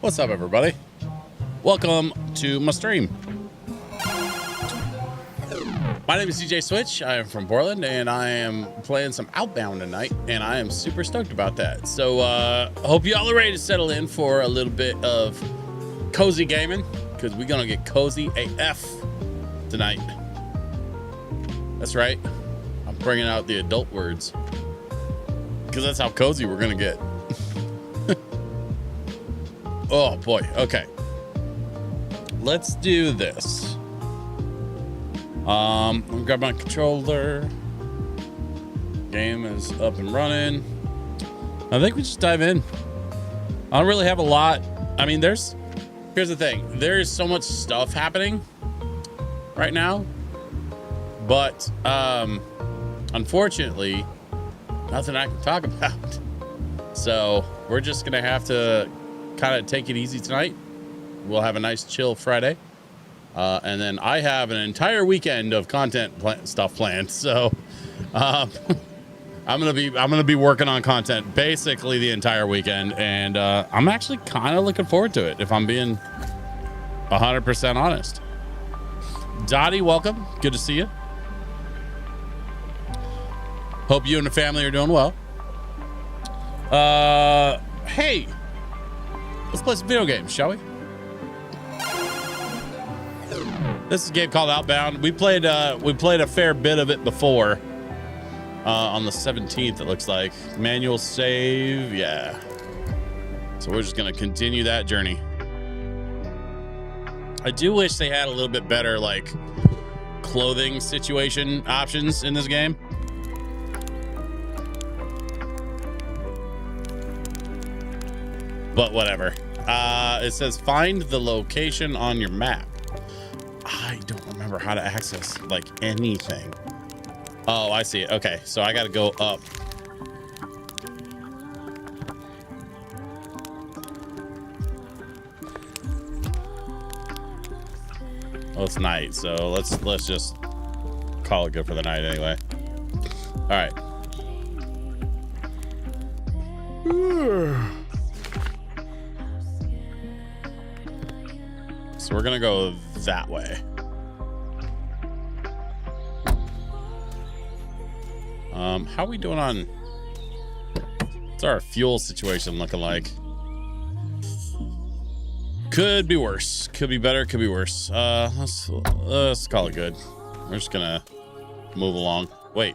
What's up, everybody? Welcome to my stream. My name is DJ Switch. I am from Portland, and I am playing some Outbound tonight, and I am super stoked about that. So, hope y'all are ready to settle in for a little bit of cozy gaming, because we're gonna get cozy AF tonight. That's right. I'm bringing out the adult words, because that's how cozy we're gonna get. Oh boy. Okay. Let's do this. Let me grab my controller. Game is up and running. I think we just dive in. I don't really have a lot. I mean, here's the thing. There's so much stuff happening right now, but unfortunately, nothing I can talk about. So we're just gonna have to kind of take it easy tonight. We'll have a nice chill Friday, and then I have an entire weekend of content stuff planned. So I'm gonna be working on content basically the entire weekend, and I'm actually kind of looking forward to it, if I'm being 100% honest. Dottie, welcome. Good to see you. Hope you and the family are doing well. Hey, let's play some video games, shall we? This is a game called Outbound. We played a fair bit of it before. On the 17th, it looks like. Manual save, yeah. So we're just gonna continue that journey. I do wish they had a little bit better, like, clothing situation options in this game. But whatever. It says find the location on your map. I don't remember how to access, like, anything. Oh, I see it. Okay, so I gotta go up. Well, it's night, so let's just call it good for the night anyway. All right. So we're gonna go that way. How are we doing on? What's our fuel situation looking like? Could be worse. Could be better. Could be worse. Let's call it good. We're just gonna move along. Wait,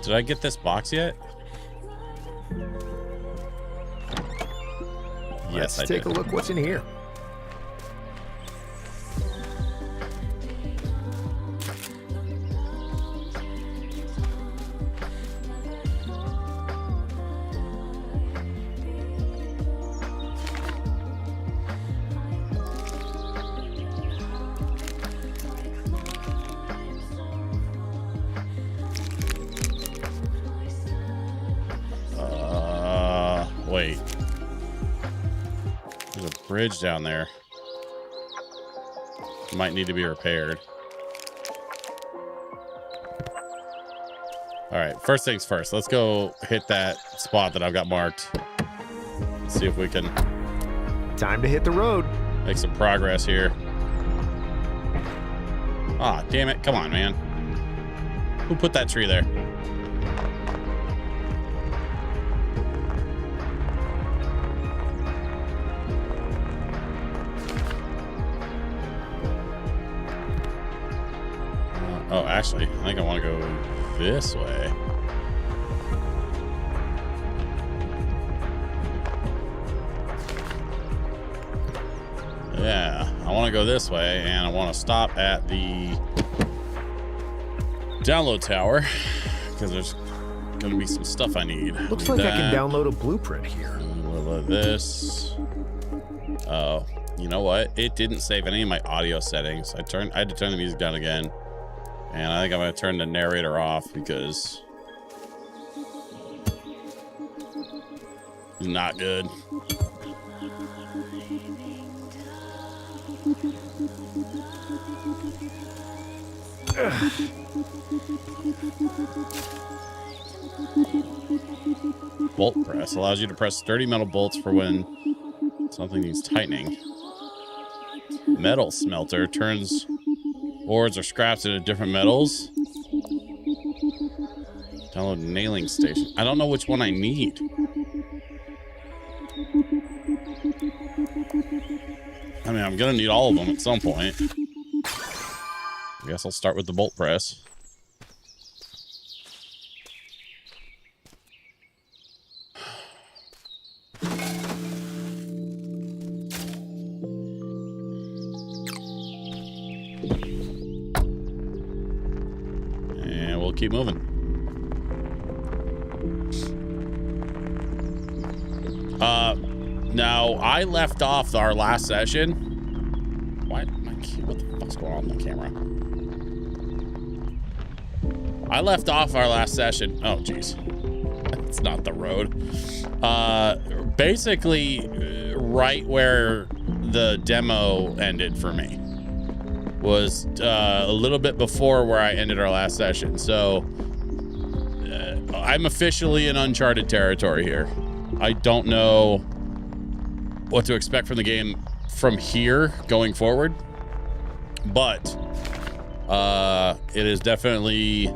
did I get this box yet? Yes, Let's take a look what's in here. Wait. There's a bridge down there. Might need to be repaired. All right, first things first. Let's go hit that spot that I've got marked. Let's see if we can... Time to hit the road. Make some progress here. Ah, damn it. Come on, man. Who put that tree there? Oh, actually, I think I want to go this way. Yeah, I want to go this way, and I want to stop at the download tower, because there's going to be some stuff I need. Looks like I can download a blueprint here. A little of this. Oh, you know what? It didn't save any of my audio settings. I had to turn the music down again. And I think I'm going to turn the narrator off because it's not good. Bolt press allows you to press sturdy metal bolts for when Something needs tightening. Metal smelter turns ores or scraps into different metals. Download nailing station. I don't know which one I need. I mean, I'm gonna need all of them at some point. I guess I'll start with the bolt press. And we'll keep moving. Now I left off our last session. What the fuck's going on with my camera? I left off our last session. Oh, geez. It's not the road. Basically, right where the demo ended for me was a little bit before where I ended our last session. So I'm officially in uncharted territory here. I don't know what to expect from the game from here going forward, but it is definitely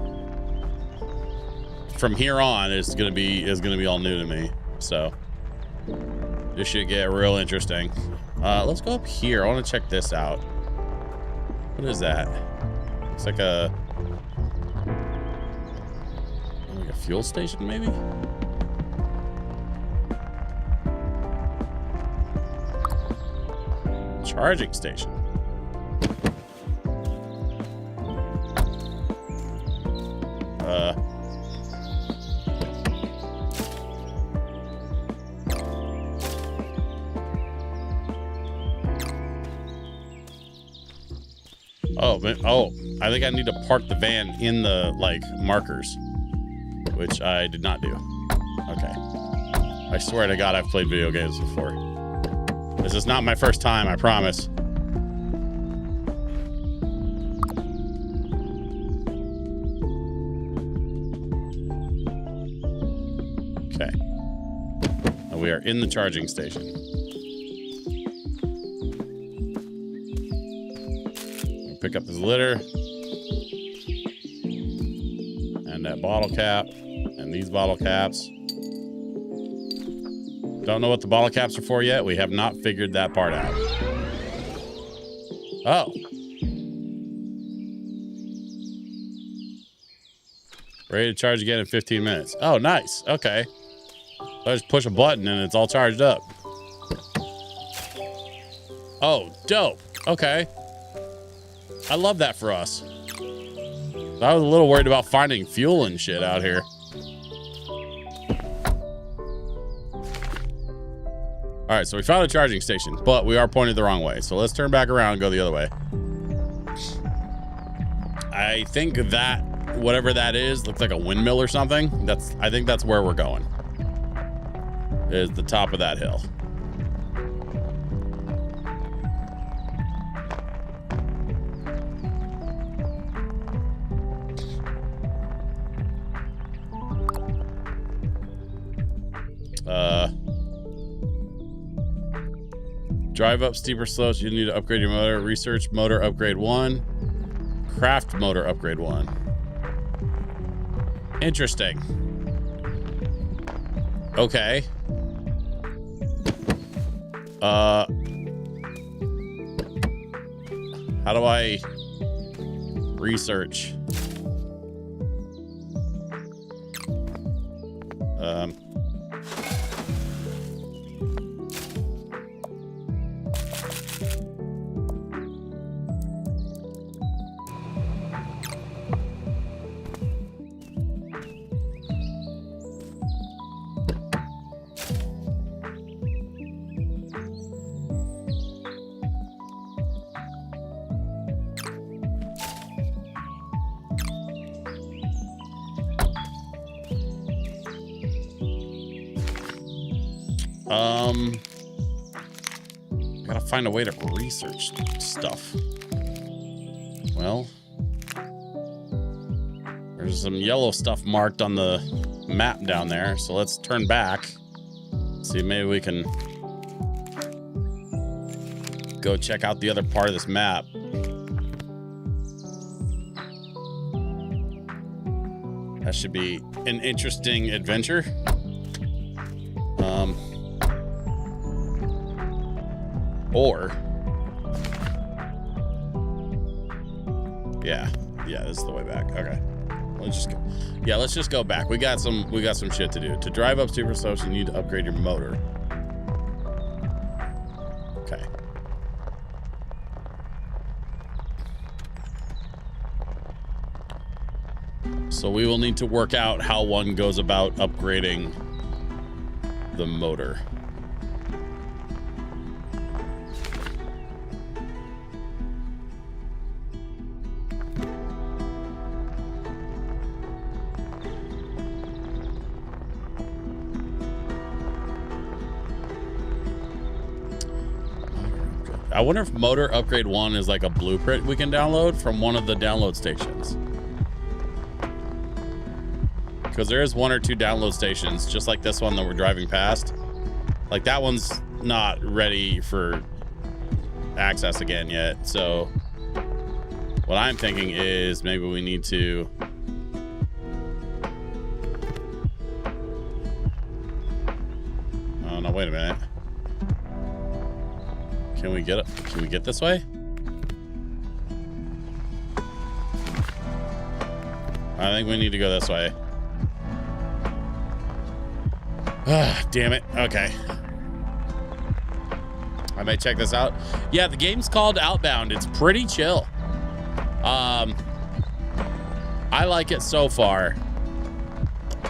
from here on is gonna be all new to me. So this should get real interesting. Let's go up here. I want to check this out. What is that? It's like a fuel station, maybe. Charging station. Oh, I think I need to park the van in the markers, which I did not do. Okay. I swear to God, I've played video games before. This is not my first time, I promise. Okay. Now we are in the charging station. We'll pick up this litter. And that bottle cap. And these bottle caps. Don't know what the bottle caps are for yet. We have not figured that part out. Oh. Ready to charge again in 15 minutes. Oh, nice. Okay. I just push a button and it's all charged up. Oh, dope. Okay. I love that for us. I was a little worried about finding fuel and shit out here. All right, so we found a charging station, but we are pointed the wrong way. So let's turn back around and go the other way. I think that whatever that is looks like a windmill or something. I think that's where we're going. Is the top of that hill. Drive up steeper slopes. You need to upgrade your motor. Research motor upgrade 1. Craft motor upgrade 1. Interesting. Okay. How do I research? I gotta find a way to research stuff. Well, there's some yellow stuff marked on the map down there, so let's turn back. See if maybe we can go check out the other part of this map. That should be an interesting adventure. Or yeah, this is the way back. Okay, let's just go back. We got some shit to do. To drive up super slopes, you need to upgrade your motor. Okay. So we will need to work out how one goes about upgrading the motor. I wonder if motor upgrade 1 is like a blueprint we can download from one of the download stations. Because there is 1 or 2 download stations, just like this one that we're driving past. Like that one's not ready for access again yet. So what I'm thinking is maybe we need to oh no, wait a minute. Can we get this way? I think we need to go this way. Ah, damn it. Okay. I might check this out. Yeah, the game's called Outbound. It's pretty chill. I like it so far.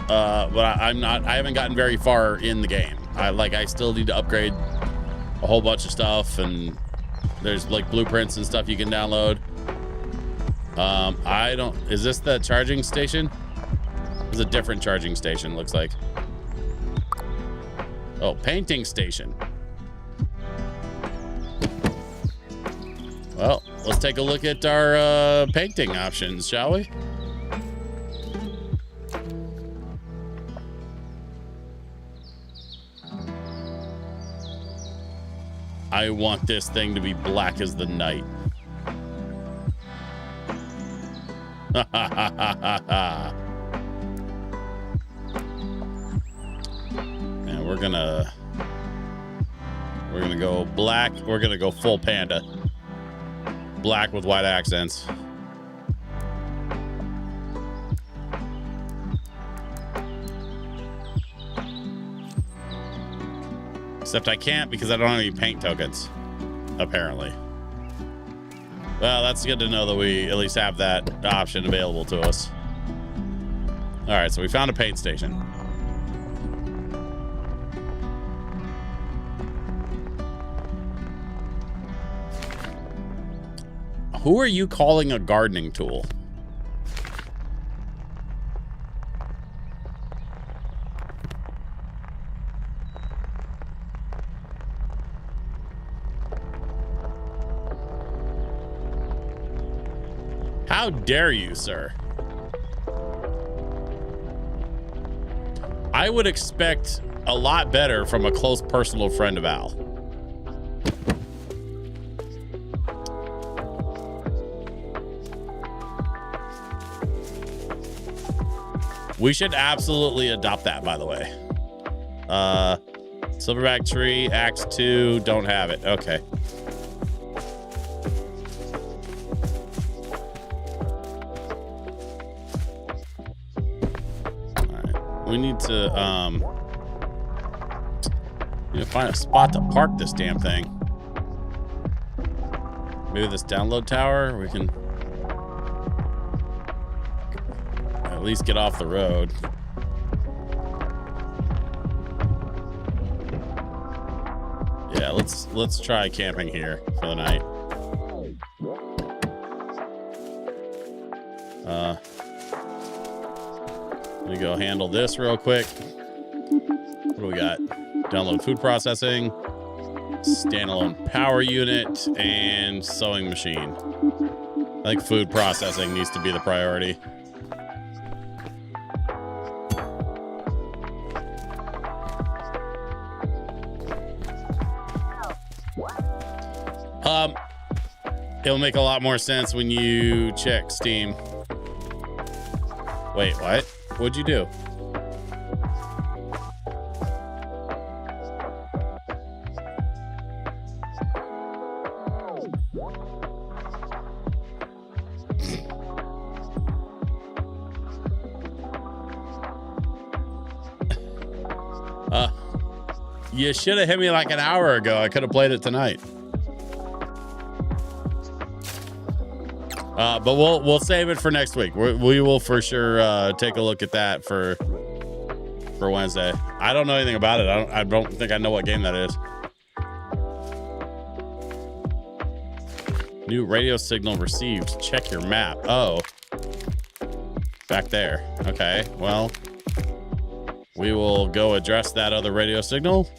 But I haven't gotten very far in the game. I still need to upgrade a whole bunch of stuff, and there's like blueprints and stuff you can download. Is this the charging station? It's a different charging station, looks like. Oh, painting station. Well, let's take a look at our painting options, shall we? I want this thing to be black as the night. Ha ha ha ha ha. And we're gonna go black. We're gonna go full panda. Black with white accents. Except I can't because I don't have any paint tokens, apparently. Well, that's good to know that we at least have that option available to us. All right, so we found a paint station. Who are you calling a gardening tool? How dare you, sir? I would expect a lot better from a close personal friend of Al. We should absolutely adopt that, by the way. Silverback tree, Act 2, don't have it. Okay. We need to find a spot to park this damn thing. Maybe this download tower, we can at least get off the road. Yeah, let's try camping here for the night. Let me go handle this real quick. What do we got? Download food processing, standalone power unit, and sewing machine. I think food processing needs to be the priority. It'll make a lot more sense when you check Steam. Wait, what? What'd you do? You should have hit me like an hour ago. I could have played it tonight. But we'll save it for next week. We will for sure take a look at that for Wednesday. I don't know anything about it. I don't think I know what game that is. New radio signal received. Check your map. Oh, back there. Okay, well, we will go address that other radio signal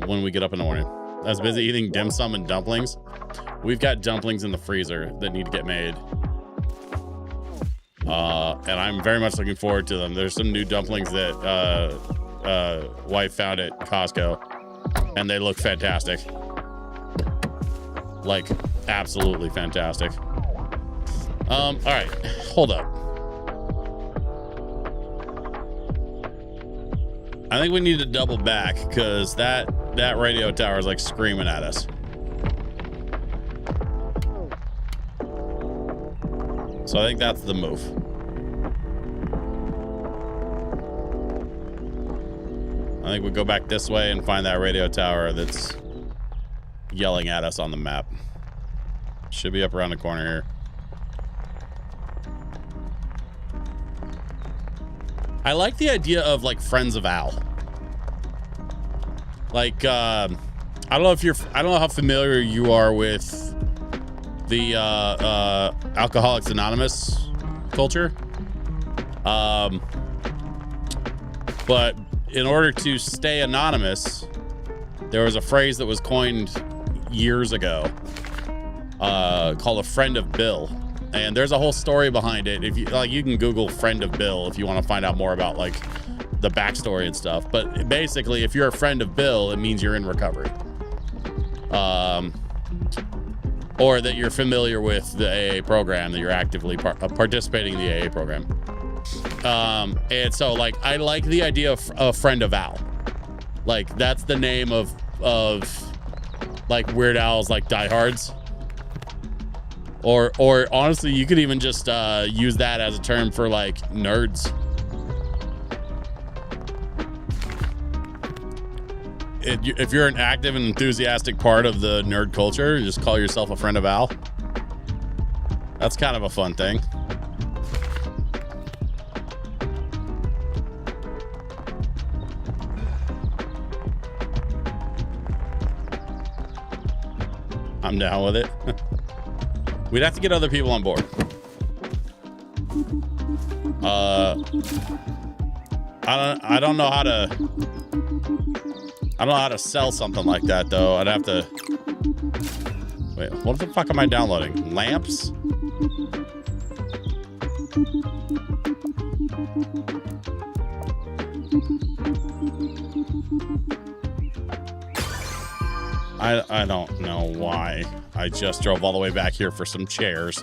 when we get up in the morning. I was busy eating dim sum and dumplings. We've got dumplings in the freezer that need to get made. And I'm very much looking forward to them. There's some new dumplings that wife found at Costco, and they look fantastic. Like, absolutely fantastic. All right, hold up. I think we need to double back because that radio tower is like screaming at us. So I think that's the move. I think we go back this way and find that radio tower that's yelling at us on the map. Should be up around the corner here. I like the idea of like Friends of Al. Like, I don't know how familiar you are with the Alcoholics Anonymous culture. But in order to stay anonymous, there was a phrase that was coined years ago called a friend of Bill. And there's a whole story behind it. If you like, you can Google friend of Bill if you want to find out more about like the backstory and stuff. But basically, if you're a friend of Bill, it means you're in recovery. Or that you're familiar with the AA program, that you're actively participating in the AA program. And so like, I like the idea of a friend of Al. Like that's the name of like Weird Al's like diehards. Or honestly, you could even just use that as a term for like nerds. If you're an active and enthusiastic part of the nerd culture, just call yourself a friend of Al. That's kind of a fun thing. I'm down with it. We'd have to get other people on board. I don't know how to sell something like that though. I'd have to wait. What the fuck am I downloading? Lamps? I don't know why. I just drove all the way back here for some chairs.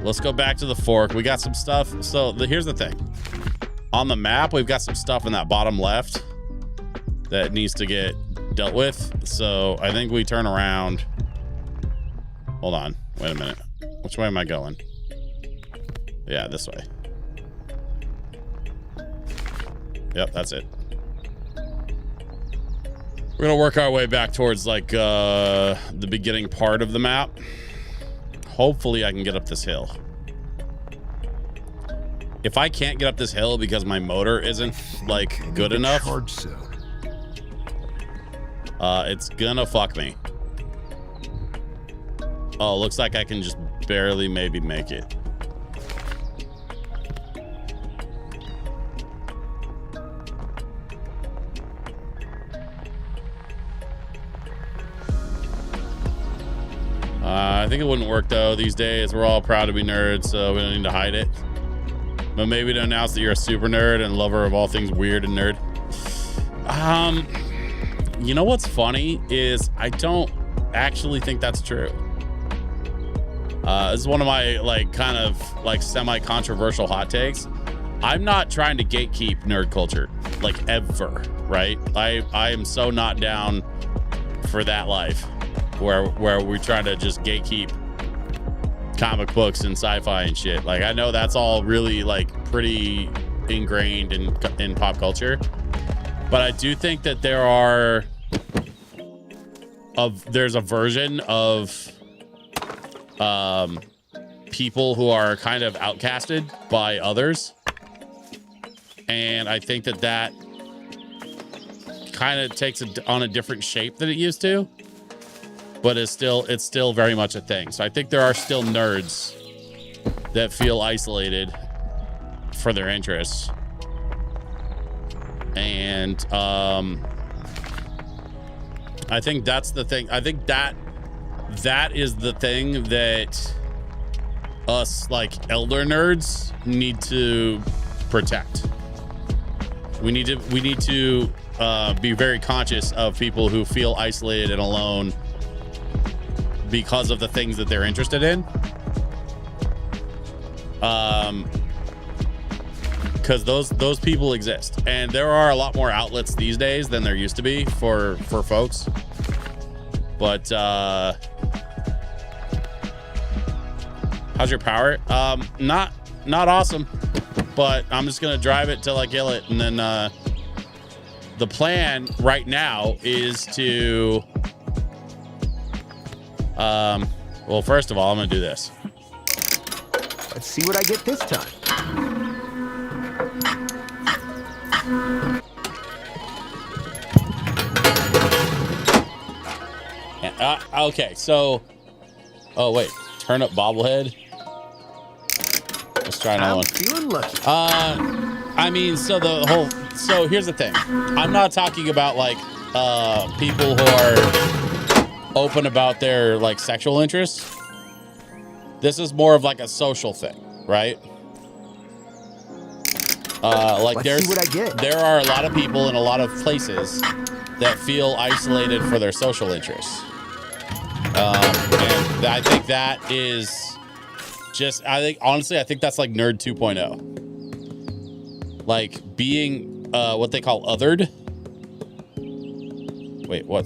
Let's go back to the fork. We got some stuff. So here's the thing. On the map, we've got some stuff in that bottom left that needs to get dealt with. So I think we turn around. Hold on. Wait a minute. Which way am I going? Yeah, this way. Yep, that's it. We're gonna work our way back towards like the beginning part of the map. Hopefully I can get up this hill. If I can't get up this hill because my motor isn't like good enough, it's gonna fuck me. Oh, looks like I can just barely maybe make it. I think it wouldn't work though. These days we're all proud to be nerds, so we don't need to hide it. but maybe to announce that you're a super nerd and lover of all things weird and nerd. You know what's funny is I don't actually think that's true. This is one of my kind of semi-controversial hot takes. I'm not trying to gatekeep nerd culture, ever, right? I am so not down for that life where we try to just gatekeep comic books and sci-fi and shit. I know that's all really pretty ingrained in pop culture, but I do think that there's a version of people who are kind of outcasted by others, and I think that kind of takes it on a different shape than it used to, but it's still very much a thing. So I think there are still nerds that feel isolated for their interests, and I think that's the thing. I think that is the thing that us elder nerds need to protect. We need to be very conscious of people who feel isolated and alone because of the things that they're interested in. Because those people exist, and there are a lot more outlets these days than there used to be for folks. But how's your power? Not awesome, but I'm just gonna drive it till I kill it, and then the plan right now is to well, first of all, I'm gonna do this. Let's see what I get this time. Okay, so oh wait, turnip bobblehead. Let's try another one. Feeling lucky. I mean, so here's the thing. I'm not talking about people who are open about their sexual interests. This is more of a social thing, right? Let's see what I get. There are a lot of people in a lot of places that feel isolated for their social interests. And I think that is honestly, I think that's nerd 2.0. Being what they call othered. Wait, why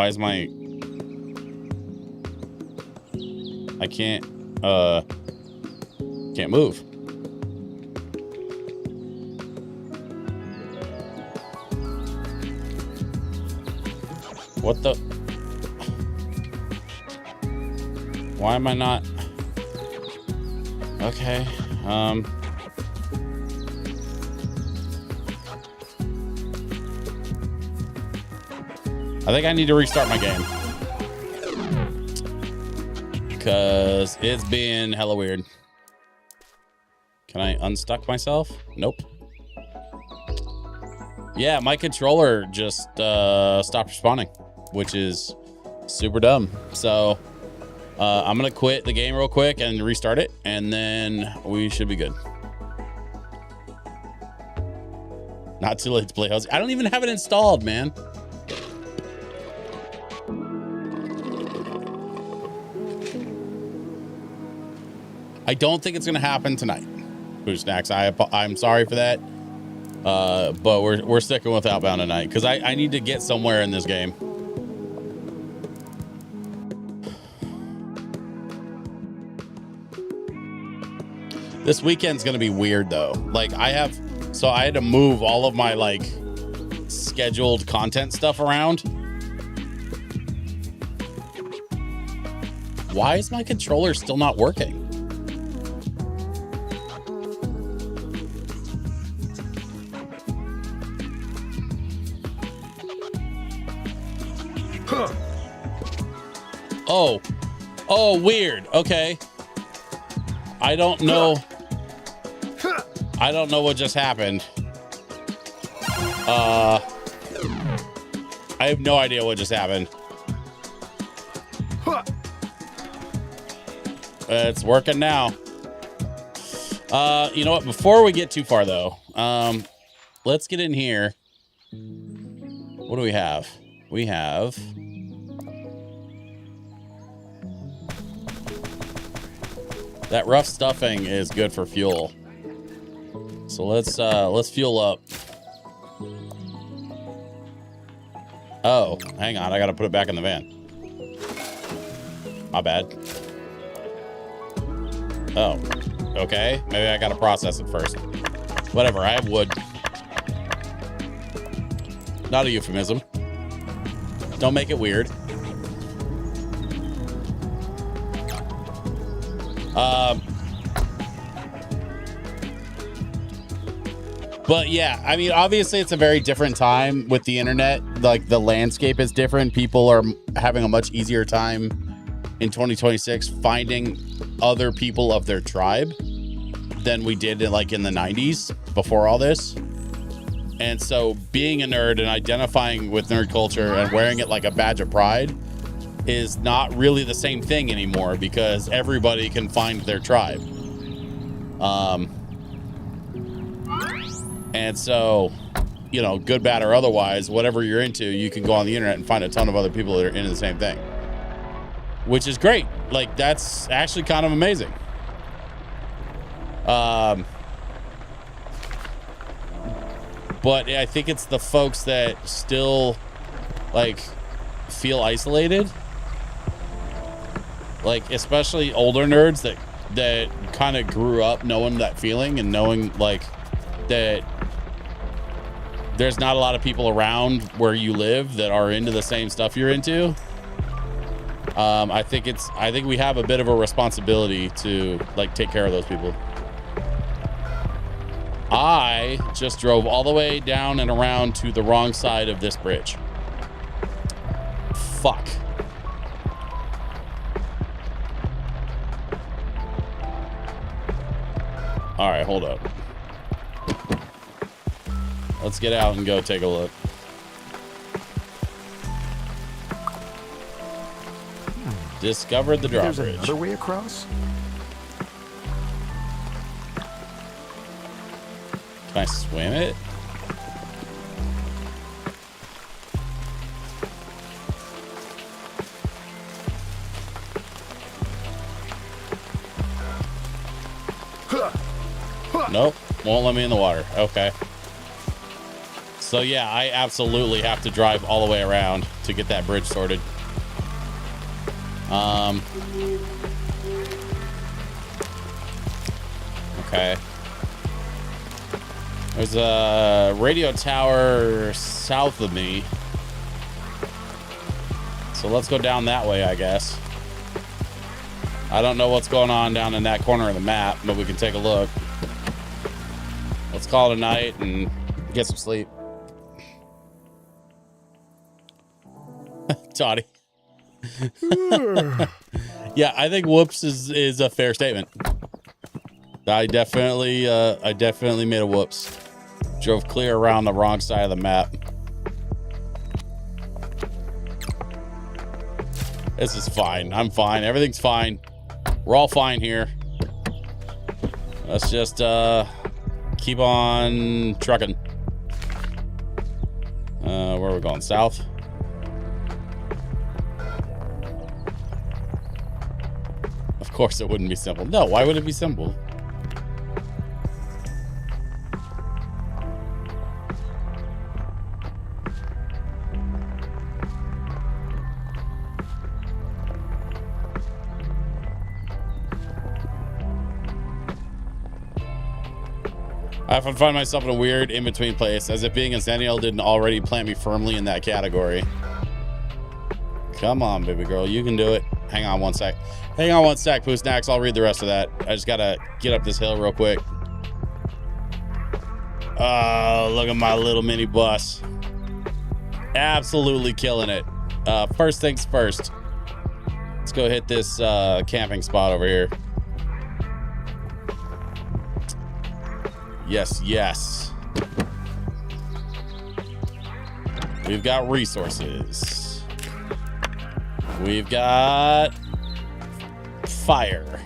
is my, I can't move. What the? Why am I not? Okay. I think I need to restart my game because it's been hella weird. Can I unstuck myself? Nope. Yeah, my controller just stopped responding, which is super dumb. So I'm gonna quit the game real quick and restart it, and then we should be good. Not too late to play Hell's. I don't even have it installed, man. I don't think it's gonna happen tonight. Boo Snacks, I'm sorry for that. But we're sticking with Outbound tonight because I need to get somewhere in this game. This weekend's gonna be weird though. I had to move all of my scheduled content stuff around. Why is my controller still not working? Oh, weird. Okay. I don't know what just happened. I have no idea what just happened. It's working now. You know what? Before we get too far, though, let's get in here. What do we have? We have... that rough stuffing is good for fuel. So let's fuel up. Oh, hang on. I got to put it back in the van. My bad. Oh, okay. Maybe I got to process it first. Whatever. I have wood. Not a euphemism. Don't make it weird. But yeah, I mean, obviously it's a very different time with the internet. Like the landscape is different. People are having a much easier time in 2026 finding other people of their tribe than we did in the 90s before all this. And so being a nerd and identifying with nerd culture and wearing it like a badge of pride is not really the same thing anymore because everybody can find their tribe. And so, you know, good, bad, or otherwise, whatever you're into, you can go on the internet and find a ton of other people that are into the same thing, which is great. Like, that's actually kind of amazing. But I think it's the folks that still, like, feel isolated. Like, especially older nerds that kind of grew up knowing that feeling and knowing, like, that there's not a lot of people around where you live that are into the same stuff you're into. I think we have a bit of a responsibility to like take care of those people. I just drove all the way down and around to the wrong side of this bridge. Fuck. All right, hold up. Let's get out and go take a look. Discovered the drawbridge. There's another way across? Can I swim it? Nope, won't let me in the water. Okay. So yeah, I absolutely have to drive all the way around to get that bridge sorted. Okay. There's a radio tower south of me. So let's go down that way, I guess. I don't know what's going on down in that corner of the map, but we can take a look. Let's call it a night and get some sleep. Toddy. Yeah, I think whoops is a fair statement. I definitely made a whoops. Drove clear around the wrong side of the map. This is fine. I'm fine. Everything's fine. We're all fine here. Let's just keep on trucking. Where are we going? South? Of course it wouldn't be simple. No, why would it be simple? I often find myself in a weird in-between place, as if being a Zennial didn't already plant me firmly in that category. Come on, baby girl, you can do it. Hang on one sec. Hang on one sec, Pooh Snacks. I'll read the rest of that. I just gotta get up this hill real quick. Oh, look at my little mini bus. Absolutely killing it. First things first. Let's go hit this camping spot over here. Yes, yes. We've got resources. We've got fire.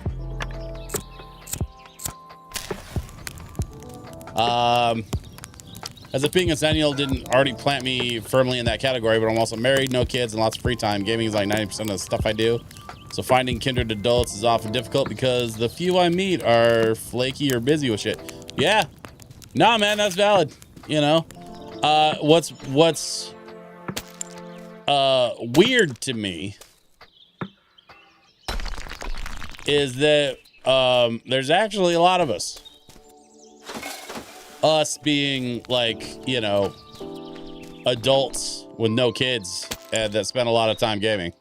As if being a Centennial didn't already plant me firmly in that category, but I'm also married, no kids, and lots of free time. Gaming is like 90% of the stuff I do. So finding kindred adults is often difficult because the few I meet are flaky or busy with shit. Yeah. Nah, man, that's valid. You know, what's weird to me is that there's actually a lot of us. Us being like, you know, adults with no kids and that spend a lot of time gaming.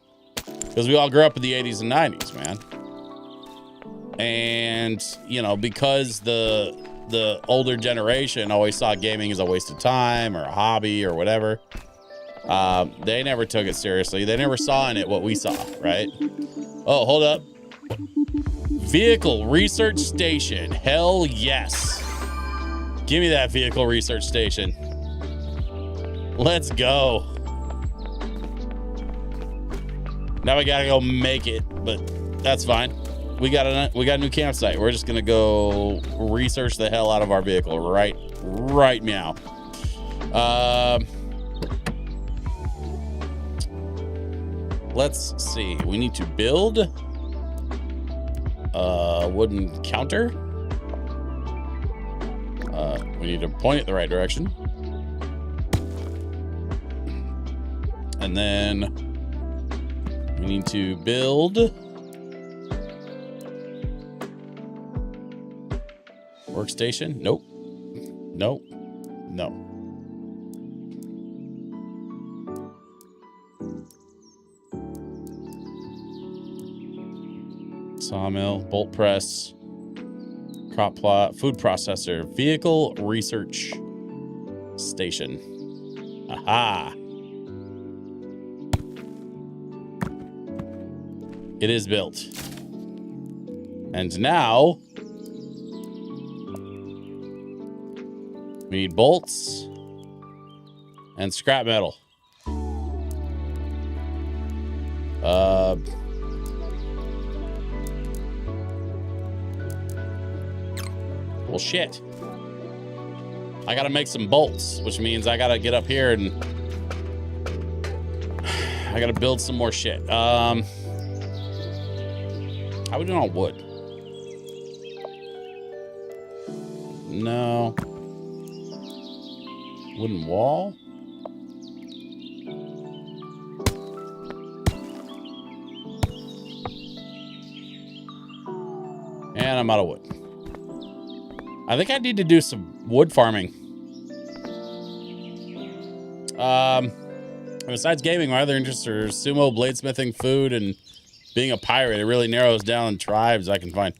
Because we all grew up in the 80s and 90s, man. And, you know, because the older generation always saw gaming as a waste of time or a hobby or whatever, they never took it seriously. They never saw in it what we saw, right? Oh, hold up. Vehicle research station. Hell yes. Give me that vehicle research station. Let's go. Now we gotta go make it, but that's fine. We got a new campsite. We're just gonna go research the hell out of our vehicle right meow. Let's see. We need to build a wooden counter. We need to point it the right direction. And then we need to build workstation. Nope. Nope. No. Sawmill, bolt press, crop plot, food processor, vehicle research station. Aha. It is built. And now we need bolts and scrap metal. Well, shit. I gotta make some bolts, which means I gotta get up here and I gotta build some more shit. How are we doing on wood? No. Wooden wall? And I'm out of wood. I think I need to do some wood farming. Besides gaming, my other interests are sumo, bladesmithing, food, and being a pirate. It really narrows down tribes I can find.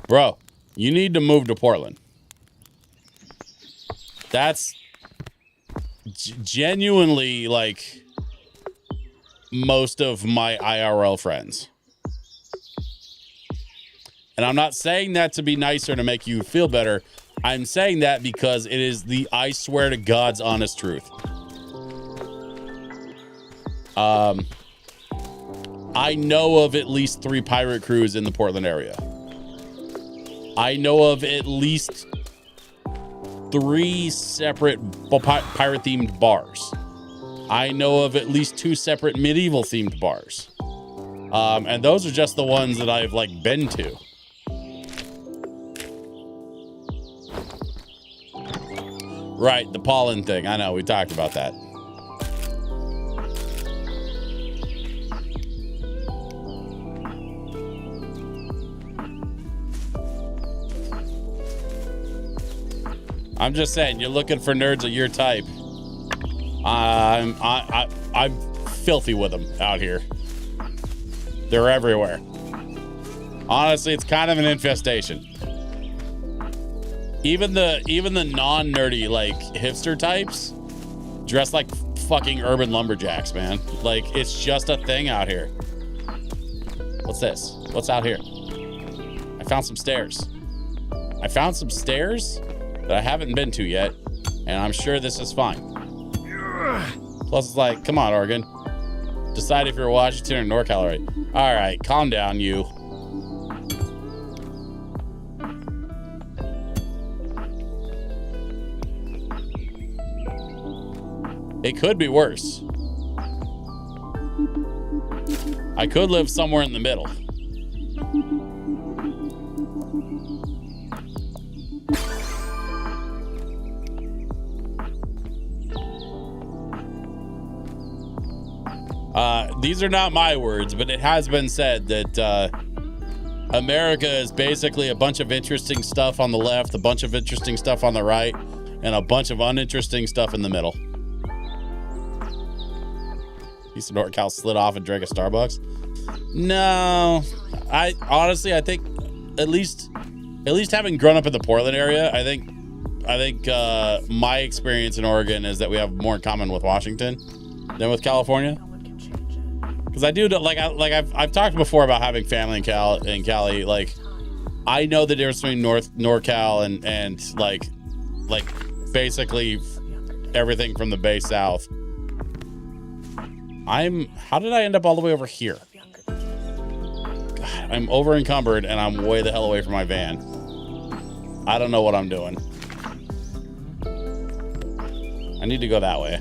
Bro, you need to move to Portland. That's genuinely like most of my IRL friends. And I'm not saying that to be nicer to make you feel better. I'm saying that because it is the, I swear to God's honest truth. I know of at least 3 pirate crews in the Portland area. I know of at least 3 separate pirate-themed bars. I know of at least 2 separate medieval-themed bars. And those are just the ones that I've, like, been to. Right, the pollen thing. I know, we talked about that. I'm just saying, you're looking for nerds of your type. I'm filthy with them out here. They're everywhere. Honestly, it's kind of an infestation. Even the non-nerdy, like, hipster types dress like fucking urban lumberjacks, man. Like, it's just a thing out here. What's this? What's out here? I found some stairs. I found some stairs that I haven't been to yet, and I'm sure this is fine. Plus, it's like, come on, Oregon. Decide if you're Washington or NorCal already. All right, calm down, you. It could be worse. I could live somewhere in the middle. These are not my words, but it has been said that America is basically a bunch of interesting stuff on the left, a bunch of interesting stuff on the right, and a bunch of uninteresting stuff in the middle. East of NorCal slid off and drank a Starbucks. No, I honestly, I think at least having grown up in the Portland area, I think my experience in Oregon is that we have more in common with Washington than with California. Because I do like I've talked before about having family in Cali. Like, I know the difference between NorCal and like basically everything from the Bay South. How did I end up all the way over here? God, I'm over encumbered and I'm way the hell away from my van. I don't know what I'm doing. I need to go that way.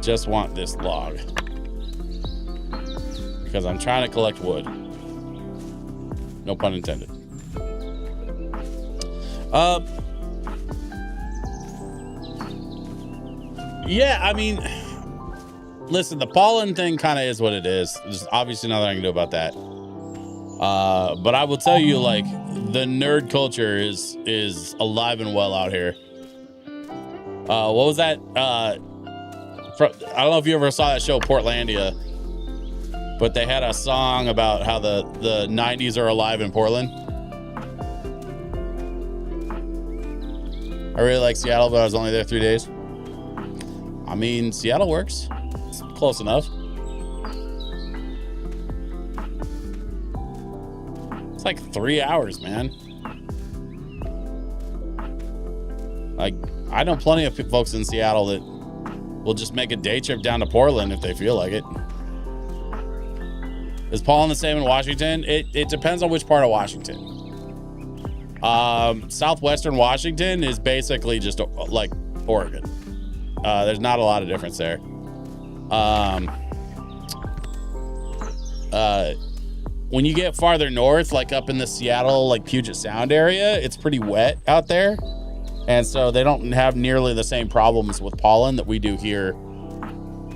Just want this log because I'm trying to collect wood. No pun intended. Yeah, I mean, listen, the pollen thing kind of is what it is. There's obviously nothing I can do about that. But I will tell you, like, the nerd culture is alive and well out here. What was that? I don't know if you ever saw that show Portlandia, but they had a song about how the 90s are alive in Portland. I really like Seattle, but I was only there 3 days. I mean, Seattle works. It's close enough. It's like 3 hours, man. Like, I know plenty of folks in Seattle that will just make a day trip down to Portland if they feel like it. Is Pollen the same in Washington? It depends on which part of Washington. Southwestern Washington is basically just like Oregon. There's not a lot of difference there. When you get farther north, like up in the Seattle, like Puget Sound area, it's pretty wet out there. And so they don't have nearly the same problems with pollen that we do here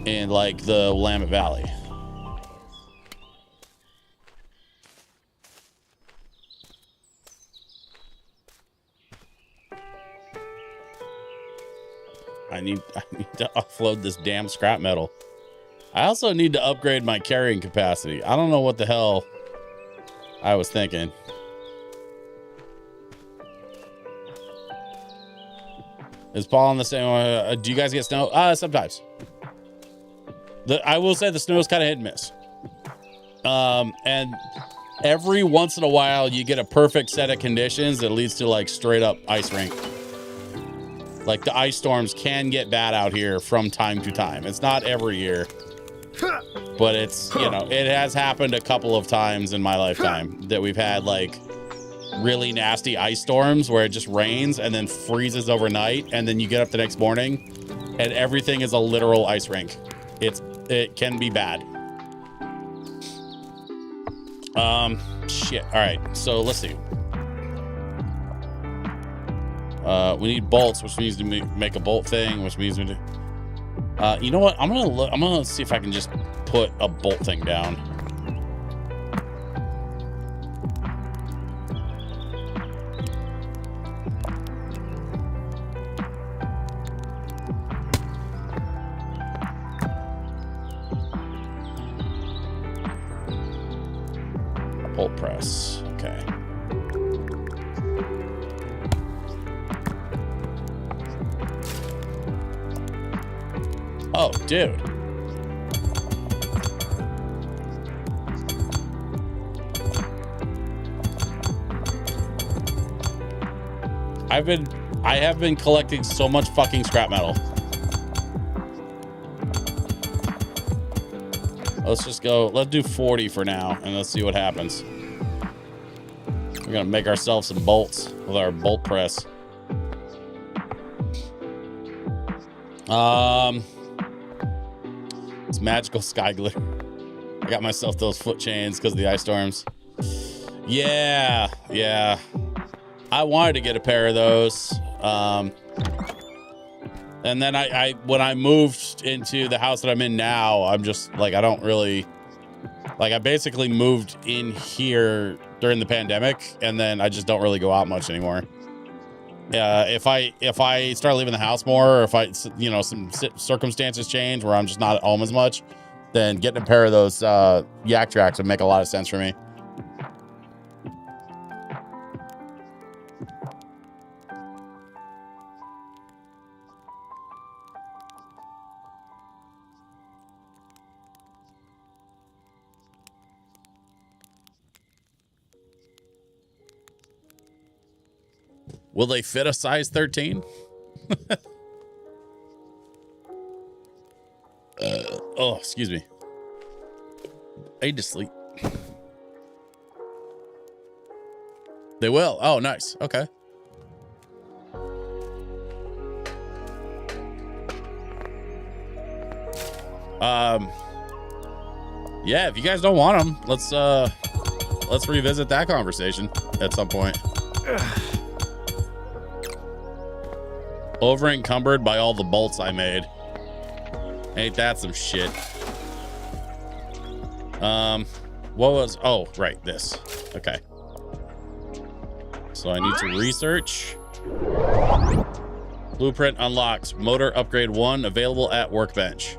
in like the Willamette Valley. I need to offload this damn scrap metal. I also need to upgrade my carrying capacity. I don't know what the hell I was thinking. Is pollen the same? Do you guys get snow? Sometimes. I will say the snow is kind of hit and miss. And every once in a while, you get a perfect set of conditions that leads to like straight up ice rink. Like the ice storms can get bad out here from time to time. It's not every year, but it's, you know, it has happened a couple of times in my lifetime that we've had like really nasty ice storms where it just rains and then freezes overnight, and then you get up the next morning and everything is a literal ice rink. It can be bad. Shit. All right, so let's see. We need bolts, which means to make a bolt thing, which means we do. You know what? I'm gonna see if I can just put a bolt thing down. Bolt press. Okay. Oh, dude. I have been collecting so much fucking scrap metal. Let's just go. Let's do 40 for now, and let's see what happens. We're gonna make ourselves some bolts with our bolt press. It's magical sky glitter. I got myself those foot chains because of the ice storms. Yeah. I wanted to get a pair of those. And then I when I moved into the house that I'm in now, I'm just like, I don't really like, I basically moved in here during the pandemic, and then I just don't really go out much anymore. If I start leaving the house more, or if I, you know, some circumstances change where I'm just not at home as much, then getting a pair of those yak tracks would make a lot of sense for me. Will they fit a size 13? Oh, excuse me. I need to sleep. They will. Oh, nice. Okay. Yeah, if you guys don't want them, let's revisit that conversation at some point. Over encumbered by all the bolts I made. Ain't that some shit? What was, oh, right, this. Okay. So I need to research. Blueprint unlocks. Motor upgrade 1 available at workbench.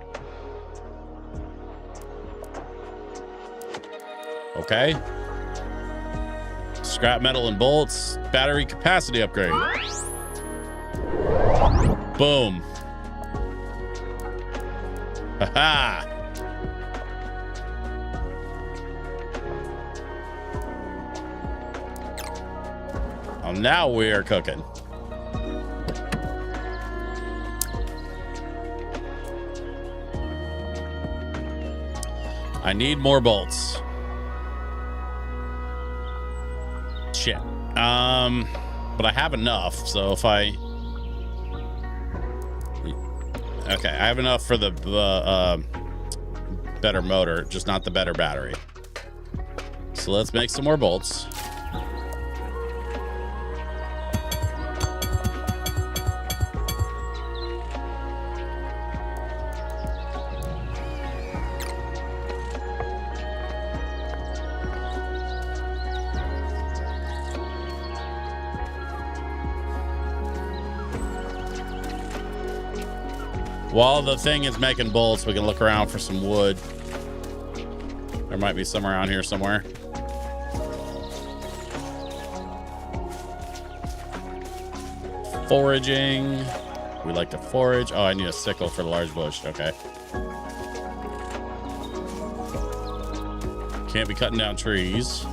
Okay. Scrap metal and bolts. Battery capacity upgrade. Boom. Haha. Well, now we are cooking. I need more bolts. Shit. But I have enough, so if I... Okay, I have enough for the better motor, just not the better battery. So let's make some more bolts. While the thing is making bolts, we can look around for some wood. There might be some around here somewhere. Foraging. We like to forage. Oh, I need a sickle for the large bush. Okay. Can't be cutting down trees.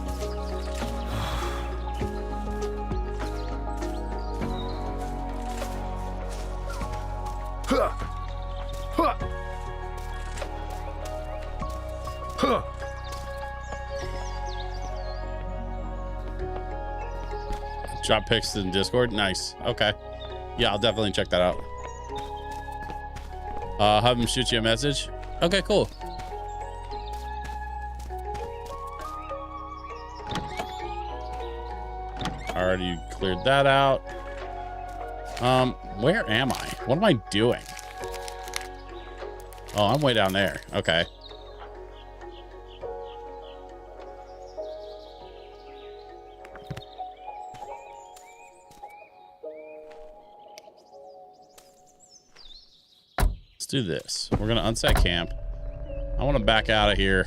Drop pics in Discord. Nice. Okay. Yeah, I'll definitely check that out. Have him shoot you a message. Okay, cool. Already cleared that out. Where am I? What am I doing? Oh, I'm way down there. Okay. Let's do this. We're going to unset camp. I want to back out of here.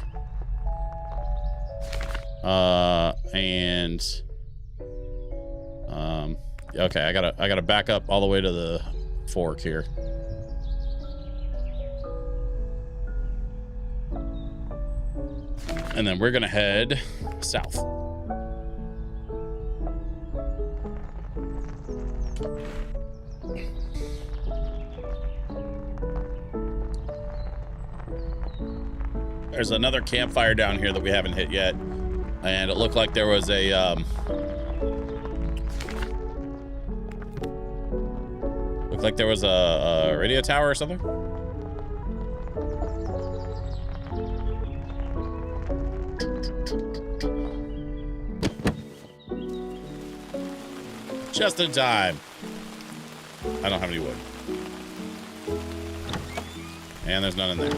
Okay, I gotta back up all the way to the fork here. And then we're gonna head south. There's another campfire down here that we haven't hit yet. And it looked like there was a, Looked like there was a radio tower or something. Just in time. I don't have any wood. And there's none in there.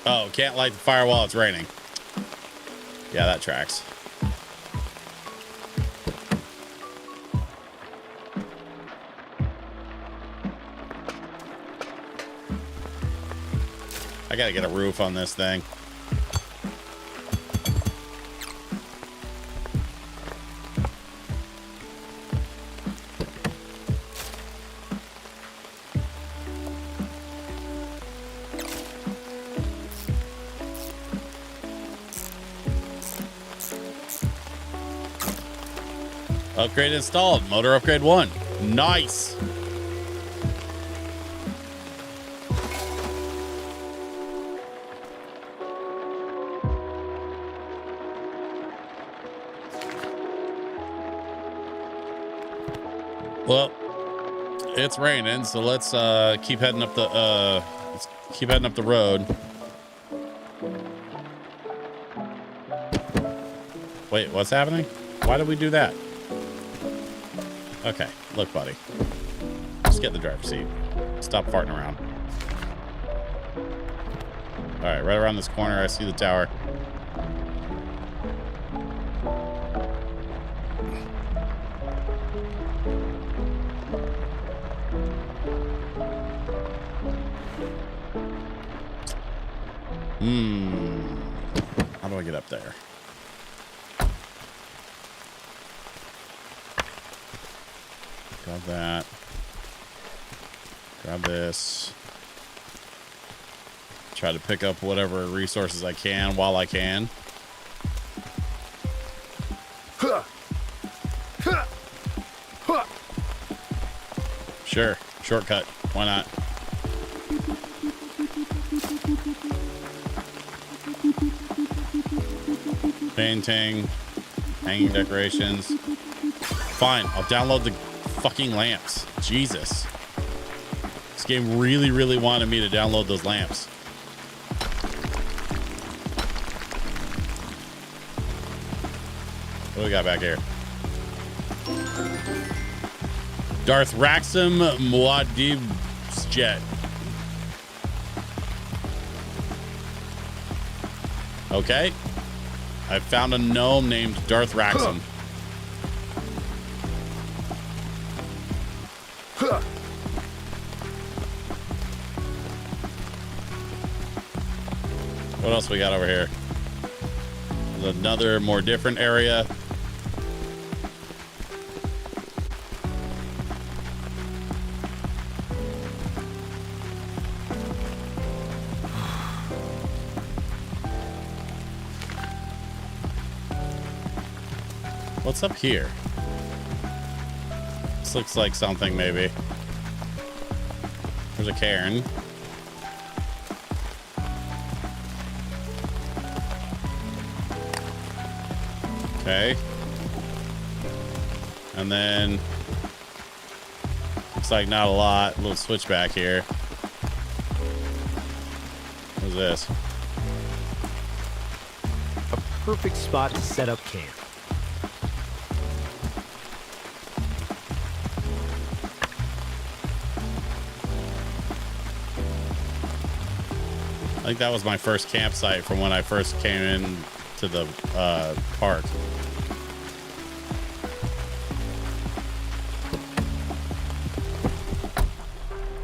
Oh, can't light the fire while it's raining. Yeah, that tracks. I gotta get a roof on this thing. Upgrade installed. Motor upgrade 1. Nice. Well, it's raining, so let's keep heading up the road. Wait, what's happening? Why did we do that? Okay, look, buddy. Just get in the driver's seat. Stop farting around. All right, right around this corner, I see the tower. How do I get up there? Grab that. Grab this. Try to pick up whatever resources I can while I can. Sure. Shortcut. Why not? Painting. Hanging decorations. Fine. I'll download the fucking lamps. Jesus. This game really, really wanted me to download those lamps. What do we got back here? Darth Raxum Muad'Dib's jet. Okay. I found a gnome named Darth Raxum. What else we got over here? There's another more different area. What's up here? This looks like something, maybe. There's a cairn. Okay. And then looks like not a lot. A little switchback here. What's this? A perfect spot to set up camp. I think that was my first campsite from when I first came in to the park.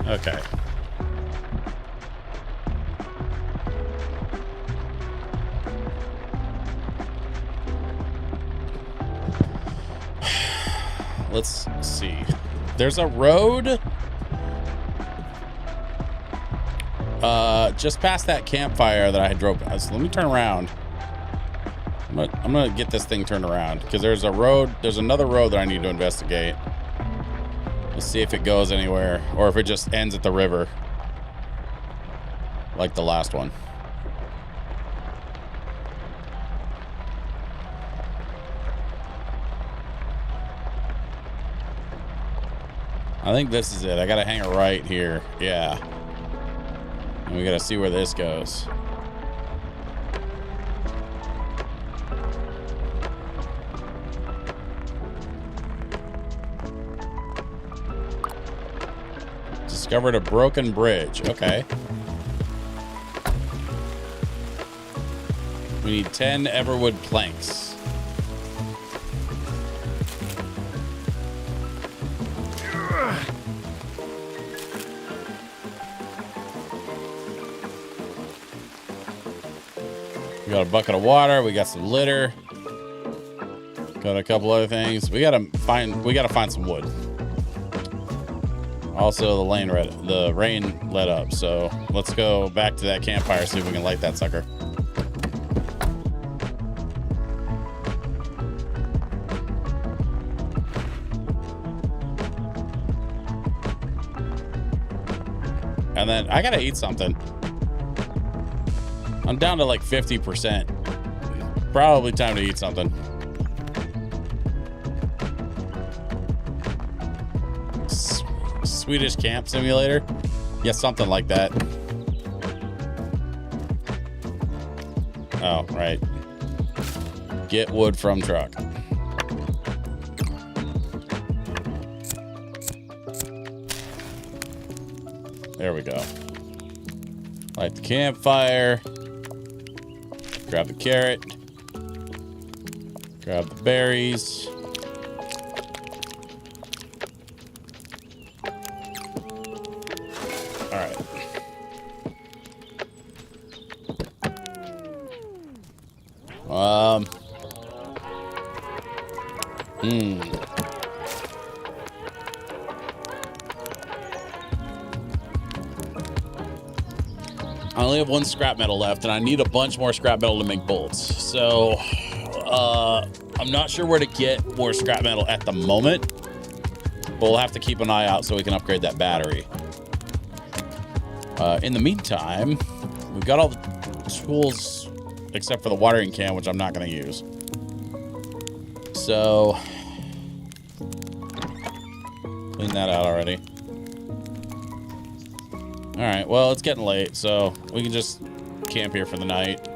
Okay. Let's see. There's a road just past that campfire that I drove past. Let me turn around. I'm gonna get this thing turned around because there's a road. There's another road that I need to investigate. Let's see if it goes anywhere or if it just ends at the river. like the last one. I think this is it. I gotta hang it right here. Yeah. And we gotta see where this goes. Discovered a broken bridge. Okay. We need 10 Everwood planks. We got a bucket of water. We got some litter. Got a couple other things. We gotta find some wood. Also, the rain let up, so let's go back to that campfire, see if we can light that sucker. And then I gotta eat something. I'm down to like 50%. Probably time to eat something. Swedish camp simulator? Yeah, something like that. Oh, right. Get wood from truck. There we go. Light the campfire. Grab the carrot. Grab the berries. All right. I only have one scrap metal left, and I need a bunch more scrap metal to make bolts. So, I'm not sure where to get more scrap metal at the moment, but we'll have to keep an eye out so we can upgrade that battery. In the meantime, we've got all the tools except for the watering can, which I'm not going to use. So, clean that out already. All right, well, it's getting late, so we can just camp here for the night.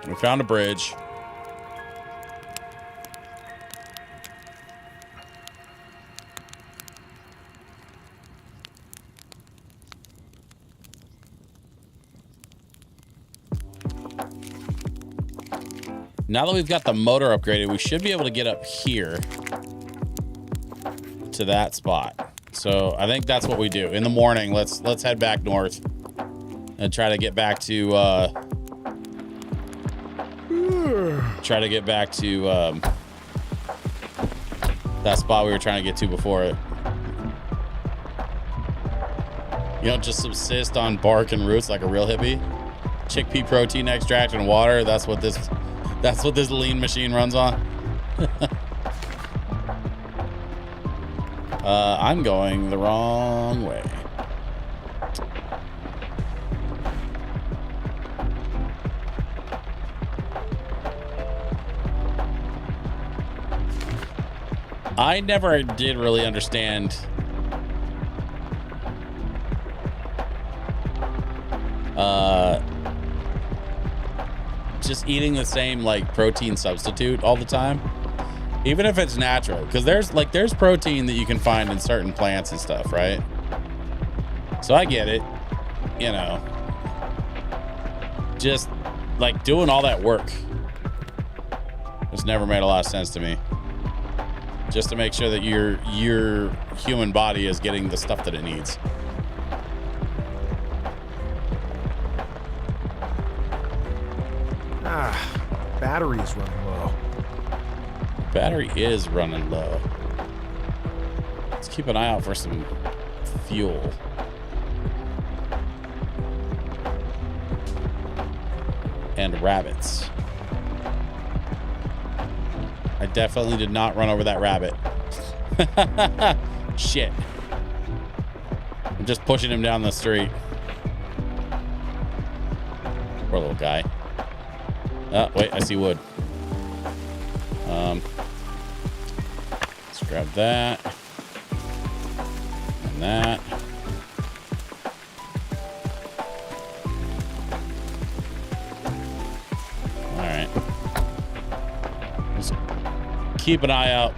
We found a bridge. Now that we've got the motor upgraded, we should be able to get up here to that spot. So I think that's what we do. In the morning, let's head back north and try to get back to that spot we were trying to get to before it. You don't just subsist on bark and roots like a real hippie. Chickpea protein extract and water. That's what this lean machine runs on. I'm going the wrong way. I never did really understand just eating the same like protein substitute all the time, even if it's natural, because there's protein that you can find in certain plants and stuff, right? So I get it, you know, just like doing all that work has never made a lot of sense to me, just to make sure that your human body is getting the stuff that it needs. Battery is running low. Battery is running low. Let's keep an eye out for some fuel. And rabbits. I definitely did not run over that rabbit. Shit. I'm just pushing him down the street. Poor little guy. Oh, wait, I see wood. Let's grab that. And that. All right. Let's keep an eye out.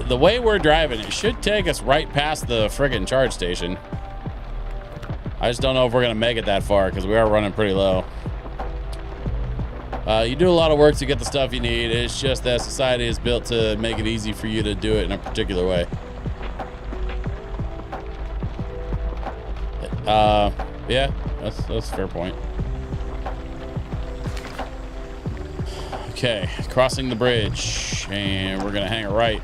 The way we're driving, it should take us right past the friggin' charge station. I just don't know if we're gonna make it that far because we are running pretty low. You do a lot of work to get the stuff you need. It's just that society is built to make it easy for you to do it in a particular way. Yeah, that's a fair point. Okay, crossing the bridge, and we're gonna hang a right.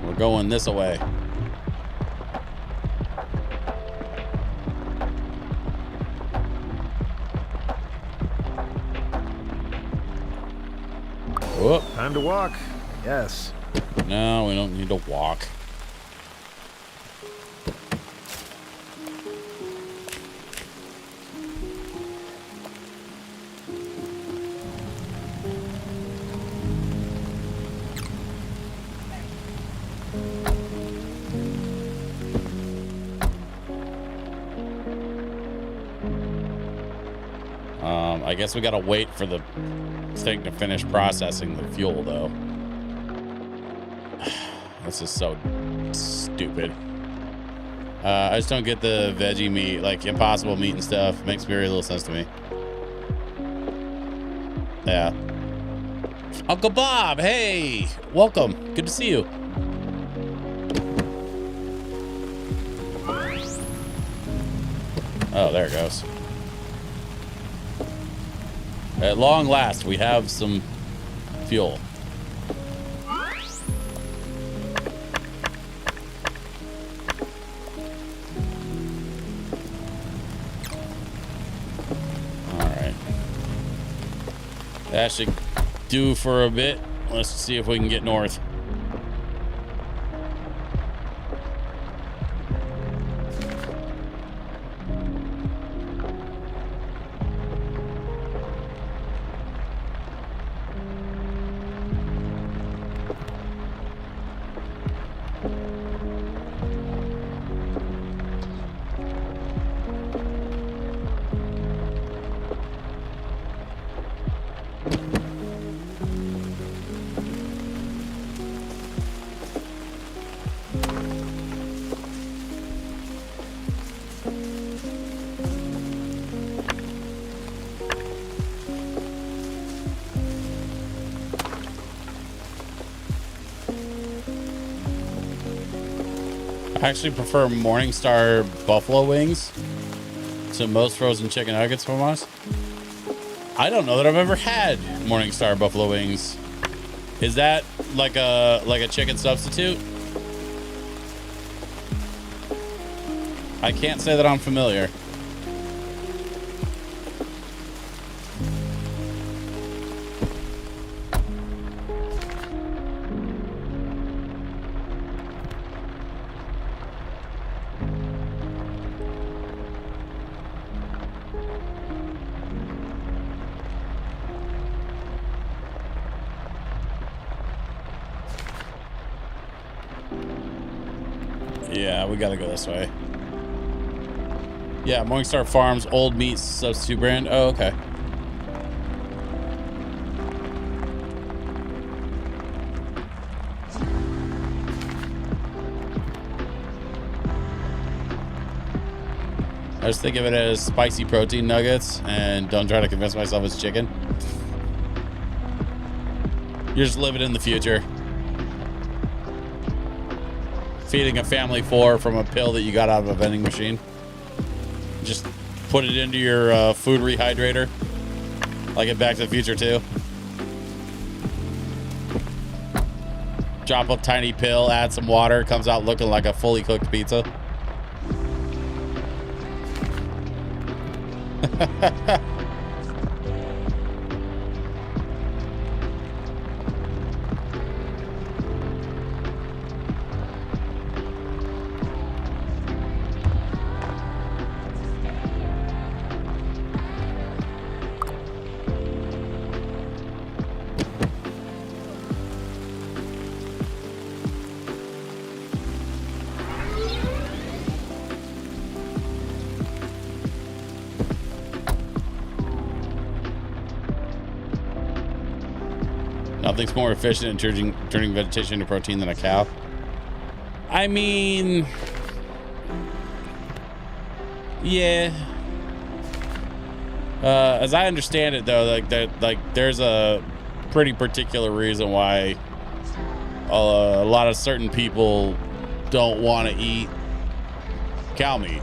We're going this way. Whoop. Time to walk. Yes. No, we don't need to walk. I guess we gotta wait for the thing to finish processing the fuel, though. This is so stupid. I just don't get the veggie meat, like Impossible meat and stuff. Makes very little sense to me. Yeah. Uncle Bob, hey, welcome. Good to see you. Oh, there it goes. At long last, we have some fuel. Alright. That should do for a bit. Let's see if we can get north. I actually prefer Morningstar buffalo wings to most frozen chicken nuggets from us. I don't know that I've ever had Morningstar buffalo wings. Is that like a chicken substitute? I can't say that I'm familiar. Yeah, we gotta go this way. Yeah, Morningstar Farms old meat substitute brand. Oh, okay. I just think of it as spicy protein nuggets and don't try to convince myself it's chicken. You're just living in the future. Feeding a family 4 from a pill that you got out of a vending machine. Just put it into your food rehydrator. Like in Back to the Future 2. Drop a tiny pill, add some water, comes out looking like a fully cooked pizza. something's more efficient in turning vegetation into protein than a cow. I mean, yeah. As I understand it, though, there's a pretty particular reason why a lot of certain people don't want to eat cow meat,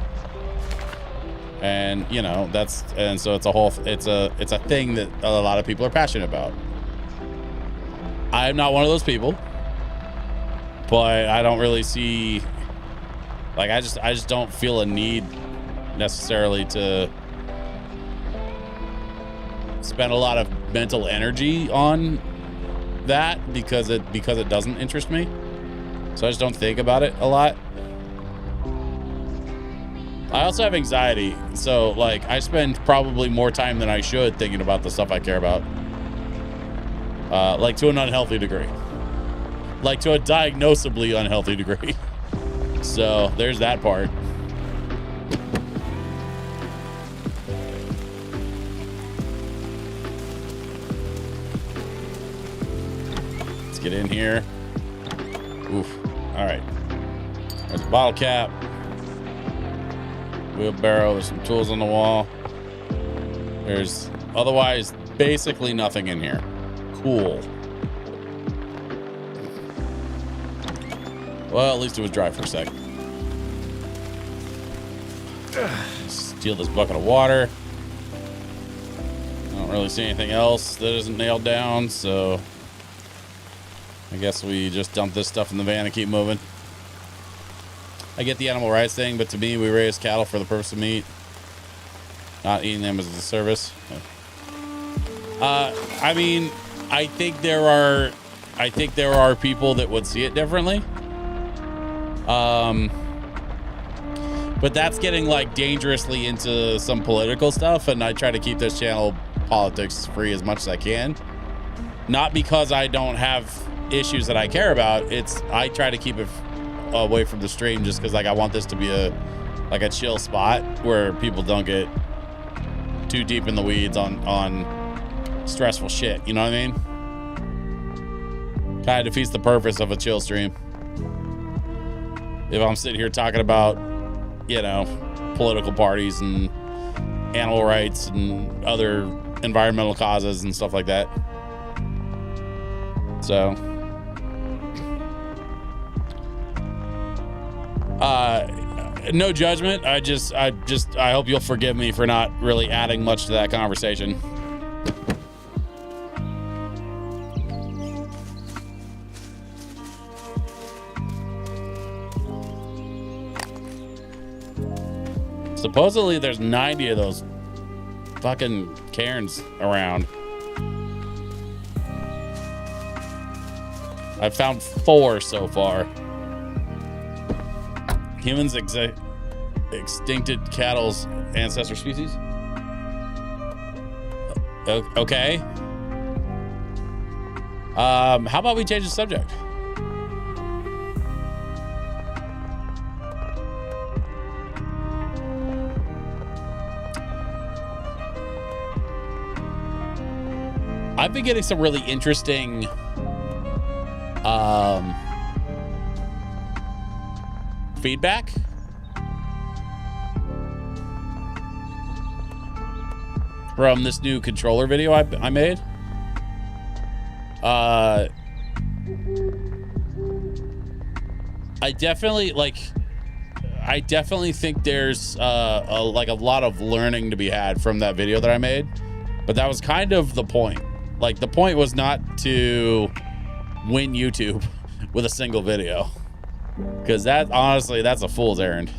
and you know so it's a thing that a lot of people are passionate about. I am not one of those people, but I don't really see, like, I just don't feel a need necessarily to spend a lot of mental energy on that because it doesn't interest me. So I just don't think about it a lot. I also have anxiety, so like I spend probably more time than I should thinking about the stuff I care about. Like to an unhealthy degree. Like to a diagnosably unhealthy degree. So there's that part. Let's get in here. Oof. All right. There's a bottle cap. Wheelbarrow. There's some tools on the wall. There's otherwise basically nothing in here. Cool. Well, at least it was dry for a sec. Steal this bucket of water. I don't really see anything else that isn't nailed down, so I guess we just dump this stuff in the van and keep moving. I get the animal rights thing, but to me, we raise cattle for the purpose of meat, not eating them as a service. I mean, I think there are people that would see it differently. But that's getting like dangerously into some political stuff, and I try to keep this channel politics free as much as I can. Not because I don't have issues that I care about. I try to keep it away from the stream just because like I want this to be a chill spot where people don't get too deep in the weeds on stressful shit. You know what I mean? Kind of defeats the purpose of a chill stream. If I'm sitting here talking about, you know, political parties and animal rights and other environmental causes and stuff like that. So, no judgment. I hope you'll forgive me for not really adding much to that conversation. Supposedly there's 90 of those fucking cairns around. I've found 4 so far. Humans extincted cattle's ancestor species. Okay. How about we change the subject? I've been getting some really interesting feedback from this new controller video I made. I definitely think there's a lot of learning to be had from that video that I made, but that was kind of the point. Like, the point was not to win YouTube with a single video, because honestly, that's a fool's errand.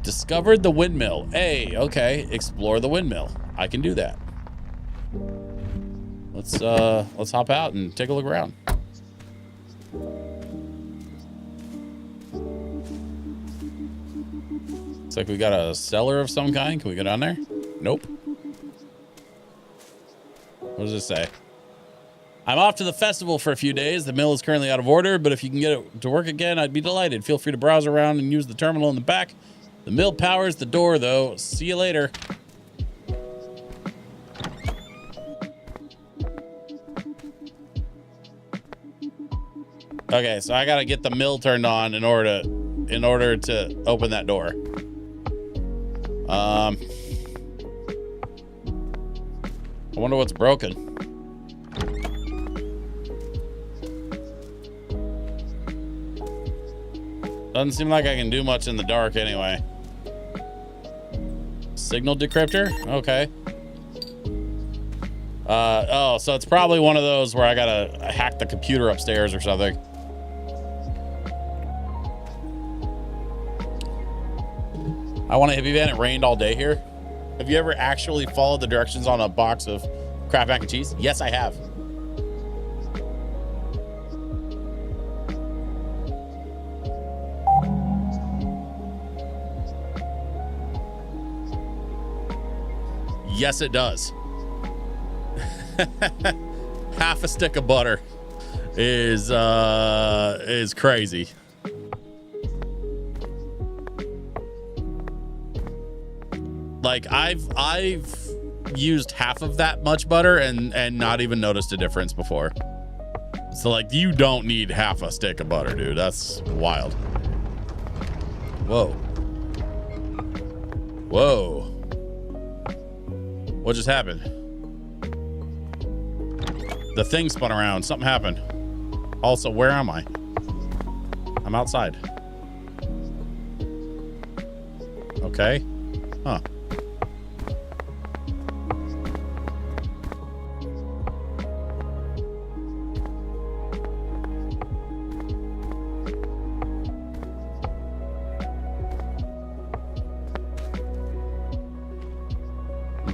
Discovered the windmill. Hey, okay, explore the windmill. I can do that. Let's hop out and take a look around. Looks like we got a cellar of some kind. Can we go down there? Nope. What does it say? I'm off to the festival for a few days. The mill is currently out of order, but if you can get it to work again, I'd be delighted. Feel free to browse around and use the terminal in the back. The mill powers the door, though. See you later. Okay, so I gotta get the mill turned on in order to open that door. I wonder what's broken. Doesn't seem like I can do much in the dark anyway. Signal decryptor? Okay. Oh, so it's probably one of those where I gotta hack the computer upstairs or something. I want to have you been, it rained all day here. Have you ever actually followed the directions on a box of Kraft mac and cheese? Yes, I have. Yes, it does. Half a stick of butter is crazy. Like I've used half of that much butter and not even noticed a difference before. So like you don't need half a stick of butter, dude. That's wild. Whoa. Whoa. What just happened? The thing spun around. Something happened. Also, where am I? I'm outside. Okay. Huh.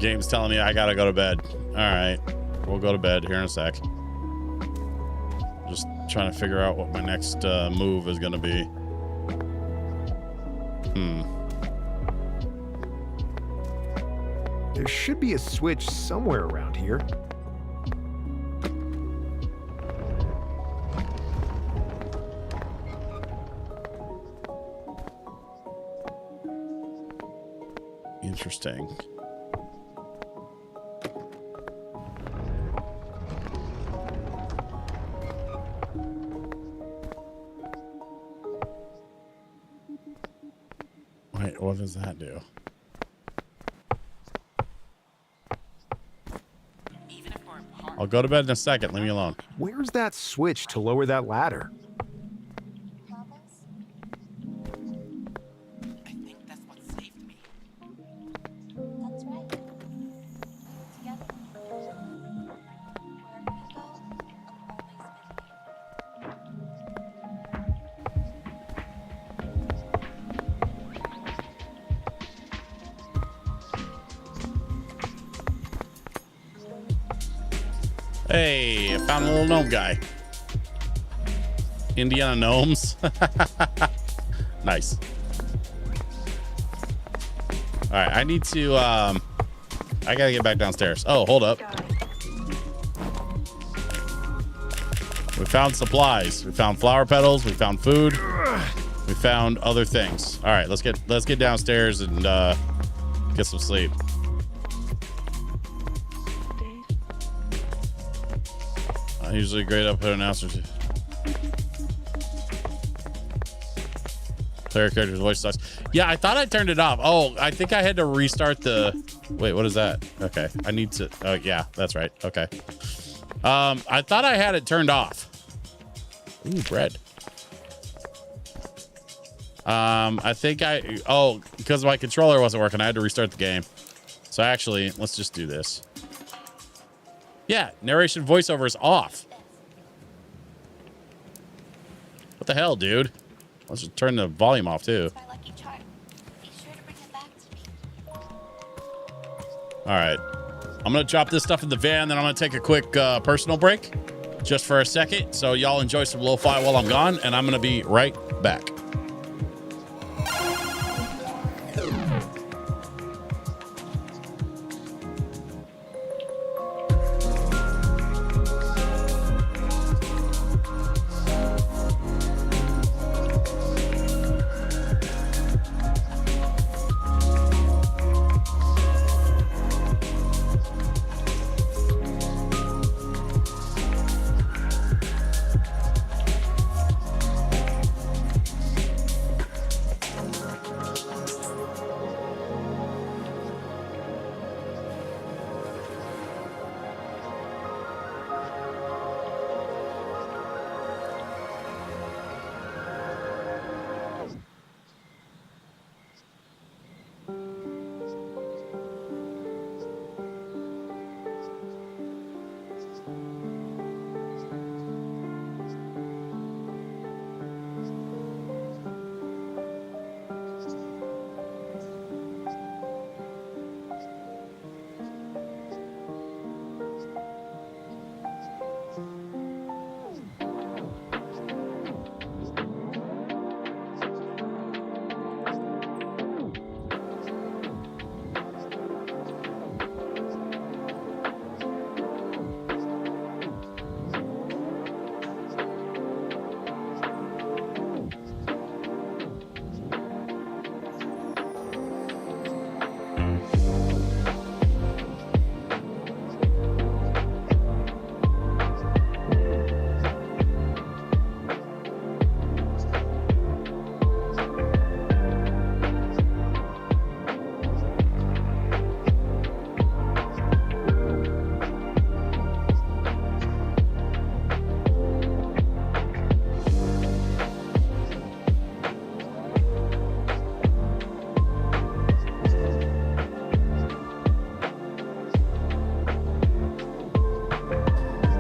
Game's telling me I gotta go to bed. All right, we'll go to bed here in a sec. Just trying to figure out what my next move is gonna be. There should be a switch somewhere around here. Interesting. Wait, what does that do? I'll go to bed in a second. Leave me alone. Where's that switch to lower that ladder? I think that's what saved me. That's right. Together. Wherever you go, I'm always with you. Hey, I found a little gnome guy. Indiana gnomes. Nice. All right, I need to, I gotta get back downstairs. Oh, hold up. We found supplies. We found flower petals. We found food. We found other things. All right, let's get downstairs and get some sleep. Usually great upload announcers. Player character's voice sucks. Yeah, I thought I turned it off. Oh, I think I had to restart the. Wait, what is that? Okay, I need to. Oh, yeah, that's right. Okay. I thought I had it turned off. Ooh, bread. I think because my controller wasn't working, I had to restart the game. So actually, let's just do this. Yeah, narration voiceover is off. What the hell, dude? Let's just turn the volume off too. It's my lucky charm. Be sure to bring it back to me. All right. I'm going to drop this stuff in the van, then I'm going to take a quick personal break just for a second. So y'all enjoy some lo-fi while I'm gone, and I'm going to be right back.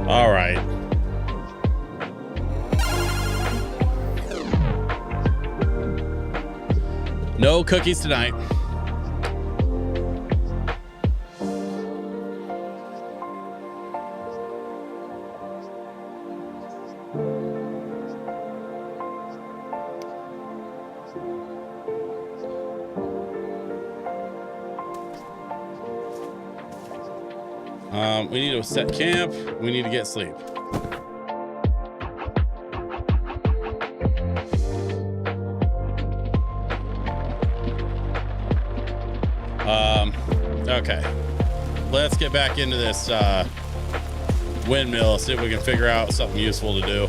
All right. No cookies tonight. We need to set camp. We need to get sleep. Okay. Let's get back into this windmill, see if we can figure out something useful to do.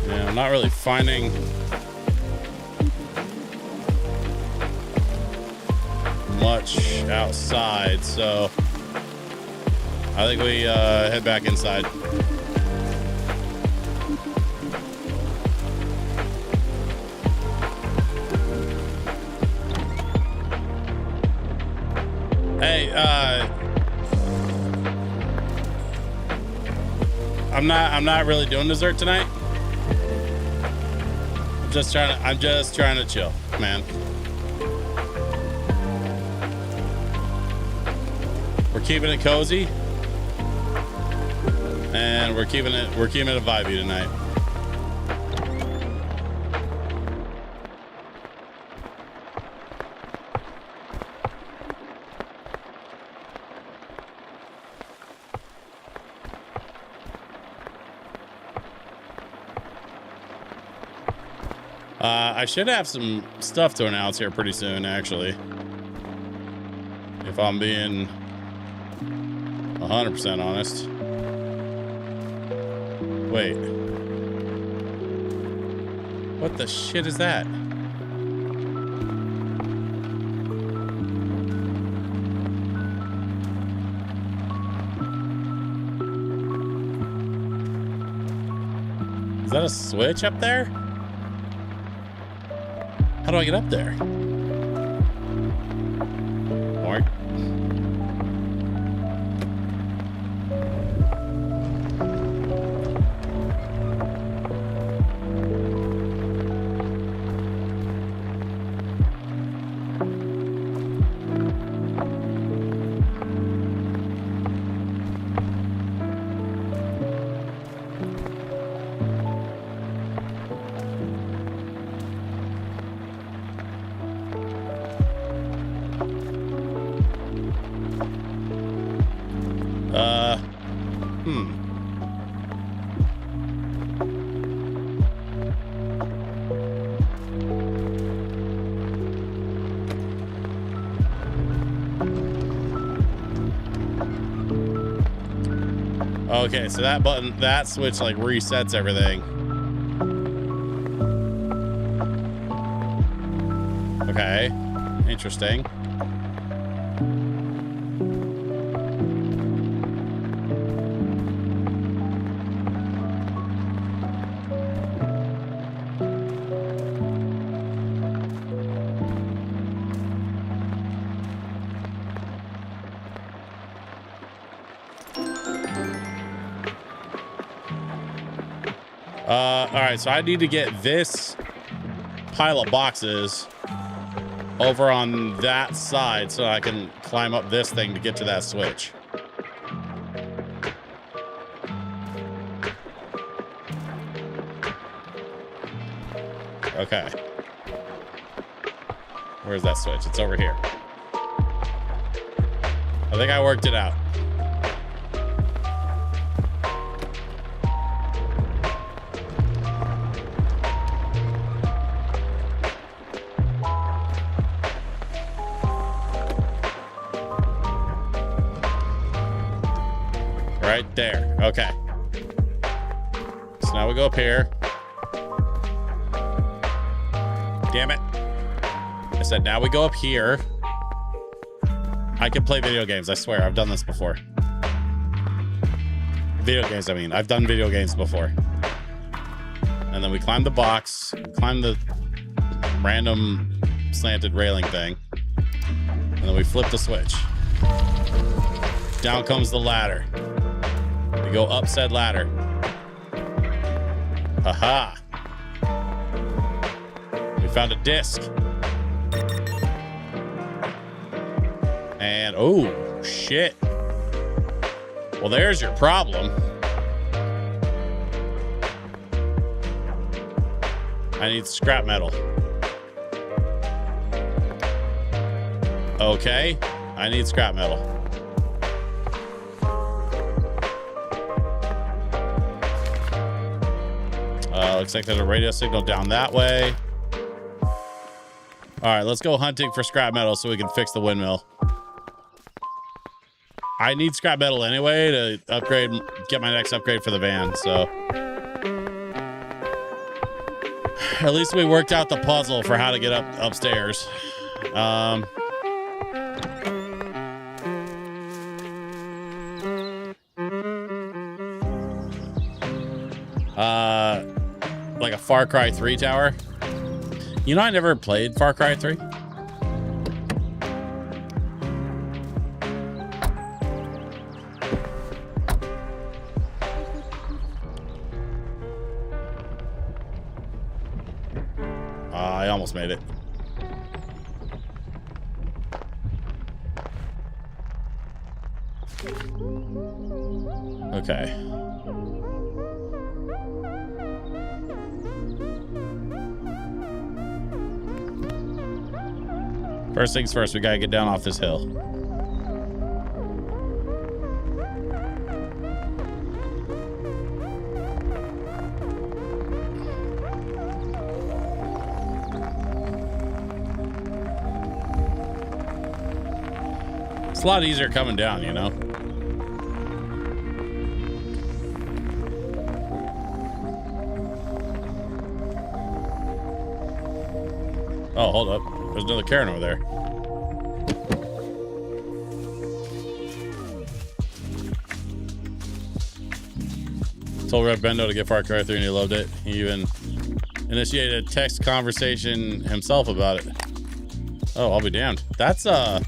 Yeah, I'm not really finding much outside, so I think we head back inside. Hey, I'm not really doing dessert tonight. I'm just trying to chill, man. We're keeping it cozy, and we're keeping it vibey tonight. I should have some stuff to announce here pretty soon, actually. If I'm being 100% honest. Wait. What the shit is that? Is that a switch up there? How do I get up there? Mark. Okay, so that switch like resets everything. Okay, interesting. All right, so I need to get this pile of boxes over on that side so I can climb up this thing to get to that switch. Okay. Where's that switch? It's over here. I think I worked it out. Right there. Okay. So now we go up here. Damn it. I said now we go up here. I can play video games. I swear. I've done this before. Video games, I mean. I've done video games before. And then we climb the box. Climb the random slanted railing thing. And then we flip the switch. Down comes the ladder. We go up said ladder. Haha. We found a disc. And oh shit. Well, there's your problem. I need scrap metal. Okay, I need scrap metal. Looks like there's a radio signal down that way. All right, let's go hunting for scrap metal so we can fix the windmill. I need scrap metal anyway to upgrade, get my next upgrade for the van, so. At least we worked out the puzzle for how to get upstairs. Like a Far Cry 3 tower. You know, I never played Far Cry 3. I almost made it. Okay. First things first, we gotta get down off this hill. It's a lot easier coming down, you know? Oh, hold up. There's another Karen over there. Told Red Bendo to get Far Cry 3 and he loved it. He even initiated a text conversation himself about it. Oh, I'll be damned. That's huh,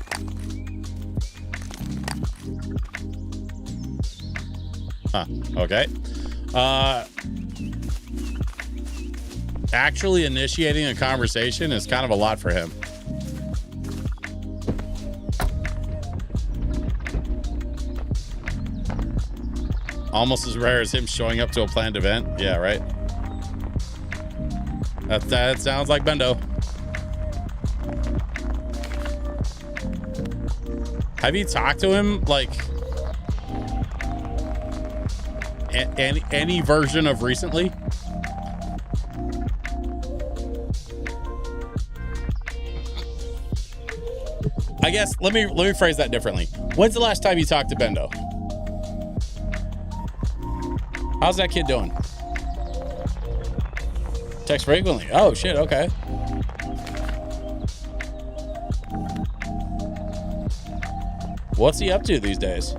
okay. Actually initiating a conversation is kind of a lot for him. Almost as rare as him showing up to a planned event. Yeah, right. That sounds like Bendo. Have you talked to him like any version of recently? I guess let me phrase that differently. When's the last time you talked to Bendo? How's that kid doing? Text frequently. Oh shit, okay. What's he up to these days?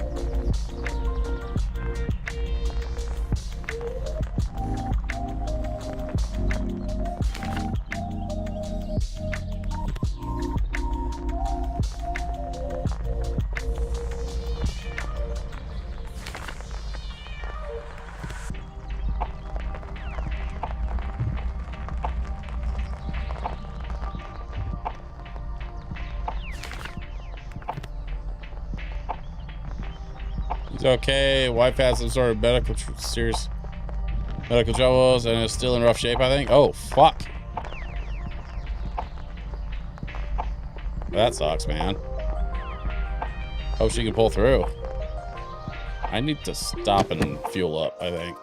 It's okay. Wife has some sort of serious medical troubles and is still in rough shape, I think. Oh, fuck. That sucks, man. Hope she can pull through. I need to stop and fuel up, I think.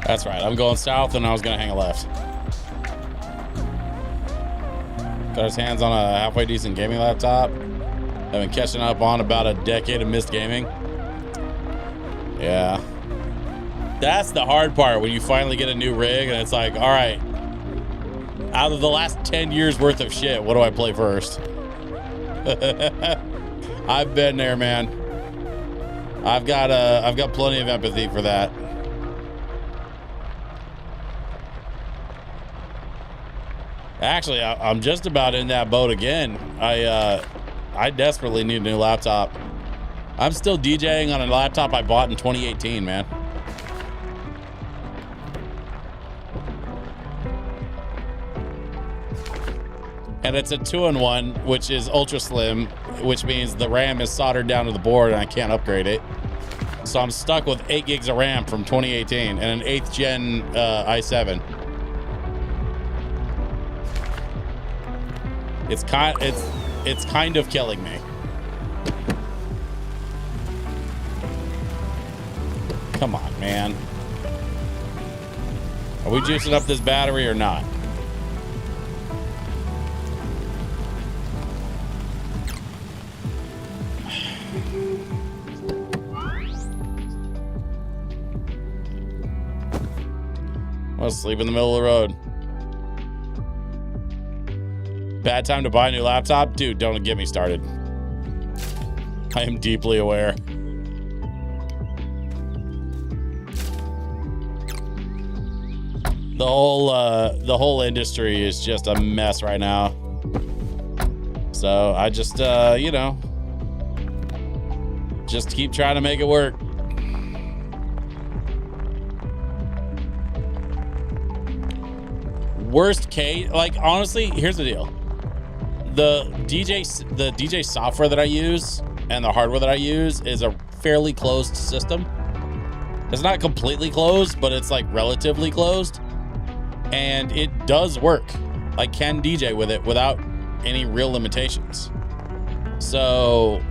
That's right. I'm going south, and I was going to hang a left. Got his hands on a halfway decent gaming laptop. I've been catching up on about a decade of missed gaming. Yeah. That's the hard part when you finally get a new rig, and it's like, all right, out of the last 10 years worth of shit, what do I play first? I've been there, man. I've got plenty of empathy for that. Actually, I'm just about in that boat again. I desperately need a new laptop. I'm still DJing on a laptop I bought in 2018, man. And it's a 2-in-1, which is ultra slim, which means the RAM is soldered down to the board and I can't upgrade it. So I'm stuck with 8 gigs of RAM from 2018 and an 8th gen i7. It's kind of killing me. Come on, man. Are we juicing up this battery or not? I'll sleep in the middle of the road. Bad time to buy a new laptop? Dude, don't get me started. I am deeply aware. The whole industry is just a mess right now. So I just, you know, just keep trying to make it work. Worst case, like, honestly, here's the deal. The DJ software that I use and the hardware that I use is a fairly closed system. It's not completely closed, but it's like relatively closed. And it does work. I can DJ with it without any real limitations. So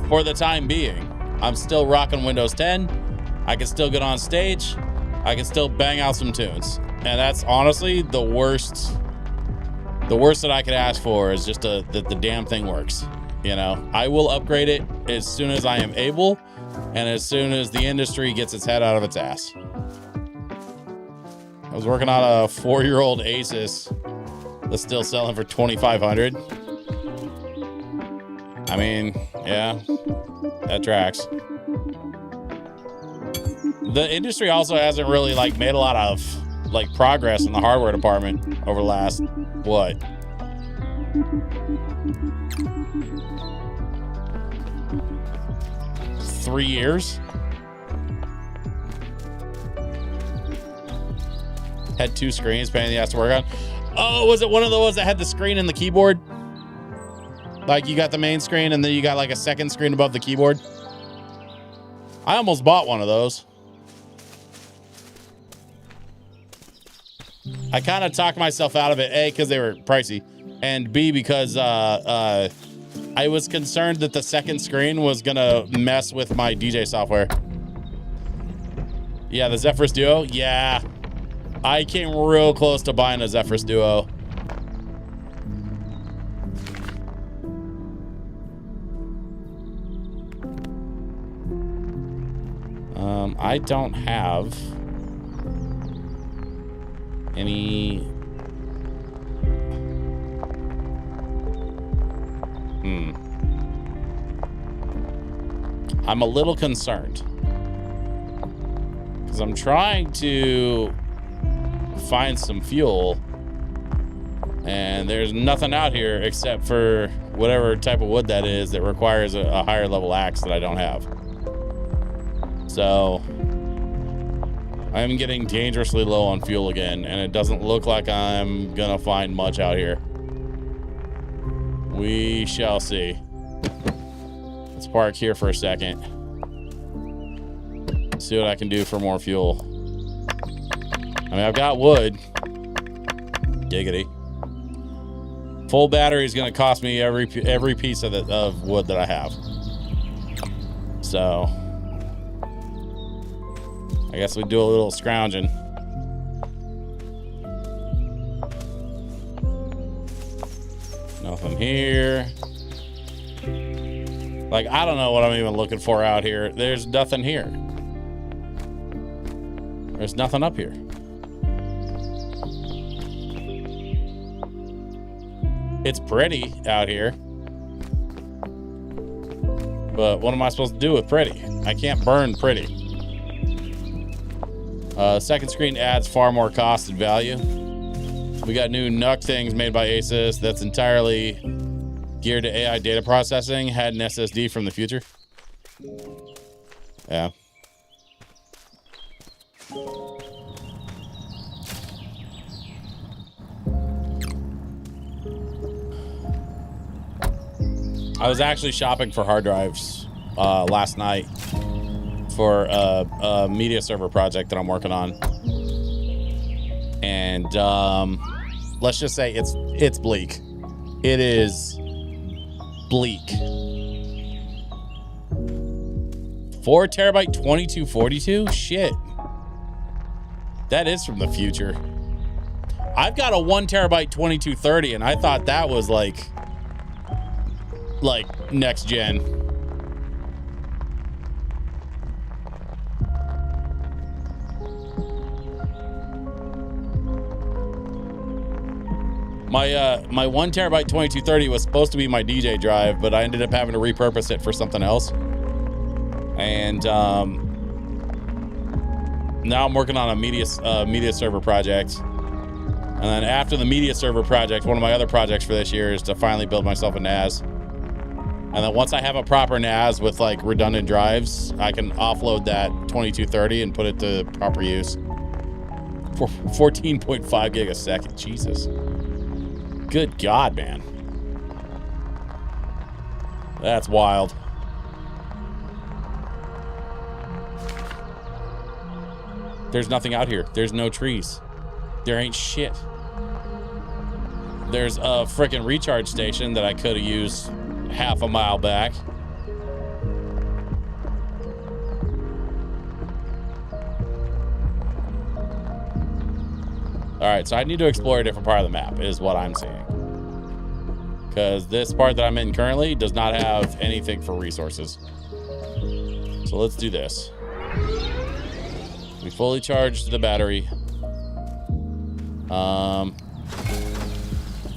for the time being, I'm still rocking Windows 10. I can still get on stage. I can still bang out some tunes. And that's honestly the worst that I could ask for is just that the damn thing works. You know, I will upgrade it as soon as I am able and as soon as the industry gets its head out of its ass. I was working on a 4-year-old Asus that's still selling for $2,500. I mean, yeah, that tracks. The industry also hasn't really like made a lot of like progress in the hardware department over the last, what? Three years? Had 2 screens, pain in the ass to work on. Oh, was it one of those that had the screen and the keyboard? Like you got the main screen and then you got like a second screen above the keyboard? I almost bought one of those. I kind of talked myself out of it, A, because they were pricey, and B, because I was concerned that the second screen was going to mess with my DJ software. Yeah, the Zephyrus Duo? Yeah. I came real close to buying a Zephyrus Duo. I don't have any... I'm a little concerned because I'm trying to find some fuel and there's nothing out here except for whatever type of wood that is that requires a higher level axe that I don't have. So I'm getting dangerously low on fuel again, and it doesn't look like I'm gonna find much out here. We shall see. Let's park here for a second. See what I can do for more fuel. I mean, I've got wood. Giggity. Full battery is gonna cost me every piece of wood that I have. So I guess we do a little scrounging. Nothing here. Like, I don't know what I'm even looking for out here. There's nothing here. There's nothing up here. It's pretty out here. But what am I supposed to do with pretty? I can't burn pretty. Second screen adds far more cost and value. We got new NUC things made by Asus that's entirely geared to AI data processing. Had an SSD from the future. Yeah. I was actually shopping for hard drives last night for a media server project that I'm working on. And let's just say it's bleak. It is bleak. 4 terabyte 2242? Shit. That is from the future. I've got a 1 terabyte 2230 and I thought that was like next gen. My 1 terabyte 2230 was supposed to be my DJ drive, but I ended up having to repurpose it for something else. And now I'm working on a media server project. And then after the media server project, one of my other projects for this year is to finally build myself a NAS. And then once I have a proper NAS with like redundant drives, I can offload that 2230 and put it to proper use. For 14.5 gig a second. Jesus. Good God, man. That's wild. There's nothing out here. There's no trees. There ain't shit. There's a freaking recharge station that I could have used half a mile back. All right, so I need to explore a different part of the map is what I'm seeing. Because this part that I'm in currently does not have anything for resources. So let's do this. We fully charged the battery.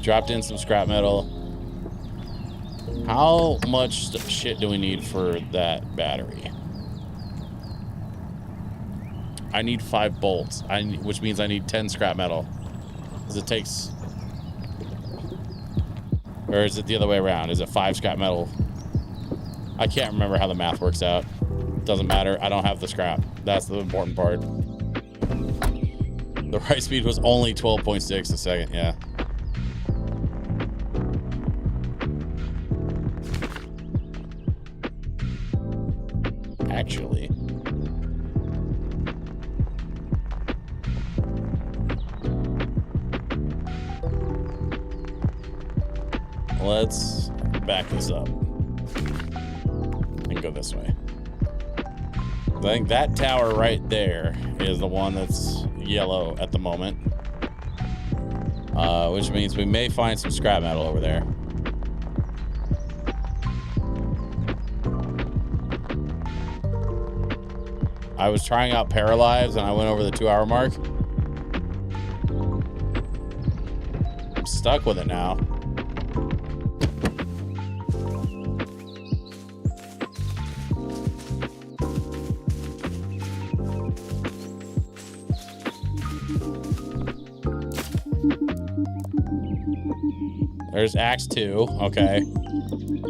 Dropped in some scrap metal. How much shit do we need for that battery? I need 5 bolts, which means I need 10 scrap metal. Because it takes... Or is it the other way around? Is it 5 scrap metal? I can't remember how the math works out. Doesn't matter. I don't have the scrap. That's the important part. The write speed was only 12.6 a second. Yeah. Actually. Let's back this up and go this way. I think that tower right there is the one that's yellow at the moment, which means we may find some scrap metal over there. I was trying out Paralives and I went over the 2-hour mark. I'm stuck with it now. There's axe 2. Okay.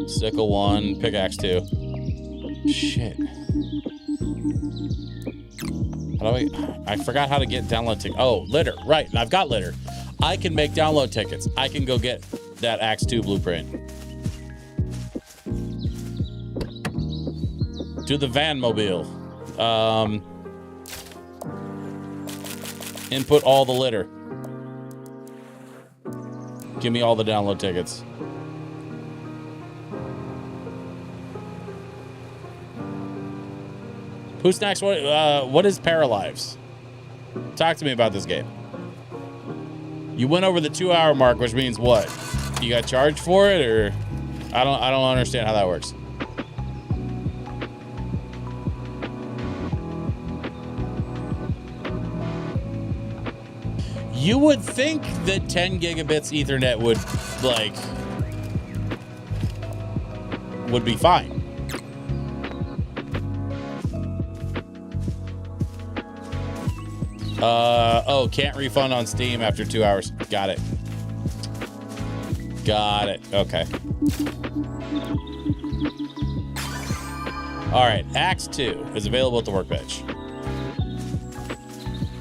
Sickle 1, pickaxe 2. Shit. How do I forgot how to get download tickets. Oh, litter. Right. I've got litter. I can make download tickets. I can go get that axe 2 blueprint. To the van mobile. Input all the litter. Give me all the download tickets. Who Snacks, what is Paralives? Talk to me about this game. You went over the 2-hour mark, which means what? You got charged for it, or I don't understand how that works. You would think that 10 gigabits Ethernet would be fine. Oh, can't refund on Steam after 2 hours. Got it. Got it. Okay. All right. Axe 2 is available at the workbench.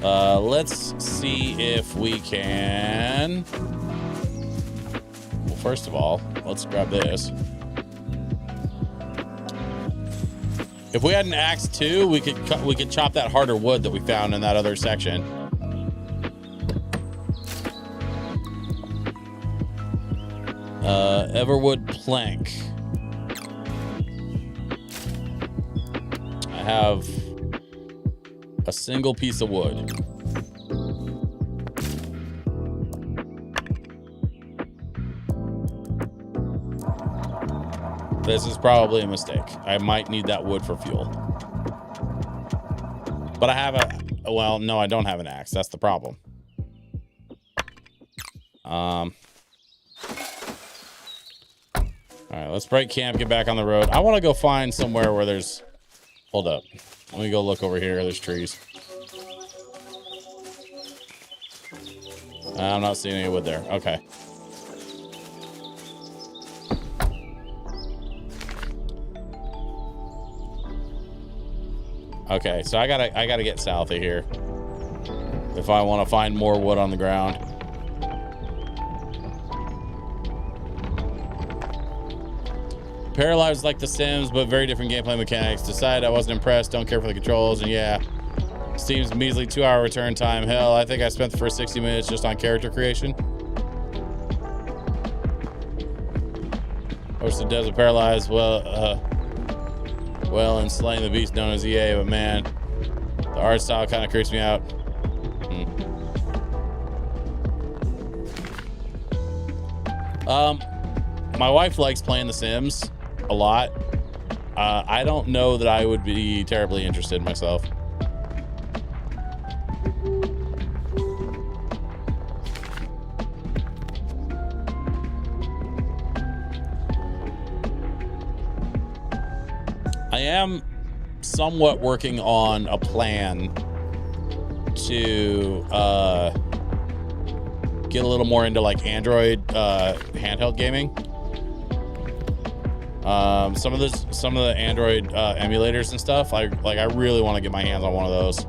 Let's see if we can. Well, first of all, let's grab this. If we had an axe 2, we could chop that harder wood that we found in that other section. Everwood plank. I have a single piece of wood. This is probably a mistake. I might need that wood for fuel. But I have well, no, I don't have an axe. That's the problem. All right, let's break camp, get back on the road. I want to go find somewhere where there's... Hold up. Let me go look over here. There's trees. I'm not seeing any wood there. Okay. Okay, so I gotta get south of here if I want to find more wood on the ground. Paralyzed like The Sims, but very different gameplay mechanics. Decided I wasn't impressed. Don't care for the controls, and yeah, Steam's measly 2-hour return time. Hell, I think I spent the first 60 minutes just on character creation. Hosted Desert Paralyzed. Well, and slaying the beast known as EA, but man, the art style kind of creeps me out. My wife likes playing The Sims a lot. I don't know that I would be terribly interested myself. I am somewhat working on a plan to get a little more into like Android handheld gaming. Some of the Android emulators and stuff. I really want to get my hands on one of those.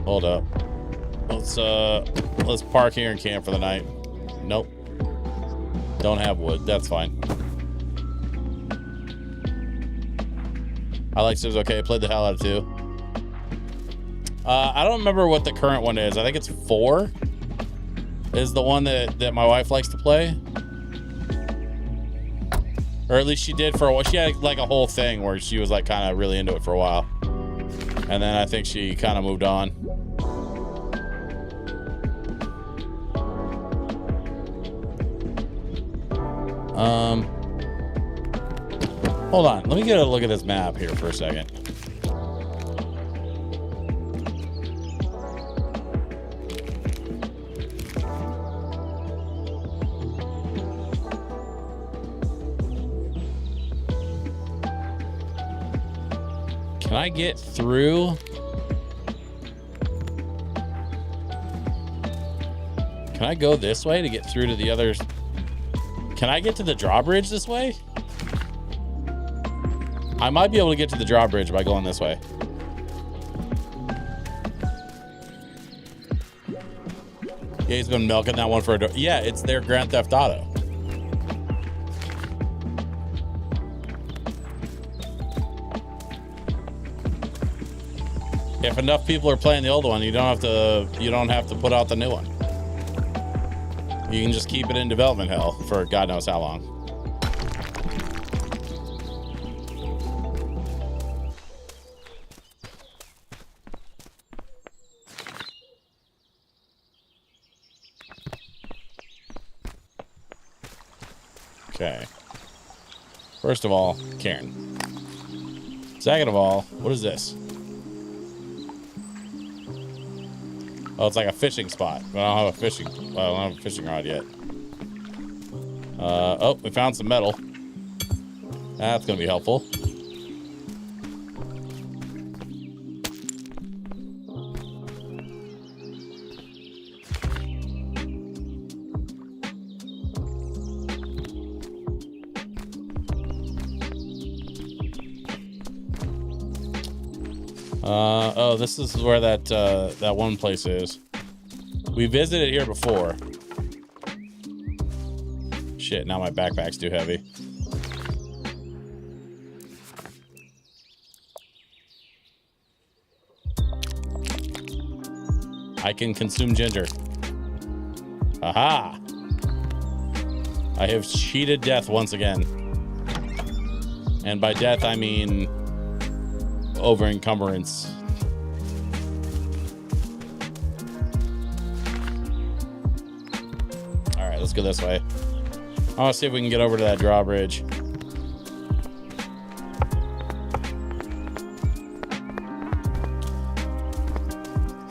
Hold up. Let's park here and camp for the night. Nope. Don't have wood. That's fine. I like Sims. Okay, I played the hell out of 2. I don't remember what the current one is. I think it's 4 is the one that my wife likes to play. Or at least she did for a while. She had like a whole thing where she was like kind of really into it for a while. And then I think she kind of moved on. Hold on. Let me get a look at this map here for a second. Can I get through? Can I go this way to get through to the others? Can I get to the drawbridge this way? I might be able to get to the drawbridge by going this way. Yeah, he's been milking that one for a... Yeah, it's their Grand Theft Auto. If enough people are playing the old one, you don't have to put out the new one. You can just keep it in development hell for God knows how long. Okay. First of all, Karen. Second of all, what is this? Oh, it's like a fishing spot. But I don't have a fishing rod yet. Oh, we found some metal. That's gonna be helpful. Oh, this is where that one place is. We visited here before. Shit, now my backpack's too heavy. I can consume ginger. Aha! I have cheated death once again. And by death, I mean over encumbrance. All right, let's go this way. I want to see if we can get over to that drawbridge.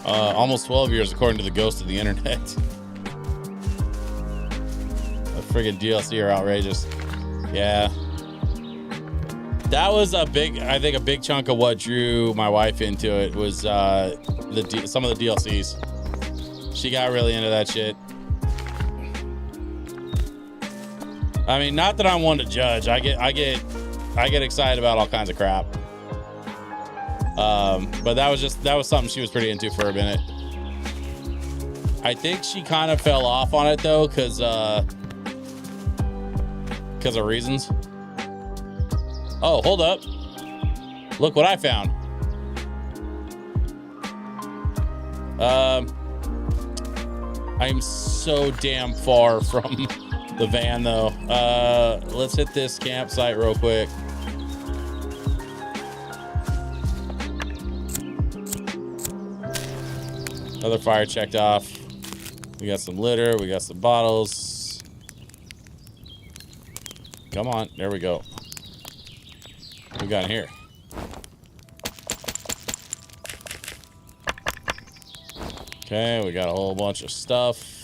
Almost 12 years, according to the ghost of the internet. The friggin' DLC are outrageous. Yeah. That was I think a big chunk of what drew my wife into it was some of the DLCs. She got really into that shit. I mean, not that I'm one to judge. I get excited about all kinds of crap. But that was something she was pretty into for a minute. I think she kind of fell off on it though, because of reasons. Oh, hold up. Look what I found. I'm so damn far from the van though. Let's hit this campsite real quick. Another fire checked off. We got some litter. We got some bottles. Come on. There we go. What we got in here? Okay, we got a whole bunch of stuff.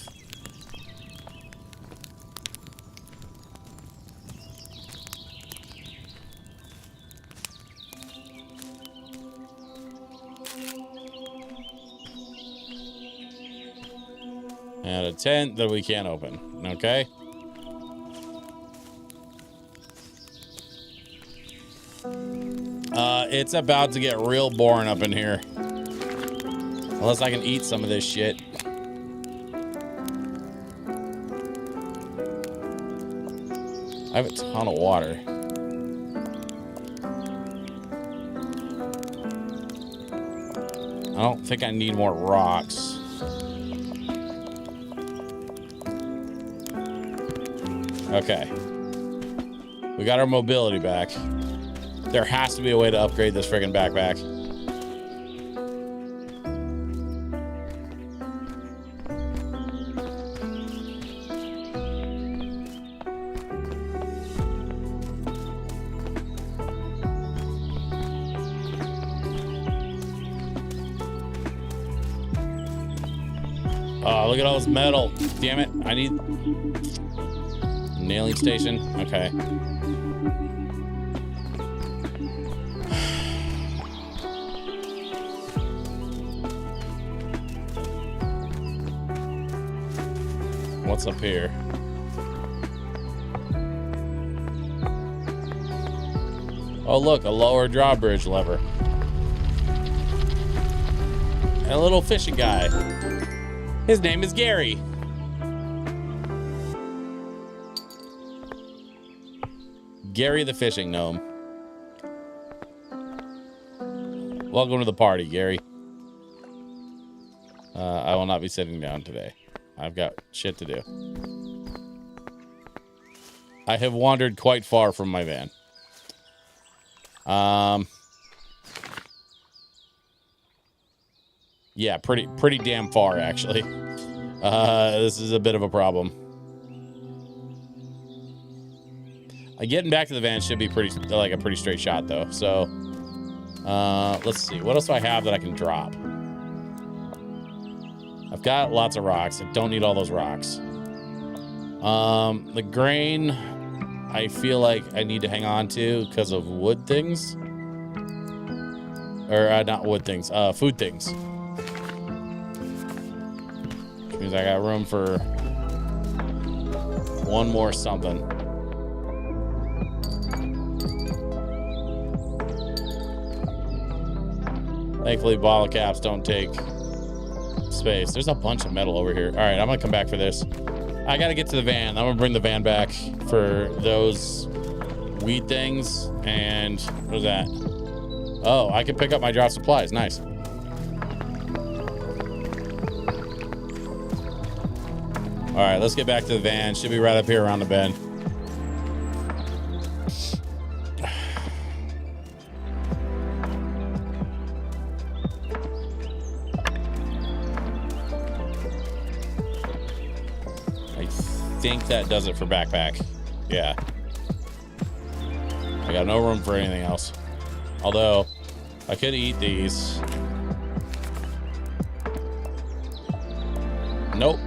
And a tent that we can't open. Okay. It's about to get real boring up in here. Unless I can eat some of this shit. I have a ton of water. I don't think I need more rocks. Okay. We got our mobility back. There has to be a way to upgrade this friggin' backpack. Oh, look at all this metal. Damn it. I need... Nailing station. Okay. What's up here? Oh, look, a lower drawbridge lever. And a little fishing guy. His name is Gary. Gary the fishing gnome. Welcome to the party, Gary. I will not be sitting down today. I've got shit to do. I have wandered quite far from my van. Yeah, pretty damn far, actually. This is a bit of a problem. Getting back to the van should be like a pretty straight shot though. So let's see. What else do I have that I can drop? I've got lots of rocks. I don't need all those rocks. The grain, I feel like I need to hang on to because of wood things. Or not wood things, food things. Which means I got room for one more something. Thankfully, bottle caps don't take space. There's a bunch of metal over here. All right, I'm gonna come back for this. I gotta get to the van. I'm gonna bring the van back for those weed things. And what is that? Oh, I can pick up my drop supplies. Nice. All right, let's get back to the van. Should be right up here around the bend. I think that does it for backpack. Yeah. I got no room for anything else. Although, I could eat these. Nope.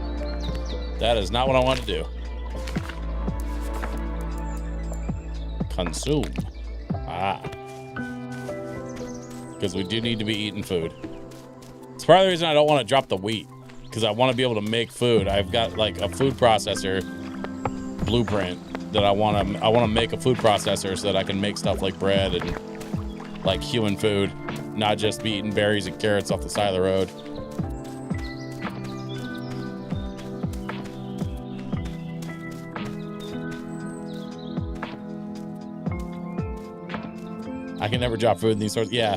That is not what I want to do. Consume. Ah. Because we do need to be eating food. It's part of the reason I don't want to drop the wheat. Because I want to be able to make food. I've got like a food processor blueprint that I want to make a food processor so that I can make stuff like bread and like human food, not just be eating berries and carrots off the side of the road. I can never drop food in these sorts. Yeah,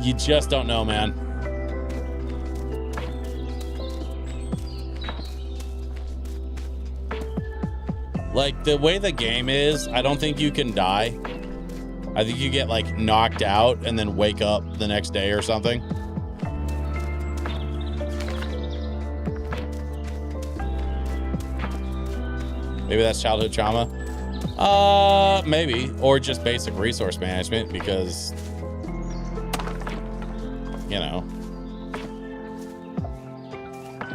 you just don't know, man. Like the way the game is, I don't think you can die. I think you get like knocked out and then wake up the next day or something. Maybe that's childhood trauma. Maybe, or just basic resource management because, you know,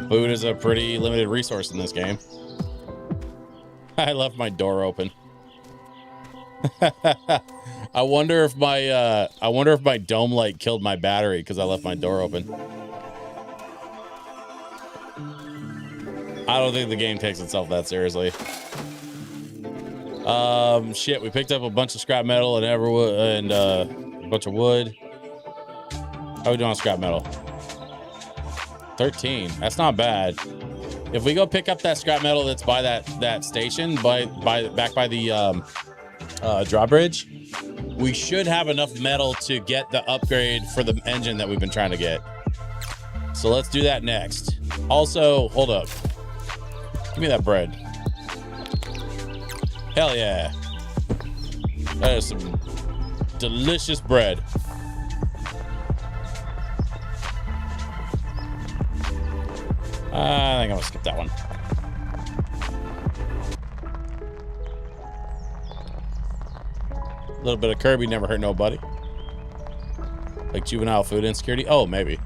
food is a pretty limited resource in this game. I left my door open. I wonder if my dome light killed my battery because I left my door open. I don't think the game takes itself that seriously. Shit, we picked up a bunch of scrap metal and a bunch of wood. How are we doing on scrap metal? 13. That's not bad. If we go pick up that scrap metal that's by that station, back by the drawbridge, we should have enough metal to get the upgrade for the engine that we've been trying to get. So let's do that next. Also, hold up. Give me that bread. Hell yeah. That is some delicious bread. I think I'm gonna skip that one. A little bit of Kirby never hurt nobody. Like juvenile food insecurity? Oh, maybe.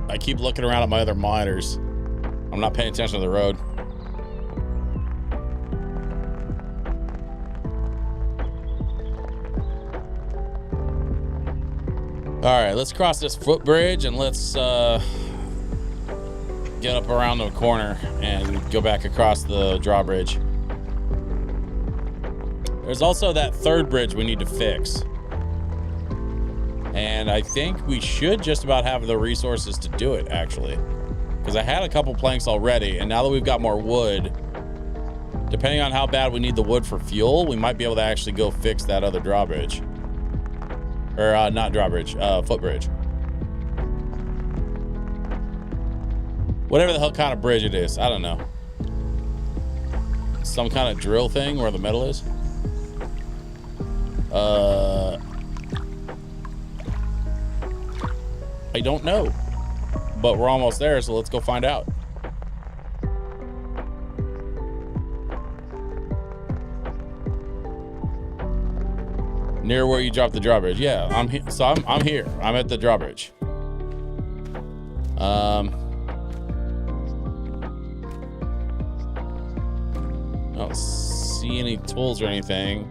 I keep looking around at my other monitors. I'm not paying attention to the road. All right, let's cross this footbridge and let's get up around the corner and go back across the drawbridge. There's also that third bridge we need to fix. And I think we should just about have the resources to do it, actually. Because I had a couple planks already, and now that we've got more wood, depending on how bad we need the wood for fuel, we might be able to actually go fix that other drawbridge. Or not drawbridge, footbridge. Whatever the hell kind of bridge it is, I don't know. Some kind of drill thing where the metal is. I don't know, but we're almost there, so let's go find out. Near where you dropped the drawbridge. Yeah, I'm here. I'm at the drawbridge. I don't see any tools or anything.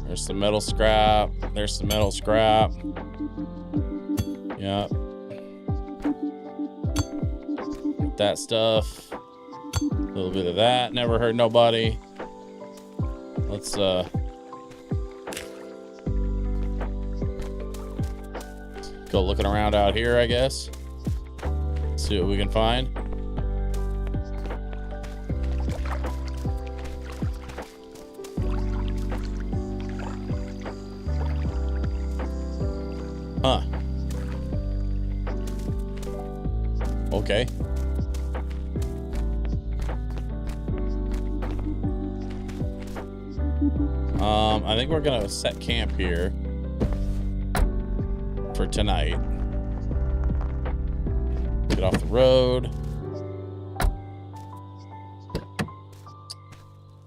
There's some metal scrap. There's some metal scrap. Yeah. That stuff. A little bit of that. Never hurt nobody. Let's go looking around out here, I guess. See what we can find. Huh. Okay. I think we're gonna set camp here for tonight. Get off the road.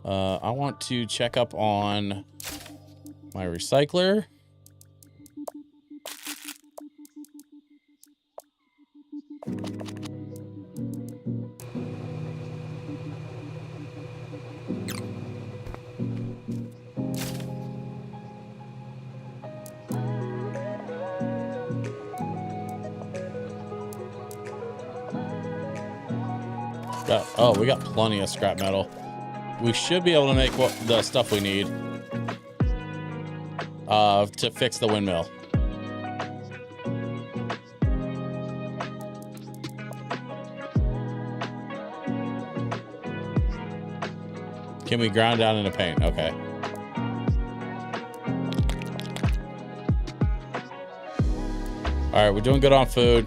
I want to check up on my recycler. Oh, we got plenty of scrap metal. We should be able to make the stuff we need to fix the windmill. Can we grind down into paint? Okay. All right, we're doing good on food.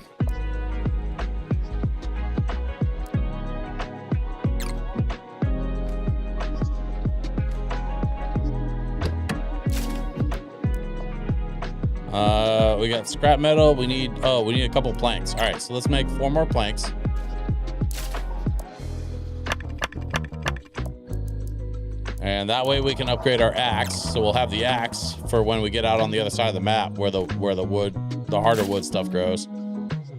We got scrap metal. We need a couple planks. All right, so let's make 4 more planks. And that way we can upgrade our axe. So we'll have the axe for when we get out on the other side of the map where the harder wood stuff grows.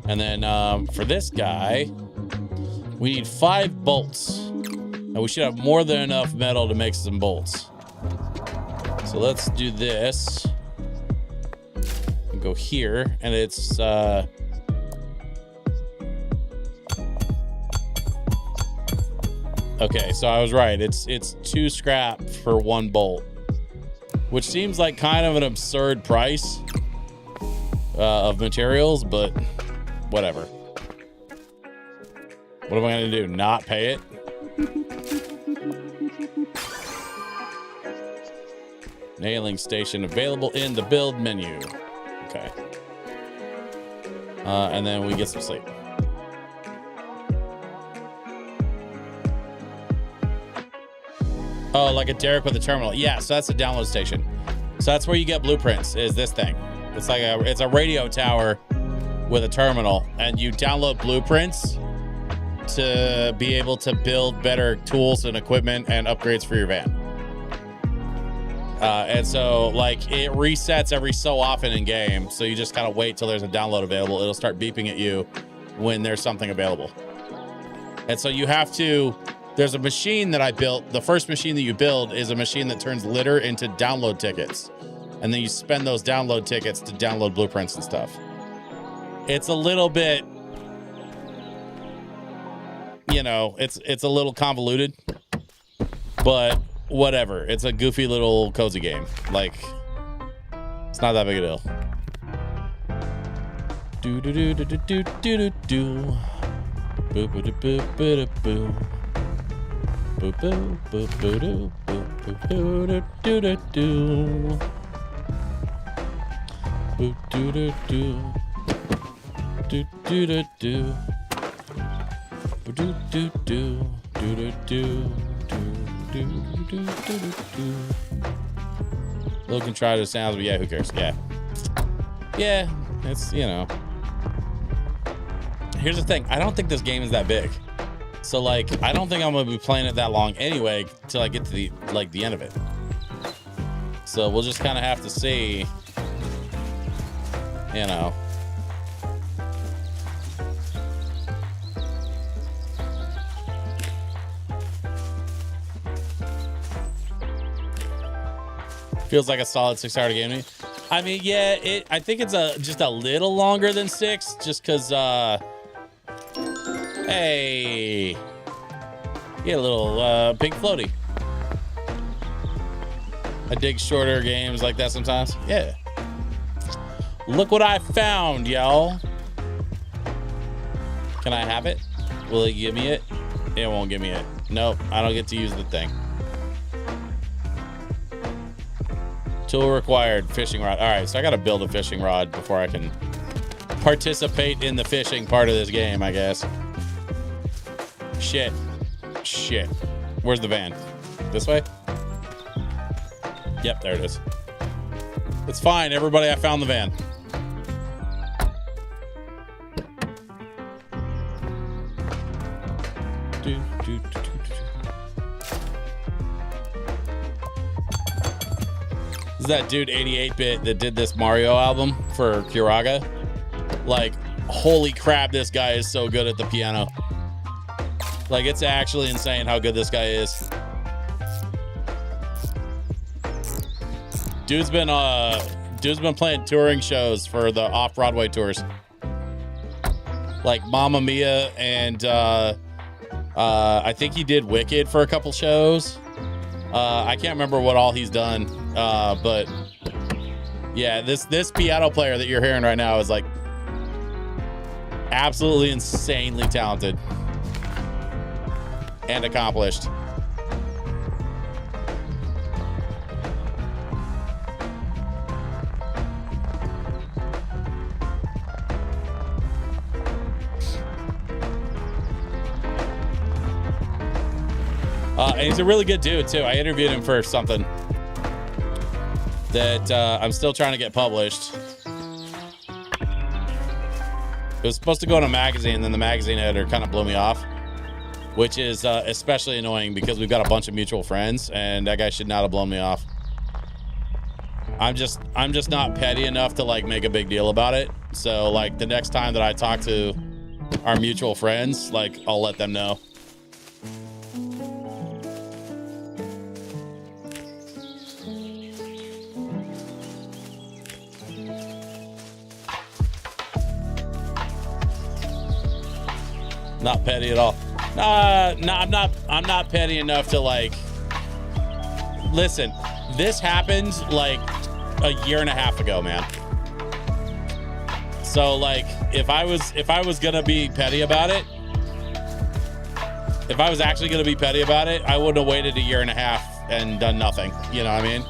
And then for this guy, we need 5 bolts. And we should have more than enough metal to make some bolts. So let's do this. Go here, and it's okay, so I was right. It's 2 scrap for 1 bolt, which seems like kind of an absurd price of materials, but whatever. What am I gonna do? Not pay it? Nailing station available in the build menu. Okay. And then we get some sleep. Oh, like a derrick with a terminal. Yeah, so that's a download station. So that's where you get blueprints, is this thing. It's like it's a radio tower with a terminal, and you download blueprints to be able to build better tools and equipment and upgrades for your van. And so like it resets every so often in game. So you just kind of wait till there's a download available. It'll start beeping at you when there's something available. And so you have to, there's a machine that I built. The first machine that you build is a machine that turns litter into download tickets. And then you spend those download tickets to download blueprints and stuff. It's a little bit, you know, it's a little convoluted, but whatever. It's a goofy little cozy game. Like, it's not that big a deal. Do do do do do do do do. Boo boo boo boo boo. Boo boo boo boo boo boo boo do do do. Boo do do do. Do do do do. Boo do do do. Do do do. Do do do do do do. Little contrived sounds, but yeah, who cares? Yeah. Yeah, it's, you know. Here's the thing. I don't think this game is that big. So, like, I don't think I'm going to be playing it that long anyway till I get to the, like, the end of it. So we'll just kind of have to see, you know. Feels like a solid 6-hour game to me. I mean, yeah, I think it's just a little longer than 6, just because, hey, get a little pink floaty. I dig shorter games like that sometimes. Yeah. Look what I found, y'all. Can I have it? Will it give me it? It won't give me it. Nope, I don't get to use the thing. Tool required, fishing rod. All right, so I got to build a fishing rod before I can participate in the fishing part of this game, I guess. Shit. Where's the van? This way? Yep, there it is. It's fine, everybody. I found the van. This is that dude 88-bit that did this Mario album for Kiraga. Like, holy crap, this guy is so good at the piano. Like, it's actually insane how good this guy is. Dude's been playing touring shows for the off-Broadway tours. Like Mamma Mia and I think he did Wicked for a couple shows. I can't remember what all he's done. But yeah, this piano player that you're hearing right now is like absolutely insanely talented and accomplished. And he's a really good dude too. I interviewed him for something that I'm still trying to get published. It was supposed to go in a magazine, then the magazine editor kind of blew me off, which is especially annoying because we've got a bunch of mutual friends, and that guy should not have blown me off. I'm just not petty enough to like make a big deal about it. So like the next time that I talk to our mutual friends, like I'll let them know. Not petty at all. No, I'm not petty enough to like. Listen, this happened like a year and a half ago, man. So like, if I was gonna be petty about it, if I was actually gonna be petty about it, I wouldn't have waited a year and a half and done nothing. You know what I mean?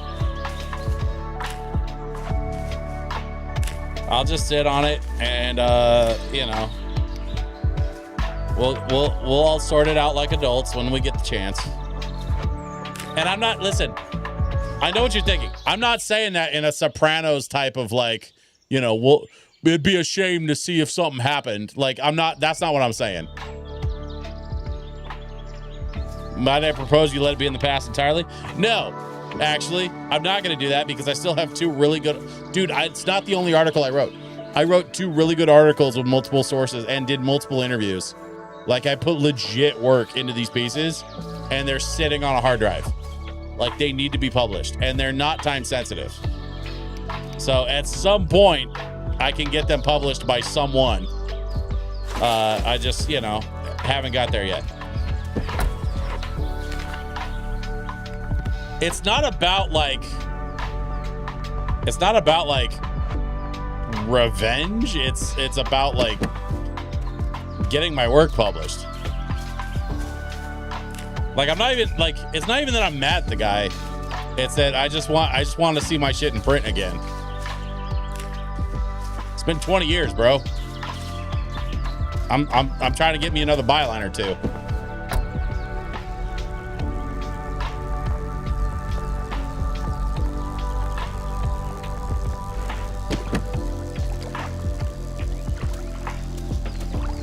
I'll just sit on it and you know. We'll all sort it out like adults when we get the chance. And I'm not, listen, I know what you're thinking. I'm not saying that in a Sopranos type of like, you know, well, it'd be a shame to see if something happened. Like, that's not what I'm saying. Might I propose you let it be in the past entirely? No, actually, I'm not going to do that because I still have 2 really good, dude, it's not the only article I wrote. I wrote 2 really good articles with multiple sources and did multiple interviews. Like, I put legit work into these pieces, and they're sitting on a hard drive. Like, they need to be published, and they're not time sensitive. So at some point, I can get them published by someone. I just, you know, haven't got there yet. It's not about like revenge. It's about like getting my work published. Like, I'm not even like, it's not even that I'm mad at the guy. It's that I just want to see my shit in print again. It's been 20 years, bro. I'm trying to get me another byline or 2.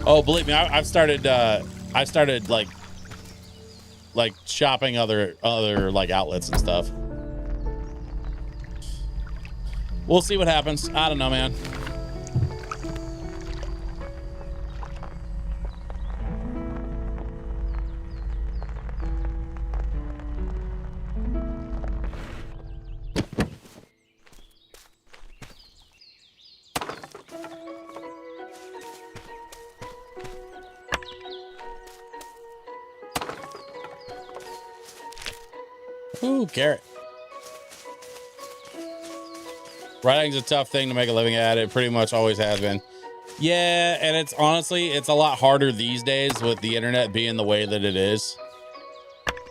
Oh, believe me, I've started. I started like shopping other like outlets and stuff. We'll see what happens. I don't know, man. Ooh, carrot. Writing's a tough thing to make a living at. It pretty much always has been. Yeah, and it's honestly, it's a lot harder these days with the internet being the way that it is.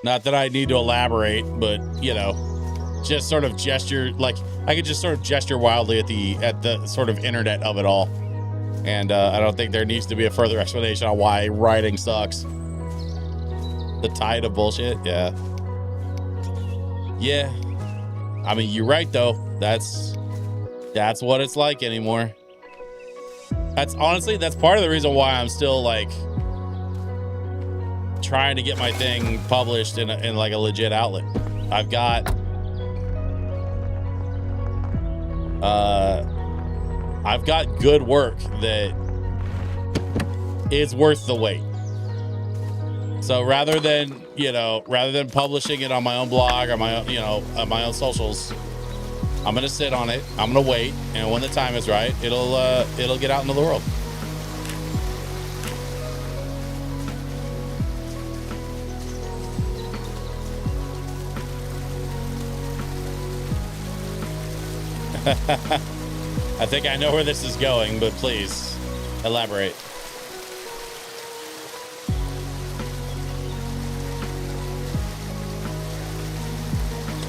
Not that I need to elaborate, but you know, just sort of gesture, like I could just sort of gesture wildly at the sort of internet of it all. And I don't think there needs to be a further explanation on why writing sucks. The tide of bullshit, yeah. Yeah, I mean, you're right though. That's what it's like anymore. That's honestly, that's part of the reason why I'm still like trying to get my thing published in like a legit outlet. I've got good work that is worth the wait. So rather than publishing it on my own blog or my own, on my own socials, I'm gonna sit on it. I'm gonna wait, and when the time is right, it'll get out into the world. I think I know where this is going, but please elaborate.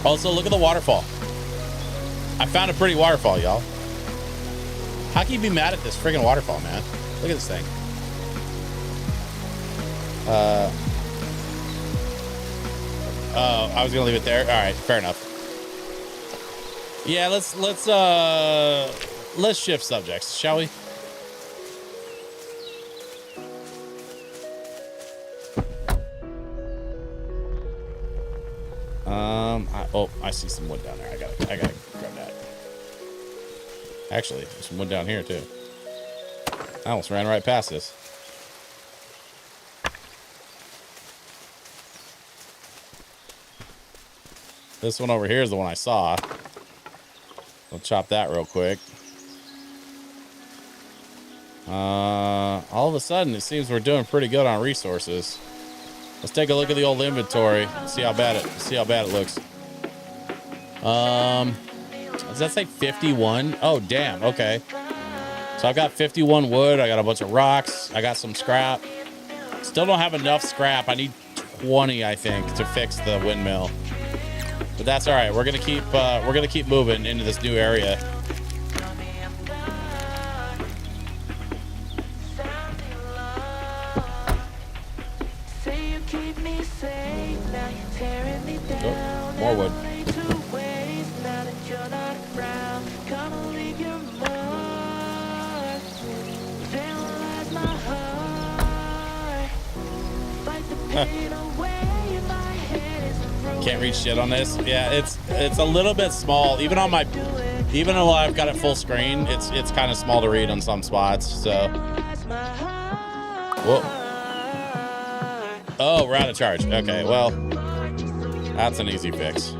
Also, look at the waterfall. I found a pretty waterfall, y'all. How can you be mad at this friggin' waterfall, man? Look at this thing. Oh, I was gonna leave it there. All right, fair enough. Yeah, let's shift subjects, shall we? I see some wood down there. I gotta grab that. Actually, there's some wood down here too. I almost ran right past this. This one over here is the one I saw. I'll chop that real quick. All of a sudden, it seems we're doing pretty good on resources. Let's take a look at the old inventory. See how bad it looks. Does that say 51? Oh, damn. Okay. So I've got 51 wood. I got a bunch of rocks. I got some scrap. Still don't have enough scrap. I need 20, I think, to fix the windmill. But that's all right. We're gonna keep moving into this new area. Oh, more wood. Can't read shit on this. Yeah, it's a little bit small. Even though I've got it full screen, it's kind of small to read on some spots. So, whoa. Oh, we're out of charge. Okay, well, that's an easy fix.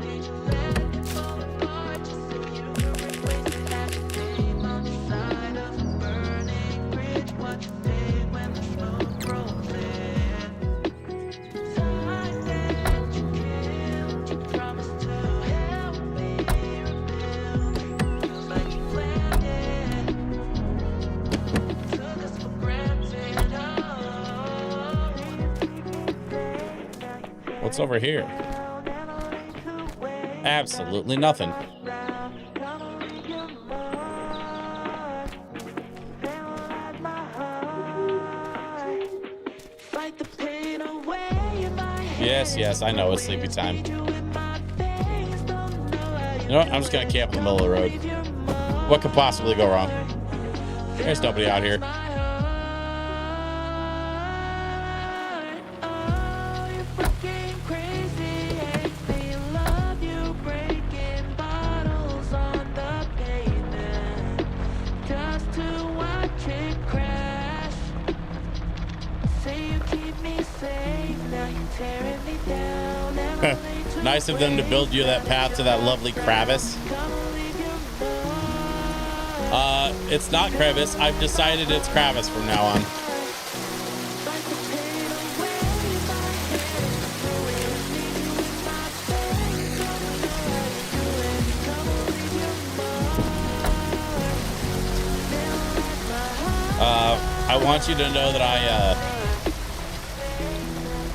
What's over here? Absolutely nothing. Yes, I know, it's sleepy time. You know what? I'm just gonna camp in the middle of the road. What could possibly go wrong? There's nobody out here. nice of them to build you that path to that lovely crevice. It's not crevice. I've decided it's crevice from now on. I want you to know that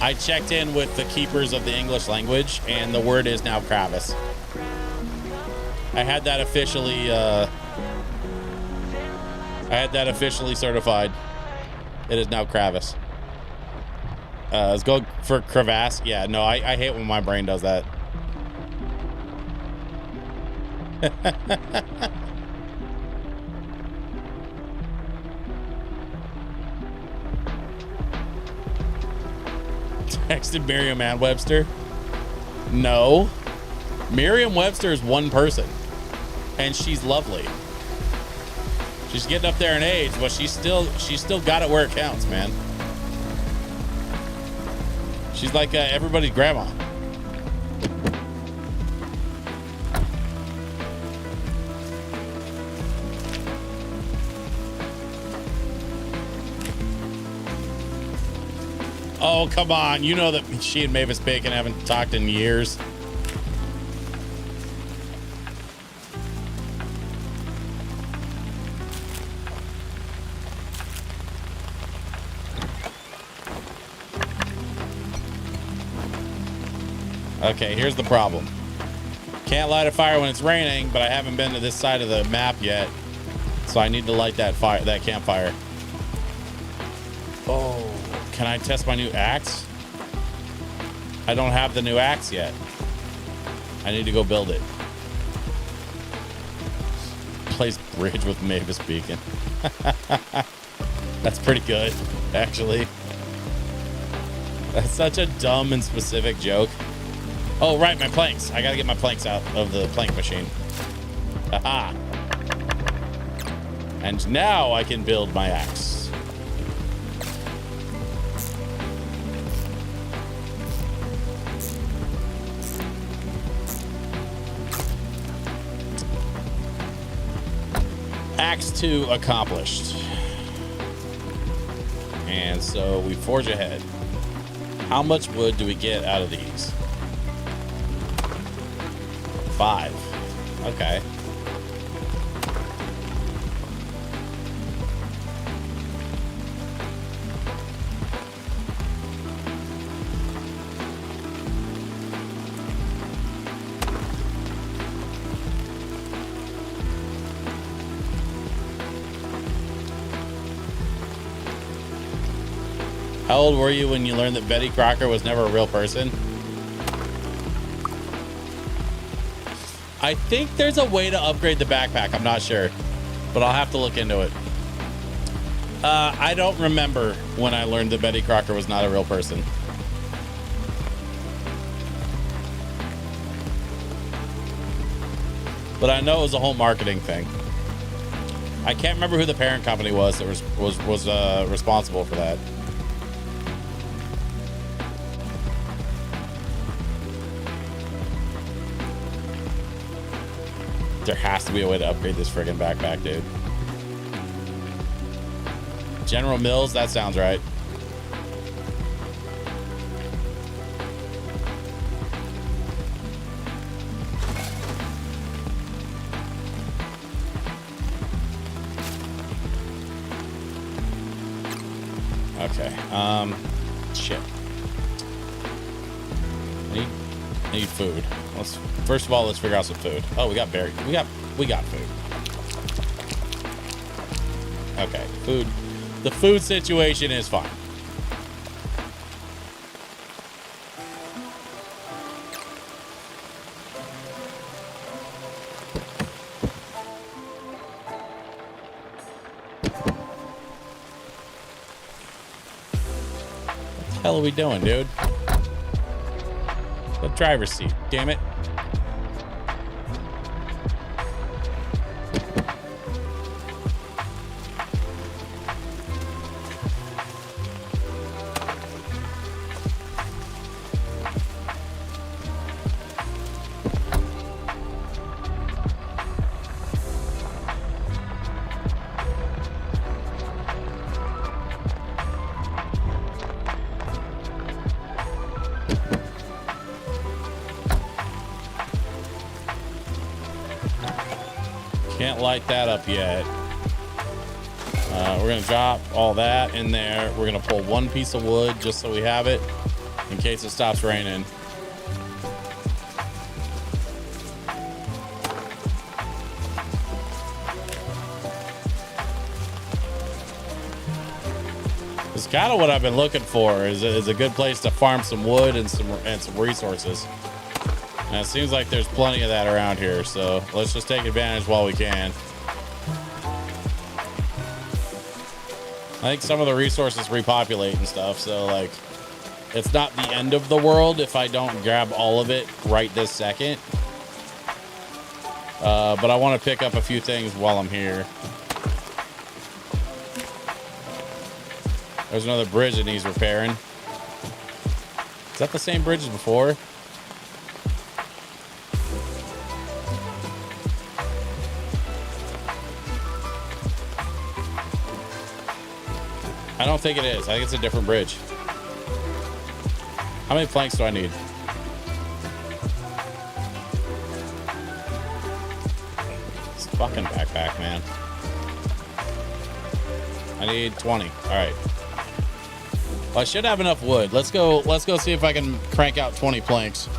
I checked in with the keepers of the English language, and the word is now crevice. I had that officially certified. It is now crevice. Let's go for crevasse. Yeah, no, I hate when my brain does that. Texted Merriam-Webster. No. Merriam-Webster is one person, and she's lovely. She's getting up there in age, but she's still got it where it counts, man. She's like everybody's grandma. Oh, come on. You know that she and Mavis Bacon haven't talked in years. Okay, here's the problem. Can't light a fire when it's raining, but I haven't been to this side of the map yet. So I need to light that campfire. Oh. Can I test my new axe? I don't have the new axe yet. I need to go build it. Plays bridge with Mavis Beacon. That's pretty good, actually. That's such a dumb and specific joke. Oh, right, my planks. I gotta get my planks out of the plank machine. Aha. And now I can build my axe. Axe 2 accomplished. And so we forge ahead. How much wood do we get out of these? 5. Okay. How old were you when you learned that Betty Crocker was never a real person? I think there's a way to upgrade the backpack. I'm not sure, but I'll have to look into it. I don't remember when I learned that Betty Crocker was not a real person. But I know it was a whole marketing thing. I can't remember who the parent company was that was responsible for that. There has to be a way to upgrade this friggin' backpack, dude. General Mills, that sounds right. Okay. Shit. I need food. First of all, let's figure out some food. Oh, we got berries. We got food. Okay, food. The food situation is fine. What the hell are we doing, dude? The driver's seat, damn it. Can't light that up yet. We're gonna drop all that in there. We're gonna pull one piece of wood just so we have it in case it stops raining. It's kind of what I've been looking for is a good place to farm some wood and some resources. And it seems like there's plenty of that around here, so let's just take advantage while we can. I think some of the resources repopulate and stuff, so like it's not the end of the world if I don't grab all of it right this second. But I want to pick up a few things while I'm here. There's another bridge that needs repairing. Is that the same bridge as before? I don't think it is. I think it's a different bridge. How many planks do I need? It's a fucking backpack, man. I need 20. All right. Well, I should have enough wood. Let's go see if I can crank out 20 planks.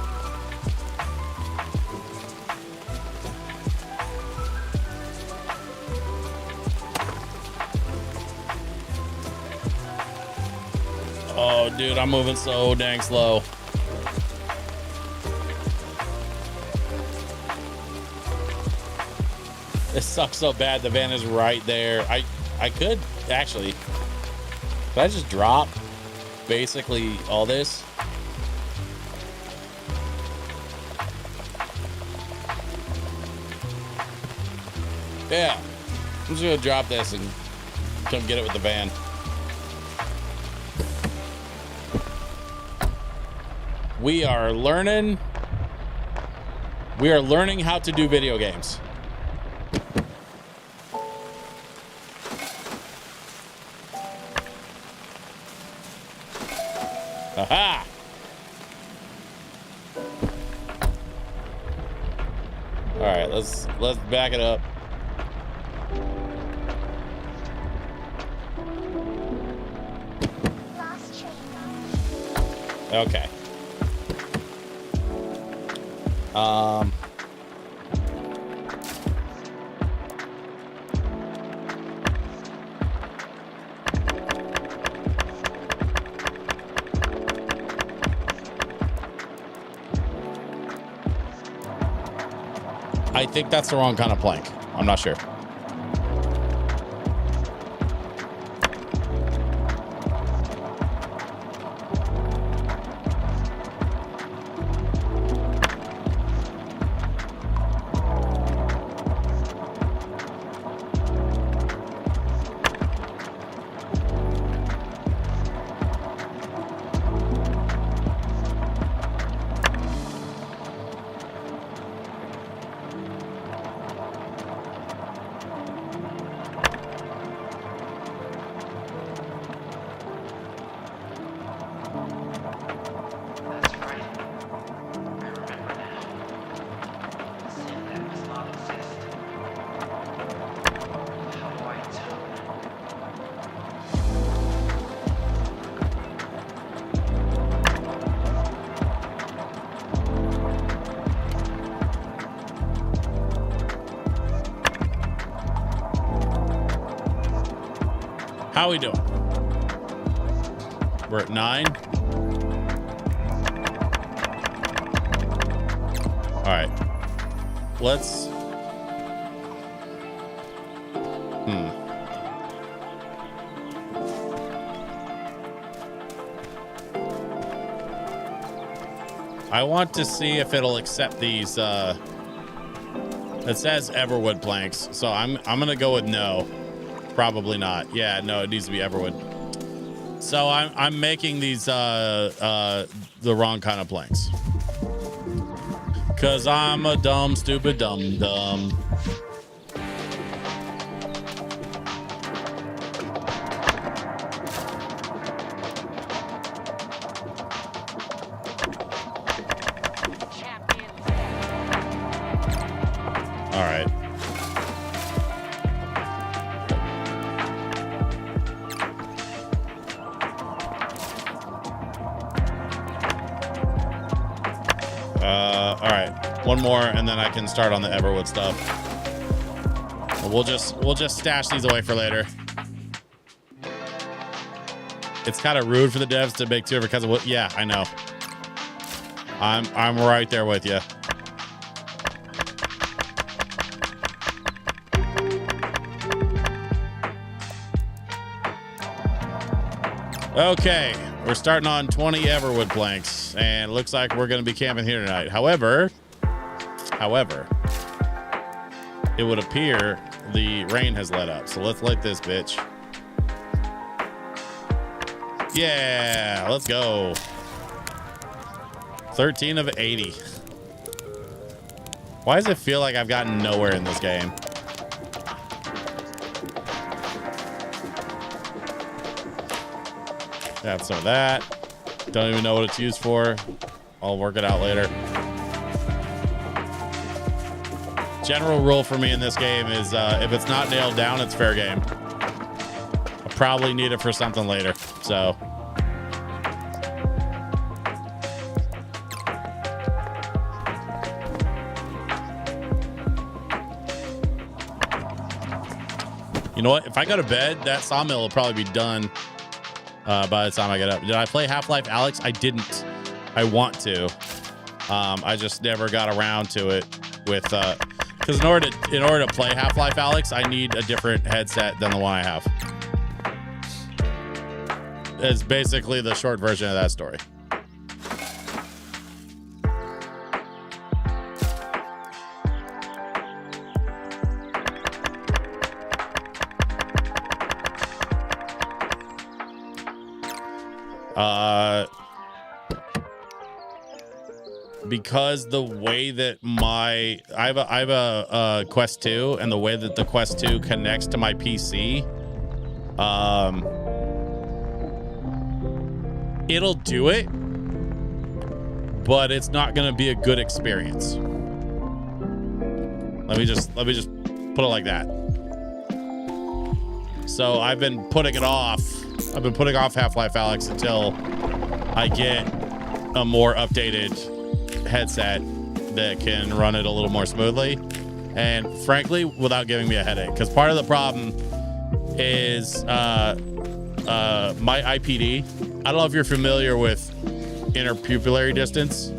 Oh, dude, I'm moving so dang slow. This sucks so bad. The van is right there. I could actually. Could I just drop basically all this? Yeah. I'm just gonna drop this and come get it with the van. We are learning how to do video games. Aha! All right, let's back it up. Okay. I think that's the wrong kind of plank. I'm not sure. How we doing? We're at 9. All right. Let's. I want to see if it'll accept these. It says Everwood planks, so I'm gonna go with no. Probably not. Yeah, no, it needs to be Everwood. So I'm making these the wrong kind of planks. Cause I'm a dumb, stupid, dumb. All right. One more, and then I can start on the Everwood stuff. We'll just stash these away for later. It's kind of rude for the devs to make 2 because of what. Yeah, I know. I'm right there with you. Okay, we're starting on 20 Everwood planks, and it looks like we're going to be camping here tonight. However, it would appear the rain has let up, so let's light this bitch. Yeah, let's go. 13 of 80. Why does it feel like I've gotten nowhere in this game? Got some of that. Don't even know what it's used for. I'll work it out later. General rule for me in this game is if it's not nailed down, it's fair game. I'll probably need it for something later. So. You know what? If I go to bed, that sawmill will probably be done by the time I get up. Did I play Half-Life Alyx? I didn't. I want to. I just never got around to it with because in order to play Half-Life Alyx, I need a different headset than the one I have. It's basically the short version of that story. Because the way that I have a Quest 2, and the way that the Quest 2 connects to my PC, it'll do it, but it's not going to be a good experience. Let me just put it like that. So I've been putting it off. I've been putting off Half-Life Alyx until I get a more updated headset that can run it a little more smoothly, and frankly without giving me a headache, because part of the problem is my IPD. I don't know if you're familiar with interpupillary distance,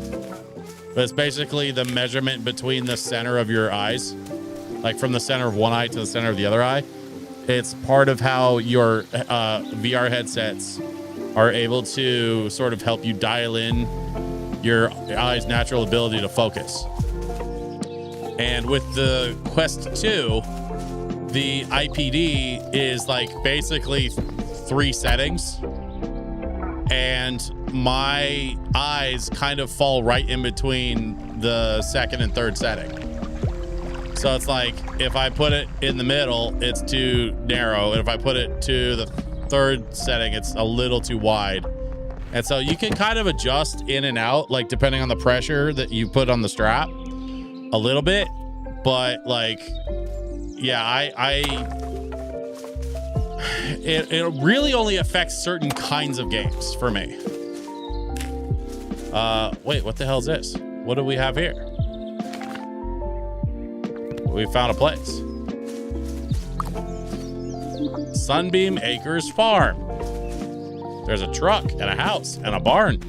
but it's basically the measurement between the center of your eyes, like from the center of one eye to the center of the other eye. It's part of how your VR headsets are able to sort of help you dial in your eye's natural ability to focus. And with the Quest 2, the IPD is like basically 3 settings, and my eyes kind of fall right in between the second and third setting. So it's like if I put it in the middle, it's too narrow, and if I put it to the third setting, it's a little too wide. And so you can kind of adjust in and out, like depending on the pressure that you put on the strap a little bit. But like, yeah, it really only affects certain kinds of games for me. Wait, what the hell is this? What do we have here? We found a place. Sunbeam Acres Farm. There's a truck and a house and a barn.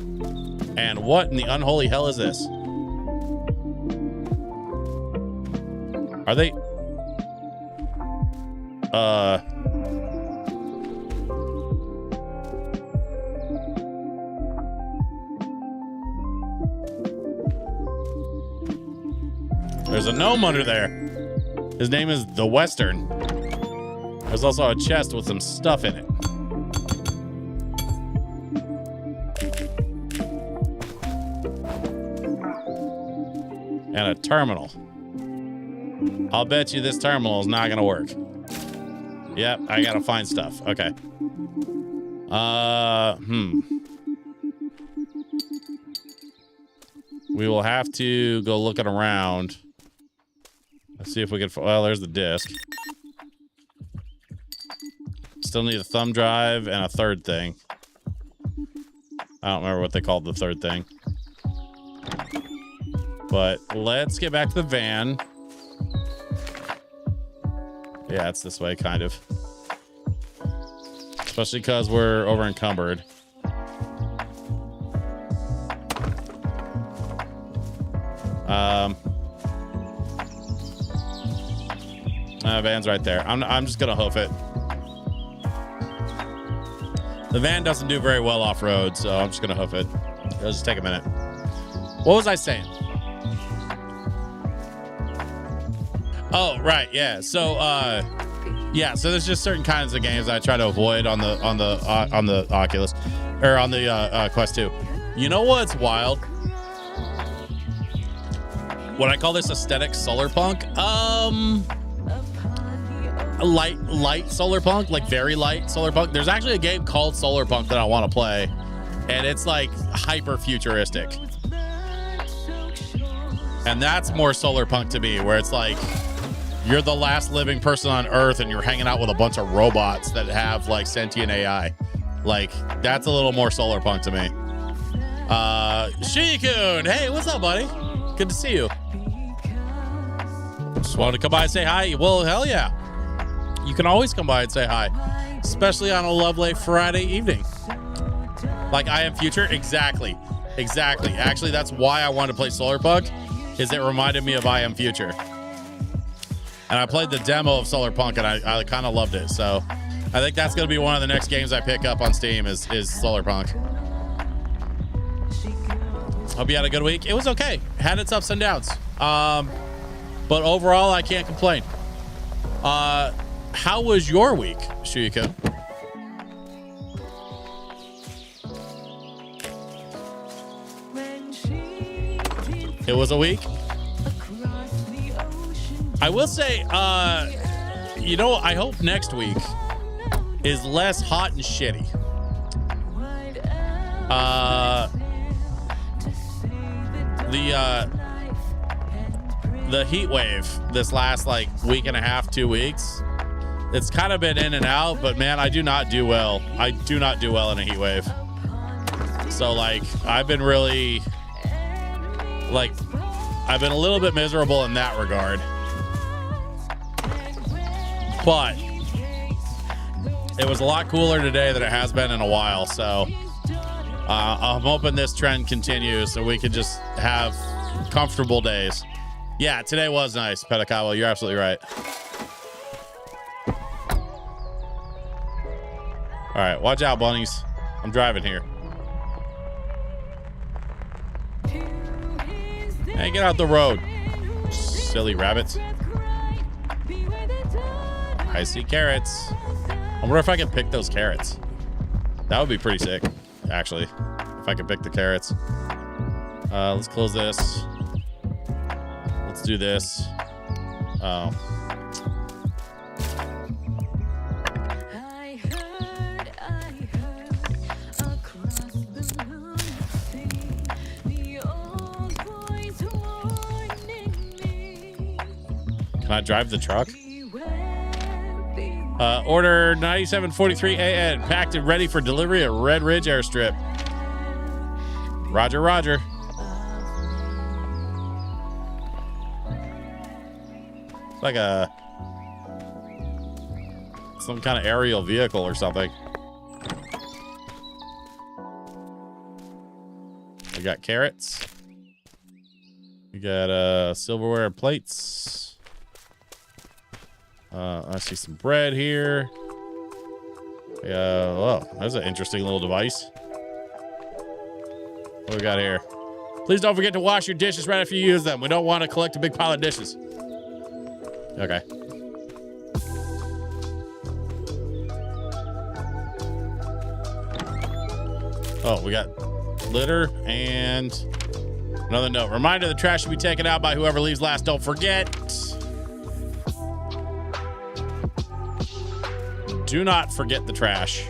And what in the unholy hell is this? Are they? There's a gnome under there. His name is the Western. There's also a chest with some stuff in it. And a terminal. I'll bet you this terminal is not gonna work. Yep, I gotta find stuff. Okay. We will have to go looking around. Let's see if we can. Well, there's the disc. Still need a thumb drive and a third thing. I don't remember what they called the third thing. But let's get back to the van. Yeah, it's this way, kind of. Especially because we're over encumbered. Van's right there. I'm just gonna hoof it. The van doesn't do very well off-road, so I'm just gonna hoof it. It'll just take a minute. What was I saying? Oh, right, yeah. So, yeah. So there's just certain kinds of games I try to avoid on the Oculus, or on the Quest 2. You know what's wild? What I call this aesthetic solar punk. Light solar punk, like very light solar punk. There's actually a game called Solar Punk that I want to play, and it's like hyper futuristic. And that's more solar punk to me, where it's like you're the last living person on Earth and you're hanging out with a bunch of robots that have like sentient AI. Like that's a little more solar punk to me. Shikun, hey, what's up, buddy? Good to see you. Just wanted to come by and say hi. Well, hell yeah. You can always come by and say hi, especially on a lovely Friday evening. Like I Am Future, exactly. Actually, that's why I wanted to play Solarpunk, is it reminded me of I Am Future. And I played the demo of Solarpunk, and I kind of loved it. So I think that's going to be one of the next games I pick up on Steam is Solarpunk. Hope you had a good week. It was okay. Had its ups and downs. But overall, I can't complain. How was your week, Shuiko? It was a week. I will say, you know, I hope next week is less hot and shitty. The heat wave this last like week and a half, 2 weeks, it's kind of been in and out, but man, I do not do well. I do not do well in a heat wave. So like, I've been really like, I've been a little bit miserable in that regard, but it was a lot cooler today than it has been in a while. So I'm hoping this trend continues so we can just have comfortable days. Yeah, today was nice, Petakawa. You're absolutely right. All right, watch out, bunnies. I'm driving here. Hey, get out the road, silly rabbits. I see carrots. I wonder if I can pick those carrots. That would be pretty sick, actually, if I could pick the carrots. Let's close this. Let's do this. Oh. Can I drive the truck? Order 9743 AN, packed and ready for delivery at Red Ridge Airstrip. Roger, roger. It's like some kind of aerial vehicle or something. We got carrots. We got silverware plates. I see some bread here. Oh, that's an interesting little device. What do we got here? Please don't forget to wash your dishes right after you use them. We don't want to collect a big pile of dishes. Okay. Oh, we got litter and another note. Reminder, the trash should be taken out by whoever leaves last. Don't forget. Do not forget the trash.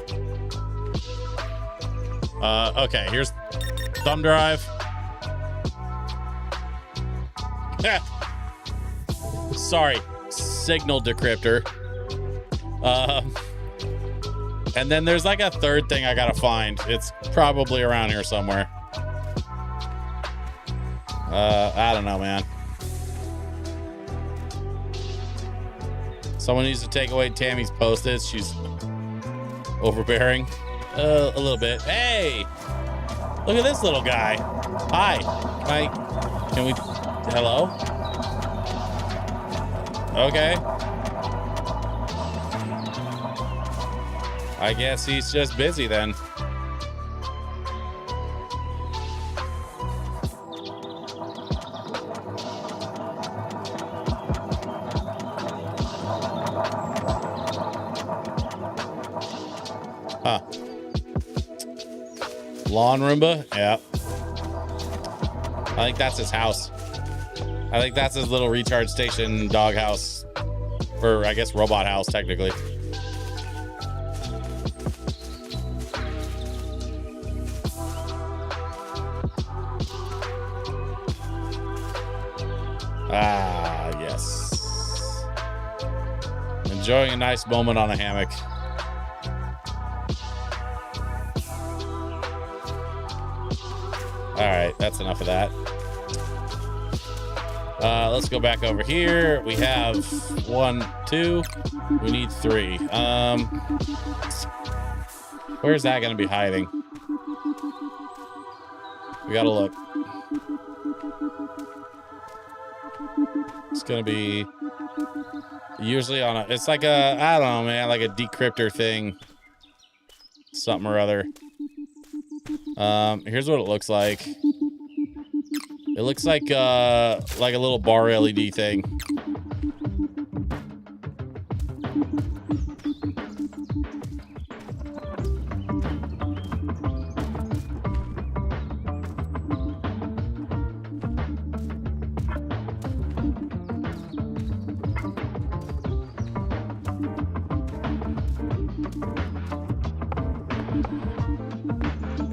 Okay, here's thumb drive. Sorry, signal decryptor. And then there's like a third thing I gotta find. It's probably around here somewhere. I don't know, man. Someone needs to take away Tammy's post-its. She's overbearing. A little bit. Hey! Look at this little guy. Hi. Can we... Hello? Okay. I guess he's just busy then. Huh. Lawn Roomba? Yeah. I think that's his house. I think that's his little recharge station dog house. Or I guess robot house, technically. Ah, yes. Enjoying a nice moment on a hammock. All right, that's enough of that. Let's go back over here. We have 1, 2. We need 3. Where's that going to be hiding? We got to look. It's going to be usually on a... It's like a... I don't know, man. Like a decryptor thing. Something or other. Here's what it looks like. It looks like a little bar LED thing.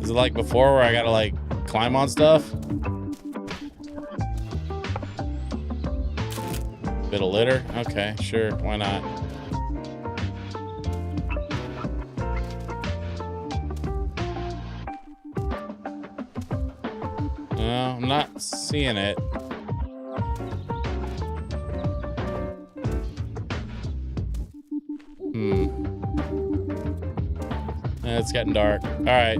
Is it like before where I gotta like climb on stuff? Bit of litter? Okay, sure. Why not? No, I'm not seeing it. It's getting dark. All right.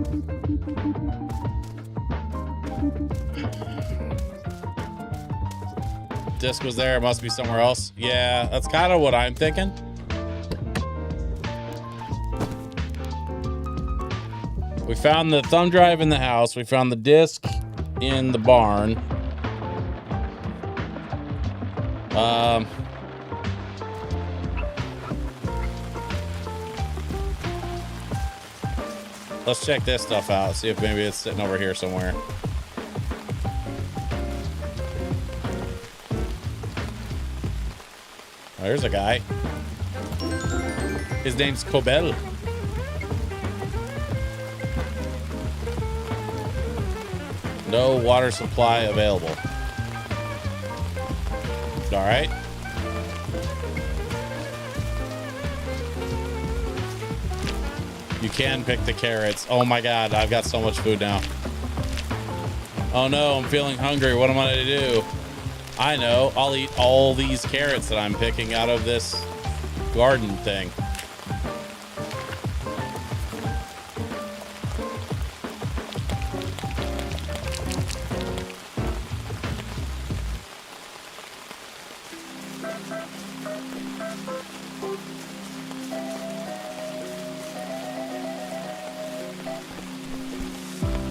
Disc was there. It must be somewhere else. Yeah, that's kind of what I'm thinking. We found the thumb drive in the house. We found the disc in the barn. Let's check this stuff out. See if maybe it's sitting over here somewhere. Oh, there's a guy. His name's Cobel. No water supply available. All right. You can pick the carrots. Oh my God, I've got so much food now. Oh no, I'm feeling hungry. What am I to do? I know, I'll eat all these carrots that I'm picking out of this garden thing.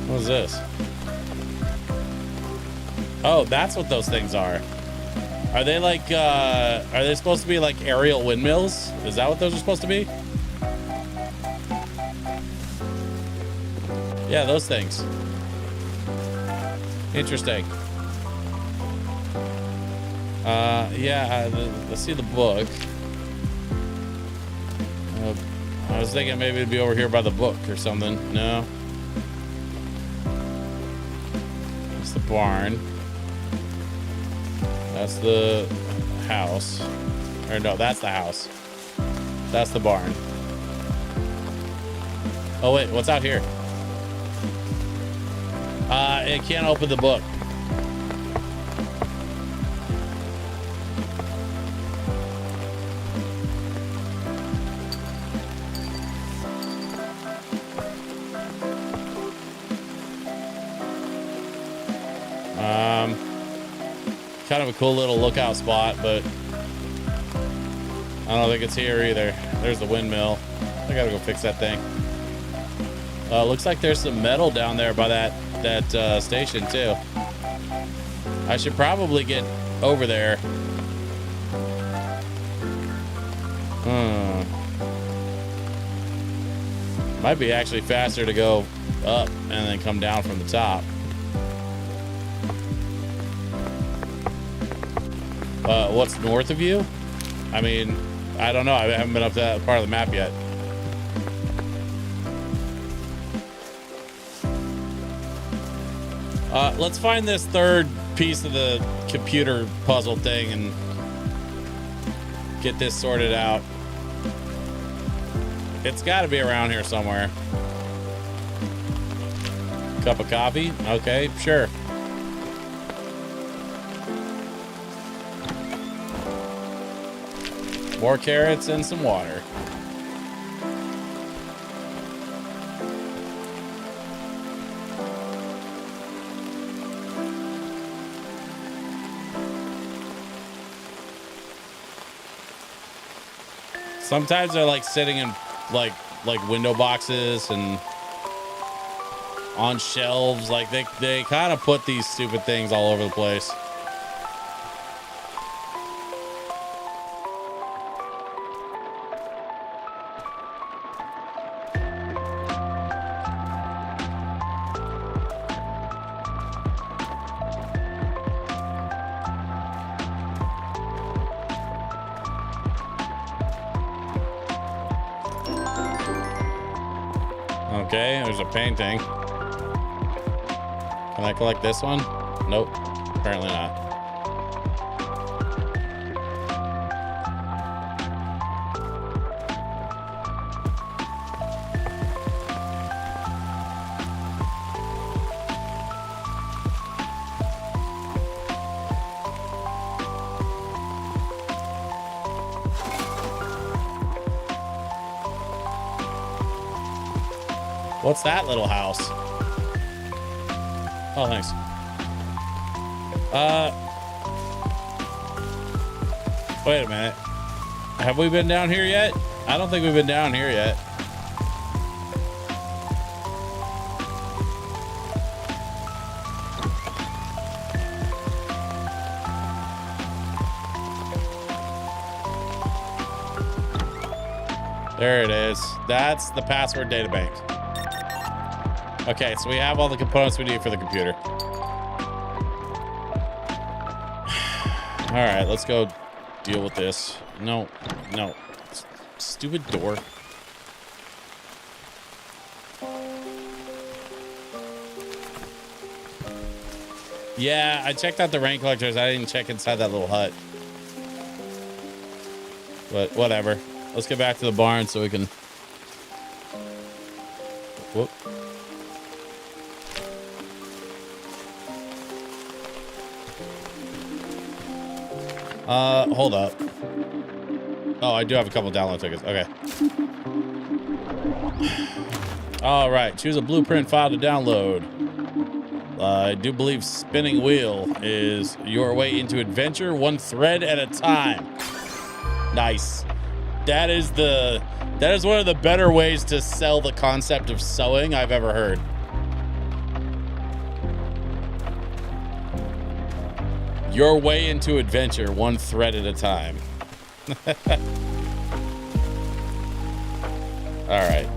What is this? Oh, that's what those things are. Are they like, are they supposed to be like aerial windmills? Is that what those are supposed to be? Yeah, those things. Interesting. Yeah, let's see the book. I was thinking maybe it'd be over here by the book or something. No. That's the barn. That's the house. Or no, that's the house. That's the barn. Oh wait, what's out here? It can't open the book. kind of a cool little lookout spot, but I don't think it's here either. There's the windmill. I gotta go fix that thing. Looks like there's some metal down there by that station too. I should probably get over there. Might be actually faster to go up and then come down from the top. What's north of you? I mean, I don't know. I haven't been up to that part of the map yet. Let's find this third piece of the computer puzzle thing and get this sorted out. It's got to be around here somewhere. Cup of coffee? Okay, sure. More carrots and some water. Sometimes they're like sitting in like window boxes and on shelves. Like they kind of put these stupid things all over the place. Okay, there's a painting. Can I collect this one? Nope, apparently not. What's that little house? Oh, thanks. Wait a minute. Have we been down here yet? I don't think we've been down here yet. There it is. That's the password databank. Okay, so we have all the components we need for the computer. All right, let's go deal with this. No. Stupid door. Yeah, I checked out the rain collectors. I didn't check inside that little hut. But whatever. Let's get back to the barn so we can... Whoop. Hold up. Oh, I do have a couple download tickets. Okay. All right. Choose a blueprint file to download. I do believe spinning wheel is your way into adventure, one thread at a time. Nice. That is one of the better ways to sell the concept of sewing I've ever heard. Your way into adventure, one thread at a time. All right.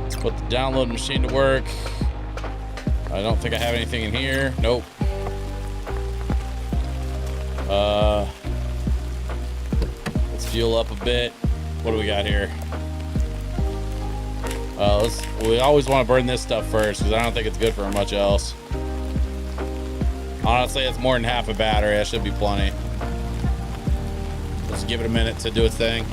Let's put the download machine to work. I don't think I have anything in here. Nope. Let's fuel up a bit. What do we got here? We always want to burn this stuff first because I don't think it's good for much else. Honestly, it's more than half a battery. That should be plenty. Let's give it a minute to do its thing.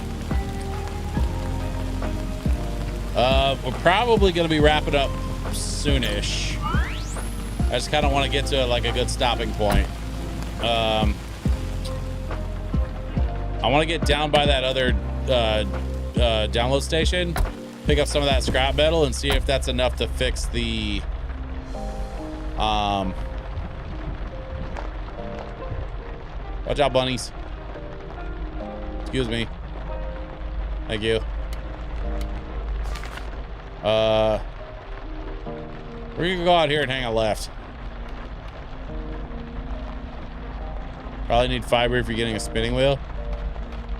We're probably going to be wrapping up soonish. I just kind of want to get to like a good stopping point. I want to get down by that other download station, pick up some of that scrap metal and see if that's enough to fix the watch out, bunnies. Excuse me. Thank you. We're gonna go out here and hang a left. Probably need fiber if you're getting a spinning wheel.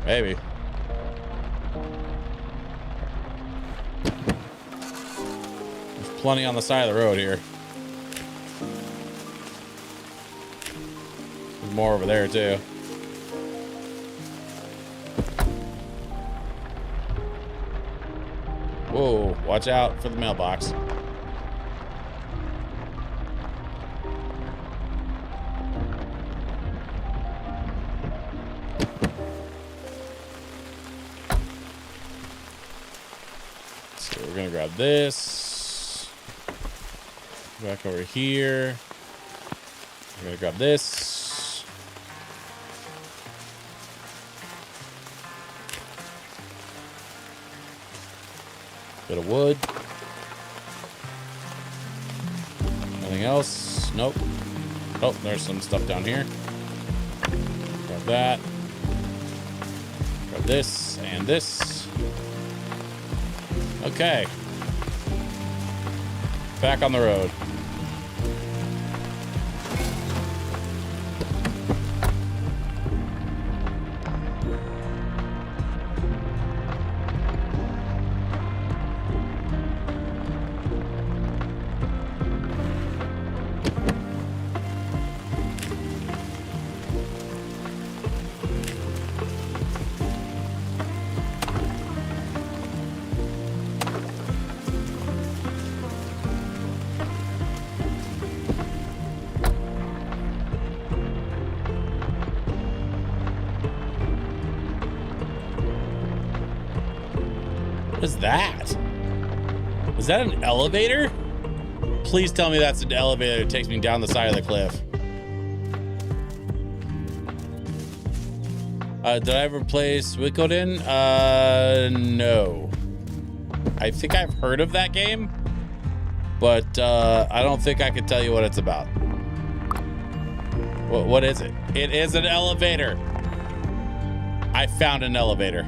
Maybe. There's plenty on the side of the road here. There's more over there too. Whoa, watch out for the mailbox. So we're gonna grab this. Back over here. We're gonna grab this. Bit of wood. Anything else? Nope. Oh, there's some stuff down here. Grab that. Grab this and this. Okay. Back on the road. What is that? Is that an elevator? Please tell me that's an elevator that takes me down the side of the cliff. Did I ever play Suikoden? No. I think I've heard of that game, but I don't think I can tell you what it's about. What is it? It is an elevator. I found an elevator.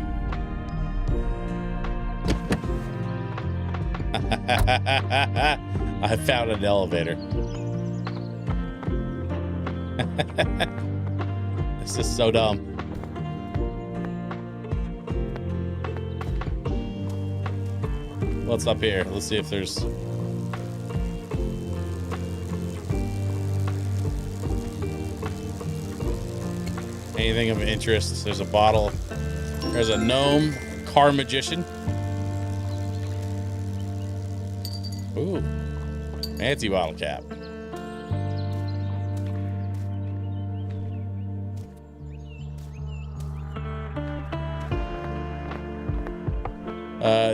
I found an elevator. This is so dumb. What's up here? Let's see if there's anything of interest. There's a bottle. There's a gnome car magician. Ooh, fancy bottle cap.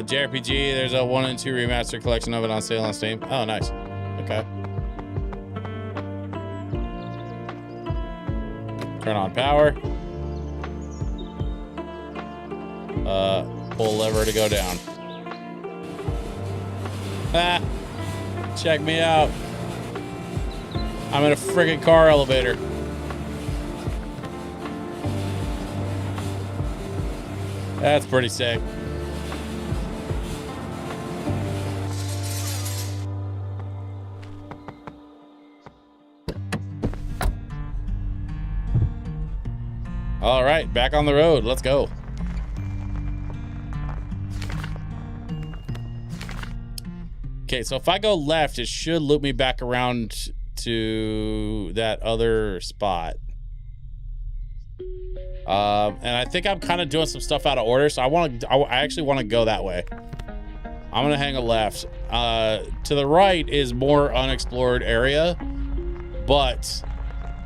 JRPG, there's a 1 and 2 remaster collection of it on sale on Steam. Oh, nice. Okay. Turn on power. Pull lever to go down. Ah, check me out. I'm in a friggin' car elevator. That's pretty sick. All right, back on the road. Let's go. Okay, so if I go left, it should loop me back around to that other spot. And I think I'm kind of doing some stuff out of order, so I actually want to go that way. I'm gonna hang a left. To the right is more unexplored area, but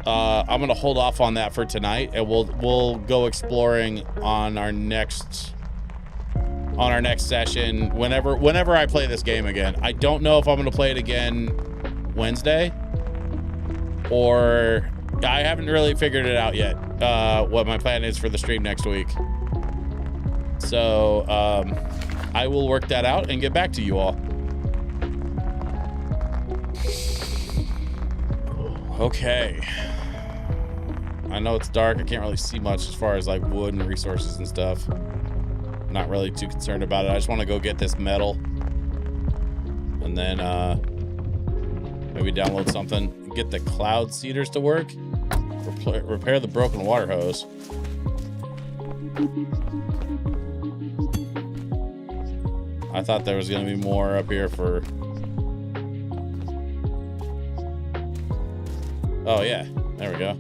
I'm gonna hold off on that for tonight, and we'll go exploring on our next session whenever I play this game again. I don't know if I'm gonna play it again Wednesday, or I haven't really figured it out yet, what my plan is for the stream next week. So I will work that out and get back to you all. Okay. I know it's dark. I can't really see much as far as like wood and resources and stuff. I'm not really too concerned about it. I just want to go get this metal and then maybe download something and get the cloud seeders to work. Repair the broken water hose. I thought there was going to be more up here for... Oh, yeah. There we go.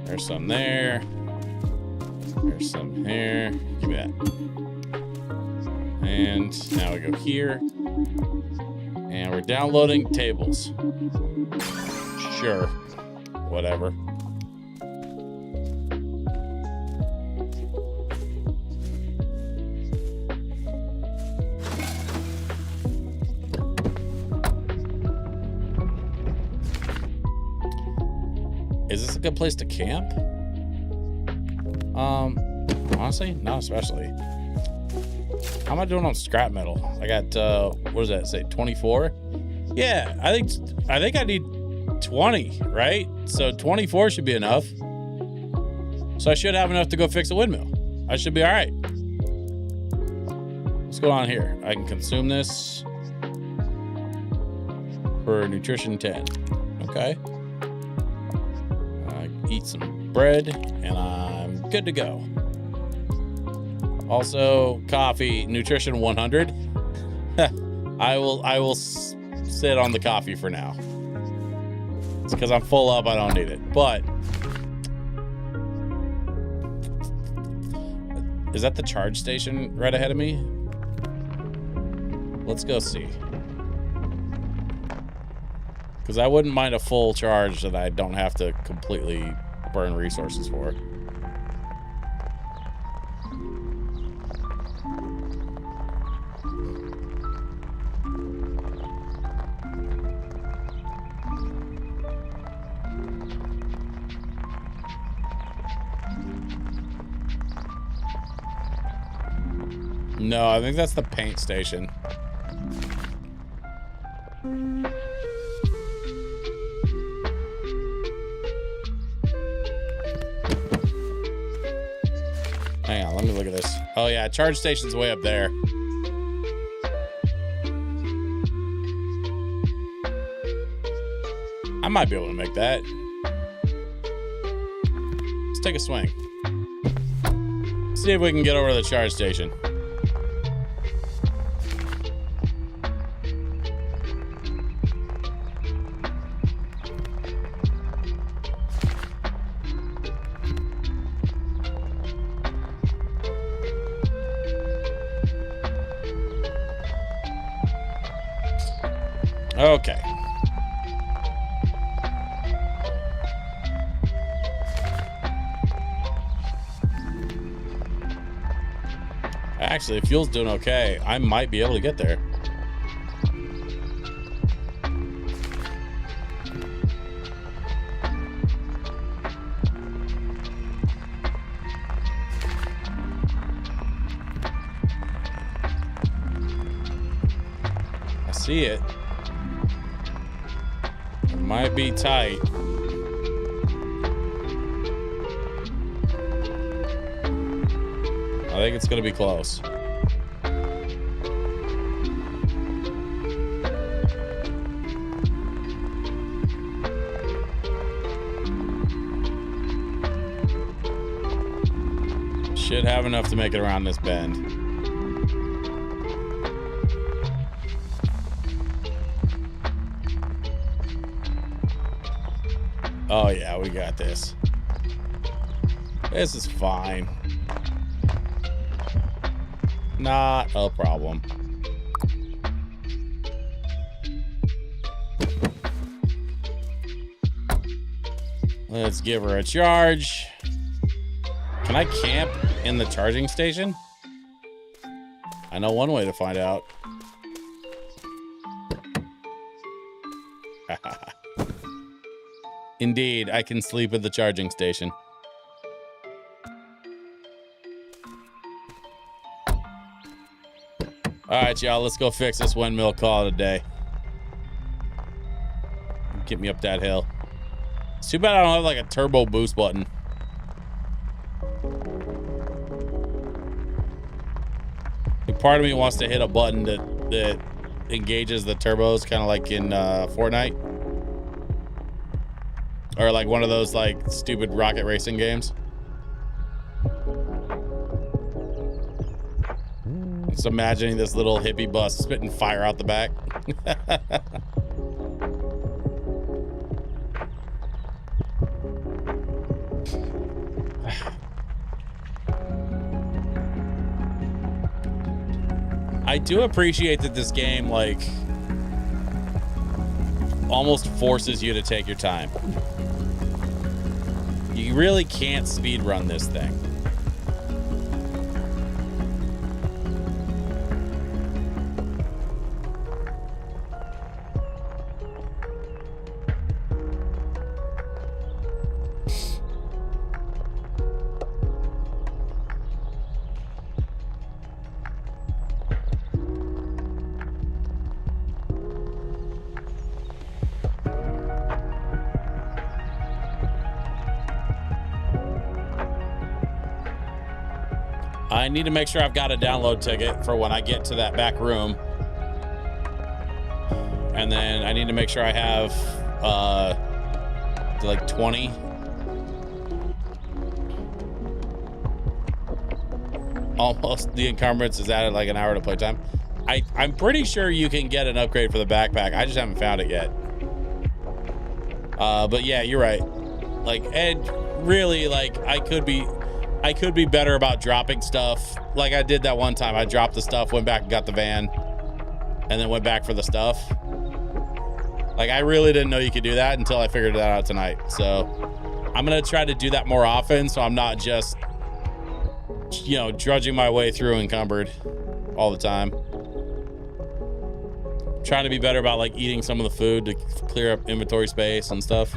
There's some there. There's some here. Give me that. And now we go here. And we're downloading tables. Sure. Whatever. Is this a good place to camp? Honestly, not especially. How am I doing on scrap metal? I got what does that say? 24? Yeah, I think I need 20, right? So 24 should be enough. So I should have enough to go fix a windmill. I should be all right. What's going on here? I can consume this for nutrition 10. Okay. Eat some bread and I'm good to go. Also, coffee, nutrition 100. I will sit on the coffee for now. It's because I'm full up. I don't need it. But is that the charge station right ahead of me? Let's go see. Because I wouldn't mind a full charge that I don't have to completely burn resources for. No, I think that's the paint station. Hang on, let me look at this. Oh yeah, charge station's way up there. I might be able to make that. Let's take a swing. See if we can get over to the charge station. Okay. Actually, if fuel's doing okay, I might be able to get there. I see it. Might be tight. I think it's gonna be close. Should have enough to make it around this bend. Oh yeah, we got this. This is fine. Not a problem. Let's give her a charge. Can I camp in the charging station? I know one way to find out. Indeed, I can sleep at the charging station. All right, y'all, let's go fix this windmill, call it a day. Get me up that hill. It's too bad I don't have like a turbo boost button. Part of me wants to hit a button that engages the turbos, kind of like in Fortnite. Or like one of those like stupid rocket racing games. Just imagining this little hippie bus spitting fire out the back. I do appreciate that this game like almost forces you to take your time. You really can't speed run this thing. I need to make sure I've got a download ticket for when I get to that back room. And then I need to make sure I have like 20. Almost the encumbrance is added like an hour to playtime. I'm pretty sure you can get an upgrade for the backpack. I just haven't found it yet. But yeah, you're right. Like, Ed, really, like, I could be better about dropping stuff. Like I did that one time. I dropped the stuff, went back and got the van, and then went back for the stuff. Like I really didn't know you could do that until I figured that out tonight. So I'm going to try to do that more often so I'm not just, you know, drudging my way through encumbered all the time. Trying to be better about like eating some of the food to clear up inventory space and stuff.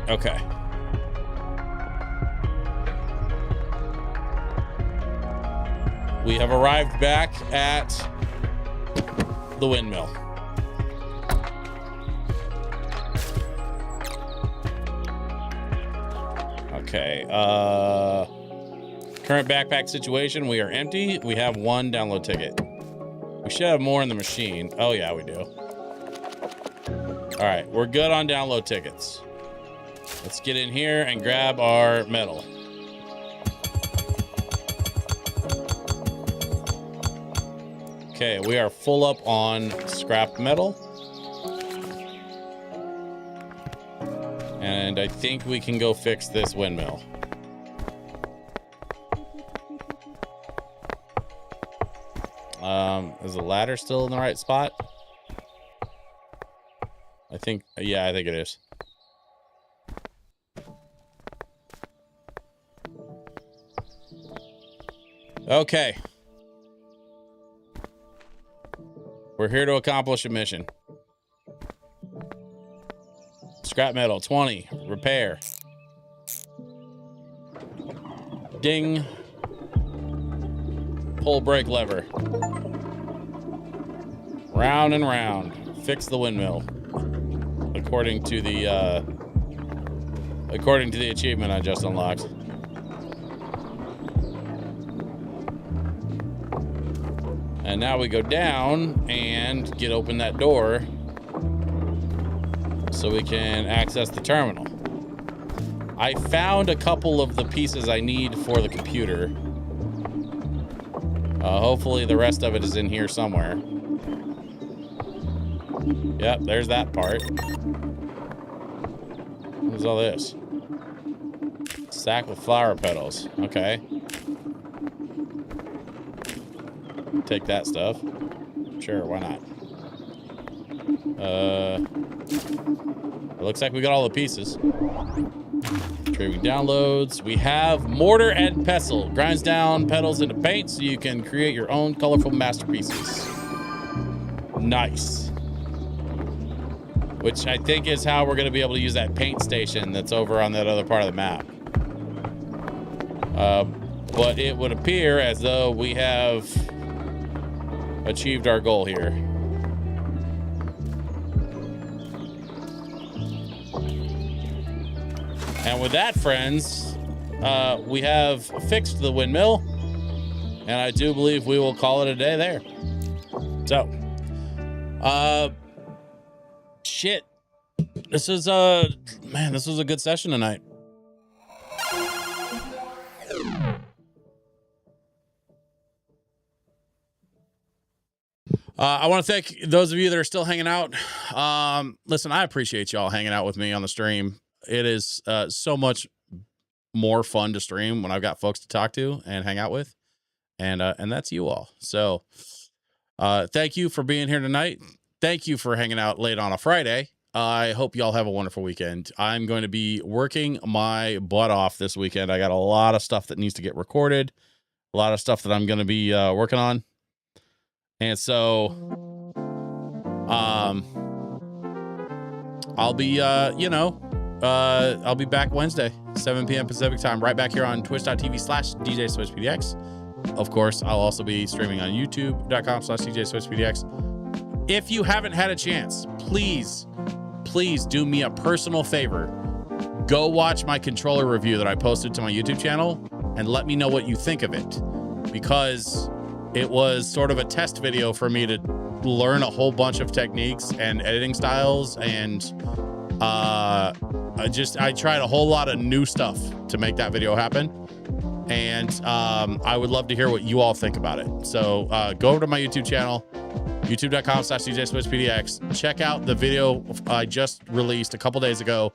Okay. We have arrived back at the windmill. Okay. Current backpack situation, we are empty. We have one download ticket. We should have more in the machine. Oh yeah, we do. All right, we're good on download tickets. Let's get in here and grab our metal. Okay, we are full up on scrap metal. And I think we can go fix this windmill. Is the ladder still in the right spot? I think it is. Okay. We're here to accomplish a mission. Scrap metal, 20. Repair. Ding. Pull brake lever. Round and round. Fix the windmill. According to the achievement I just unlocked. And now we go down and get open that door so we can access the terminal. I found a couple of the pieces I need for the computer. Hopefully the rest of it is in here somewhere. Yep, there's that part. What's all this? Sack with flower petals. Okay. Take that stuff. Sure, why not? It looks like we got all the pieces. Retrieving downloads. We have mortar and pestle. Grinds down petals into paint so you can create your own colorful masterpieces. Nice. which I think is how we're going to be able to use that paint station that's over on that other part of the map. But it would appear as though we have achieved our goal here. And with that, friends, we have fixed the windmill, and I do believe we will call it a day there. So, shit. This was a good session tonight. I want to thank those of you that are still hanging out. Listen, I appreciate y'all hanging out with me on the stream. It is so much more fun to stream when I've got folks to talk to and hang out with, and that's you all. So, thank you for being here tonight. Thank you for hanging out late on a Friday. I hope y'all have a wonderful weekend. I'm going to be working my butt off this weekend. I got a lot of stuff that needs to get recorded, a lot of stuff that I'm going to be working on. And so, I'll be, I'll be back Wednesday, 7 p.m. Pacific time, right back here on twitch.tv/DJSwitchPDX. Of course, I'll also be streaming on youtube.com/DJSwitchPDX. If you haven't had a chance, please do me a personal favor. Go watch my controller review that I posted to my YouTube channel and let me know what you think of it, because it was sort of a test video for me to learn a whole bunch of techniques and editing styles, and I tried a whole lot of new stuff to make that video happen, and I would love to hear what you all think about it. So go over to my YouTube channel, youtube.com/DJSwitchPDX. Check out the video I just released a couple days ago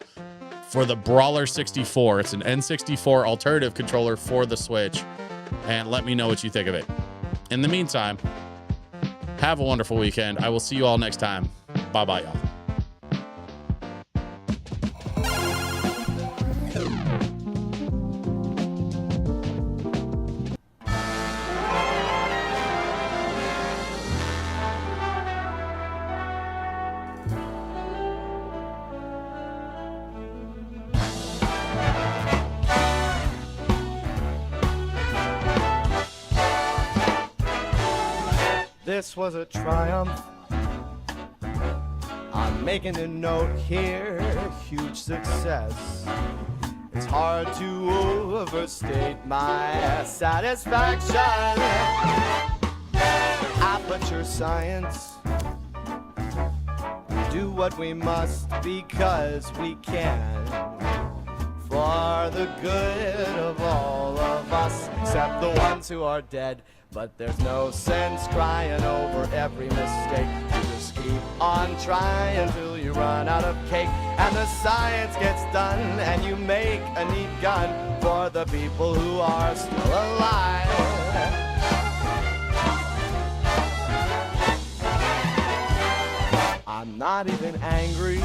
for the Brawler 64. It's an N64 alternative controller for the Switch, and let me know what you think of it. In the meantime, have a wonderful weekend. I will see you all next time. Bye-bye, y'all. This was a triumph. I'm making a note here, huge success. It's hard to overstate my satisfaction. Aperture science. We do what we must because we can. For the good of all of us, except the ones who are dead. But there's no sense crying over every mistake. You just keep on trying till you run out of cake. And the science gets done and you make a neat gun for the people who are still alive. I'm not even angry.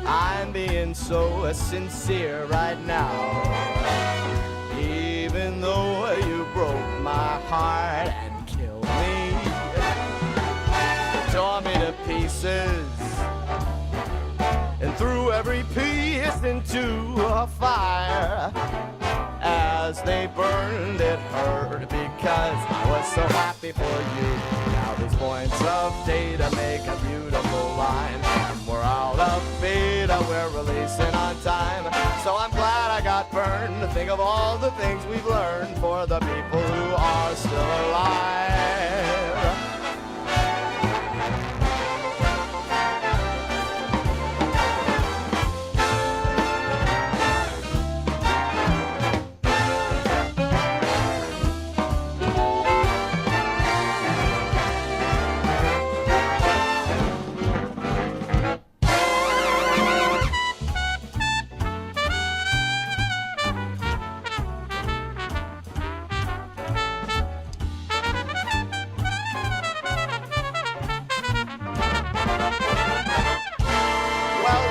I'm being so sincere right now. Even though you broke my heart and killed me, tore me to pieces, and threw every piece into a fire. As they burned, it hurt because I was so happy for you. Now these points of data make a beautiful line. We're out of beta, we're releasing on time. So I'm glad I got burned to think of all the things we've learned for the people who are still alive.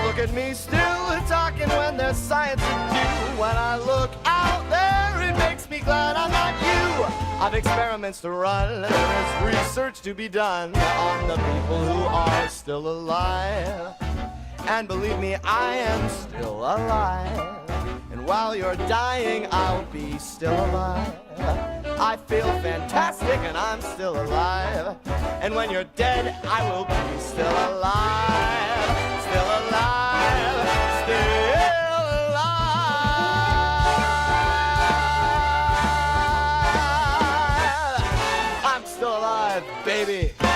Look at me still talking when there's science to do. When I look out there, it makes me me glad I'm not you. I've experiments to run, there is research to be done on the people who are still alive. And believe me, I am still alive. And while you're dying, I'll be still alive. I feel fantastic and I'm still alive. And when you're dead, I will be still alive. Still alive. Still alive. I'm still alive, baby.